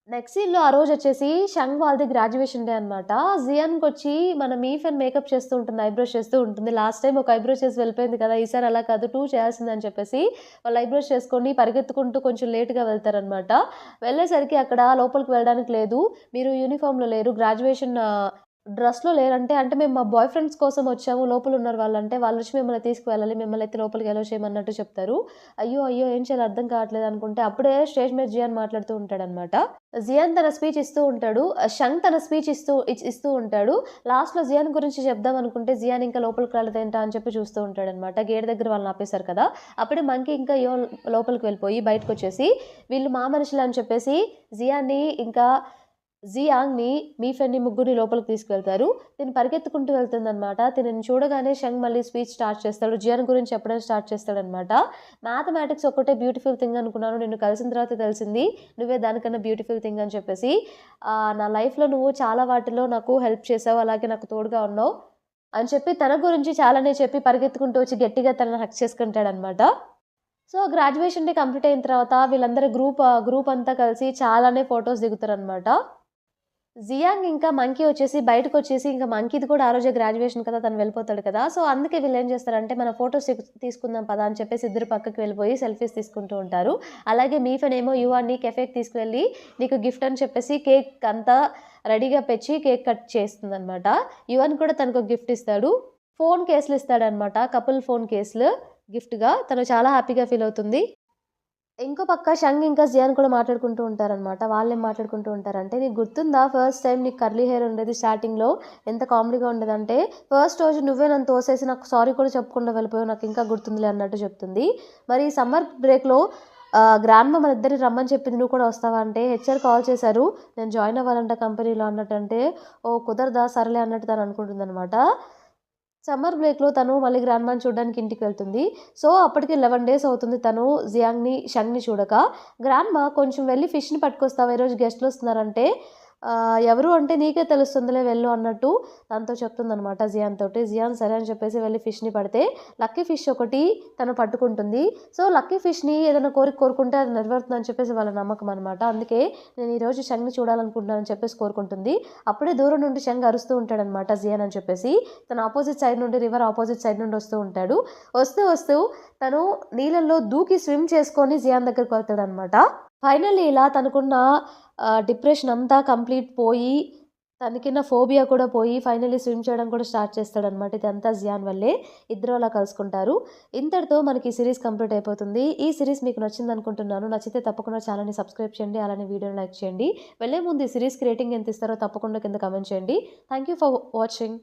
నెక్స్ట్ సీన్‌లో ఆ రోజొచ్చేసి షంగ్ వాళ్ళది గ్రాడ్యుయేషన్ డే అనమాట. జియాన్‌కొచ్చి మన మీఫెన్ మేకప్ చేస్తూ ఉంటుంది. ఐబ్రోస్ చేస్తూ ఉంటుంది. లాస్ట్ టైమ్ ఒక ఐబ్రో చేసి వెళ్ళిపోయింది కదా! ఈసారి అలా కాదు 2 చేయాల్సిందని చెప్పేసి వాళ్ళు ఐబ్రోస్ చేసుకొని పరిగెత్తుకుంటూ కొంచెం లేట్‌గా వెళ్తారనమాట. వెళ్ళేసరికి అక్కడ లోపలికి వెళ్ళడానికి లేదు. మీరు యూనిఫార్మ్‌లో లేరు. గ్రాడ్యుయేషన్ డ్రెస్‌లో లేరంటే, అంటే మేము మా బాయ్ ఫ్రెండ్స్ కోసం వచ్చాము. లోపలున్నారు వాళ్ళంటే, వాళ్ళొచ్చి మిమ్మల్ని తీసుకువెళ్ళాలి. మిమ్మల్నైతే లోపలికి అలో చేయమన్నట్టు చెప్తారు. అయ్యో! అయ్యో! ఏం చేయాలో అర్థం కావట్లేదు అనుకుంటే, అప్పుడే స్టేజ్ మీద జియాన్ మాట్లాడుతూ ఉంటాడనమాట. జియాన్ తన స్పీచ్ ఇస్తూ ఉంటాడు. షంగ్ తన స్పీచ్ ఇస్తూ ఉంటాడు. లాస్ట్‌లో జియాన్ గురించి చెప్దాం అనుకుంటే, జియాన్ ఇంకా లోపలికి రాలేదేంటా అని చెప్పి చూస్తూ ఉంటాడనమాట. గేట్ దగ్గర వాళ్ళని ఆపేశారు కదా! అప్పుడే మంకీ ఇంకా లోపలికి వెళ్ళిపోయి బయటకొచ్చేసి, వీళ్ళు మా మనుషులే అని చెప్పేసి జియాన్‌ని ఇంకా జియాంగ్‌ని, మీఫెన్‌ని ముగ్గురిని లోపలికి తీసుకెళ్తారు. తిను పరిగెత్తుకుంటూ వెళ్తుందనమాట. తినని చూడగానే షంగ్ మళ్ళీ స్పీచ్ స్టార్ట్ చేస్తాడు. జియాన్ గురించి చెప్పడం స్టార్ట్ చేస్తాడనమాట. మ్యాథమెటిక్స్ ఒక్కటే బ్యూటిఫుల్ థింగ్ అనుకున్నాను. నిన్ను కలిసిన తర్వాత తెలిసింది. నువ్వే దానికన్నా బ్యూటిఫుల్ థింగ్ అని చెప్పేసి, నా లైఫ్‌లో నువ్వు చాలా వాటిలో నాకు హెల్ప్ చేసావు. అలాగే నాకు తోడుగా ఉన్నావు అని చెప్పి తన గురించి చాలానే చెప్పి పరిగెత్తుకుంటూ వచ్చి గట్టిగా తనని హగ్ చేసుకుంటాడనమాట. సో, గ్రాడ్యుయేషన్ డే కంప్లీట్ అయిన తర్వాత వీళ్ళందరూ గ్రూప్ అంతా కలిసి చాలానే ఫోటోస్ దిగుతారనమాట. జియాంగ్ ఇంకా మంకీ వచ్చేసి బయటకొచ్చేసి ఇంక మంకీది కూడా ఆ రోజే గ్రాడ్యుయేషన్ కదా! తను వెళ్ళిపోతాడు కదా! సో, అందుకే వీళ్ళేం చేస్తారంటే మన ఫోటోస్ తీసుకుందాం పదా అని చెప్పేసి ఇద్దరు పక్కకి వెళ్ళిపోయి సెల్ఫీస్ తీసుకుంటూ ఉంటారు. అలాగే మీఫెనేమో యువాన్ని కెఫేకి తీసుకువెళ్ళి నీకు గిఫ్ట్ అని చెప్పేసి కేక్ అంతా రెడీగా పెట్టి కేక్ కట్ చేస్తుందనమాట. యువన్ కూడా తనకొక గిఫ్ట్ ఇస్తాడు. ఫోను కేసులు ఇస్తాడనమాట. కపుల్ ఫోను కేసులు గిఫ్ట్‌గా. తను చాలా హ్యాపీగా ఫీల్ అవుతుంది. ఇంకో పక్క షంగ్ ఇంకా జియాన్ కూడా మాట్లాడుకుంటూ ఉంటారనమాట. వాళ్ళేం మాట్లాడుకుంటూ ఉంటారంటే, "నీకు గుర్తుందా ఫస్ట్ టైమ్ నీకు కర్లీ హెయిర్ ఉండేది స్టార్టింగ్‌లో ఎంత కామెడీగా ఉండేదంటే, ఫస్ట్ రోజు నువ్వే నన్ను తోసేసి నాకు సారీ కూడా చెప్పకుండా వెళ్ళిపోయావు. నాకు ఇంకా గుర్తుందిలే" అన్నట్టు చెప్తుంది. మరి సమ్మర్ బ్రేక్‌లో గ్రాండ్‌మా మనిద్దరిని రమ్మని చెప్పింది. నువ్వు కూడా వస్తావా అంటే, హెచ్ఆర్ కాల్ చేశారు. నేను జాయిన్ అవ్వాలంట కంపెనీలో అన్నట్టంటే, ఓహ్! కుదరదా? సర్లే అన్నట్టు తను అనుకుంటుందనమాట. సమ్మర్ బ్రేక్‌లో తను మళ్ళీ గ్రాండ్‌మాని చూడడానికి ఇంటికి వెళ్తుంది. సో, అప్పటికి 11 డేస్ అవుతుంది తను షంగ్‌ని చూడక. గ్రాండ్‌మా కొంచెం వెళ్లి ఫిష్‌ని పట్టుకొస్తావా? ఈరోజు గెస్ట్‌లొస్తున్నారంటే, ఎవరు అంటే నీకే తెలుస్తుందిలే వెళ్ళు అన్నట్టు తనతో చెప్తుందనమాట జియాన్ తోటి. జియాన్ సరే అని చెప్పేసి వెళ్లి ఫిష్‌ని పడితే, లక్కీ ఫిష్ ఒకటి తను పట్టుకుంటుంది. సో, లక్కీ ఫిష్‌ని ఏదైనా కోరిక కోరుకుంటే అది నెరవేరుతుందని చెప్పేసి వాళ్ళ నమ్మకం అనమాట. అందుకే నేను ఈరోజు షంగ్‌ని చూడాలనుకుంటున్నానని చెప్పేసి కోరుకుంటుంది. అప్పుడే దూరం నుండి షంగ్ అరుస్తూ ఉంటాడనమాట జియాన్ అని చెప్పేసి. తను ఆపోజిట్ సైడ్ నుండి రివర్ ఆపోజిట్ సైడ్ నుండి వస్తూ ఉంటాడు. వస్తూ తను నీళ్ళల్లో దూకి స్విమ్ చేసుకొని జియాన్ దగ్గరికి వెళ్తాడనమాట. ఫైనల్లీ ఇలా తనకున్న డిప్రెషన్ అంతా కంప్లీట్ పోయి, తనకున్న ఫోబియా కూడా పోయి ఫైనల్లీ స్విమ్ చేయడం కూడా స్టార్ట్ చేస్తాడనమాట. ఇదంతా జియాన్ వల్లే. ఇద్దరు అలా కలుసుకుంటారు. ఇంతటితో మనకి ఈ సీరీస్ కంప్లీట్ అయిపోతుంది. ఈ సీరీస్ మీకు నచ్చిందనుకుంటున్నాను. నచ్చితే తప్పకుండా ఛానెల్‌ని సబ్స్క్రైబ్ చేయండి. అలానే వీడియోని లైక్ చేయండి. వెళ్ళే ముందు ఈ సీరీస్‌కి రేటింగ్ ఎంత ఇస్తారో తప్పకుండా కింద కామెంట్ చేయండి. Thank you for watching.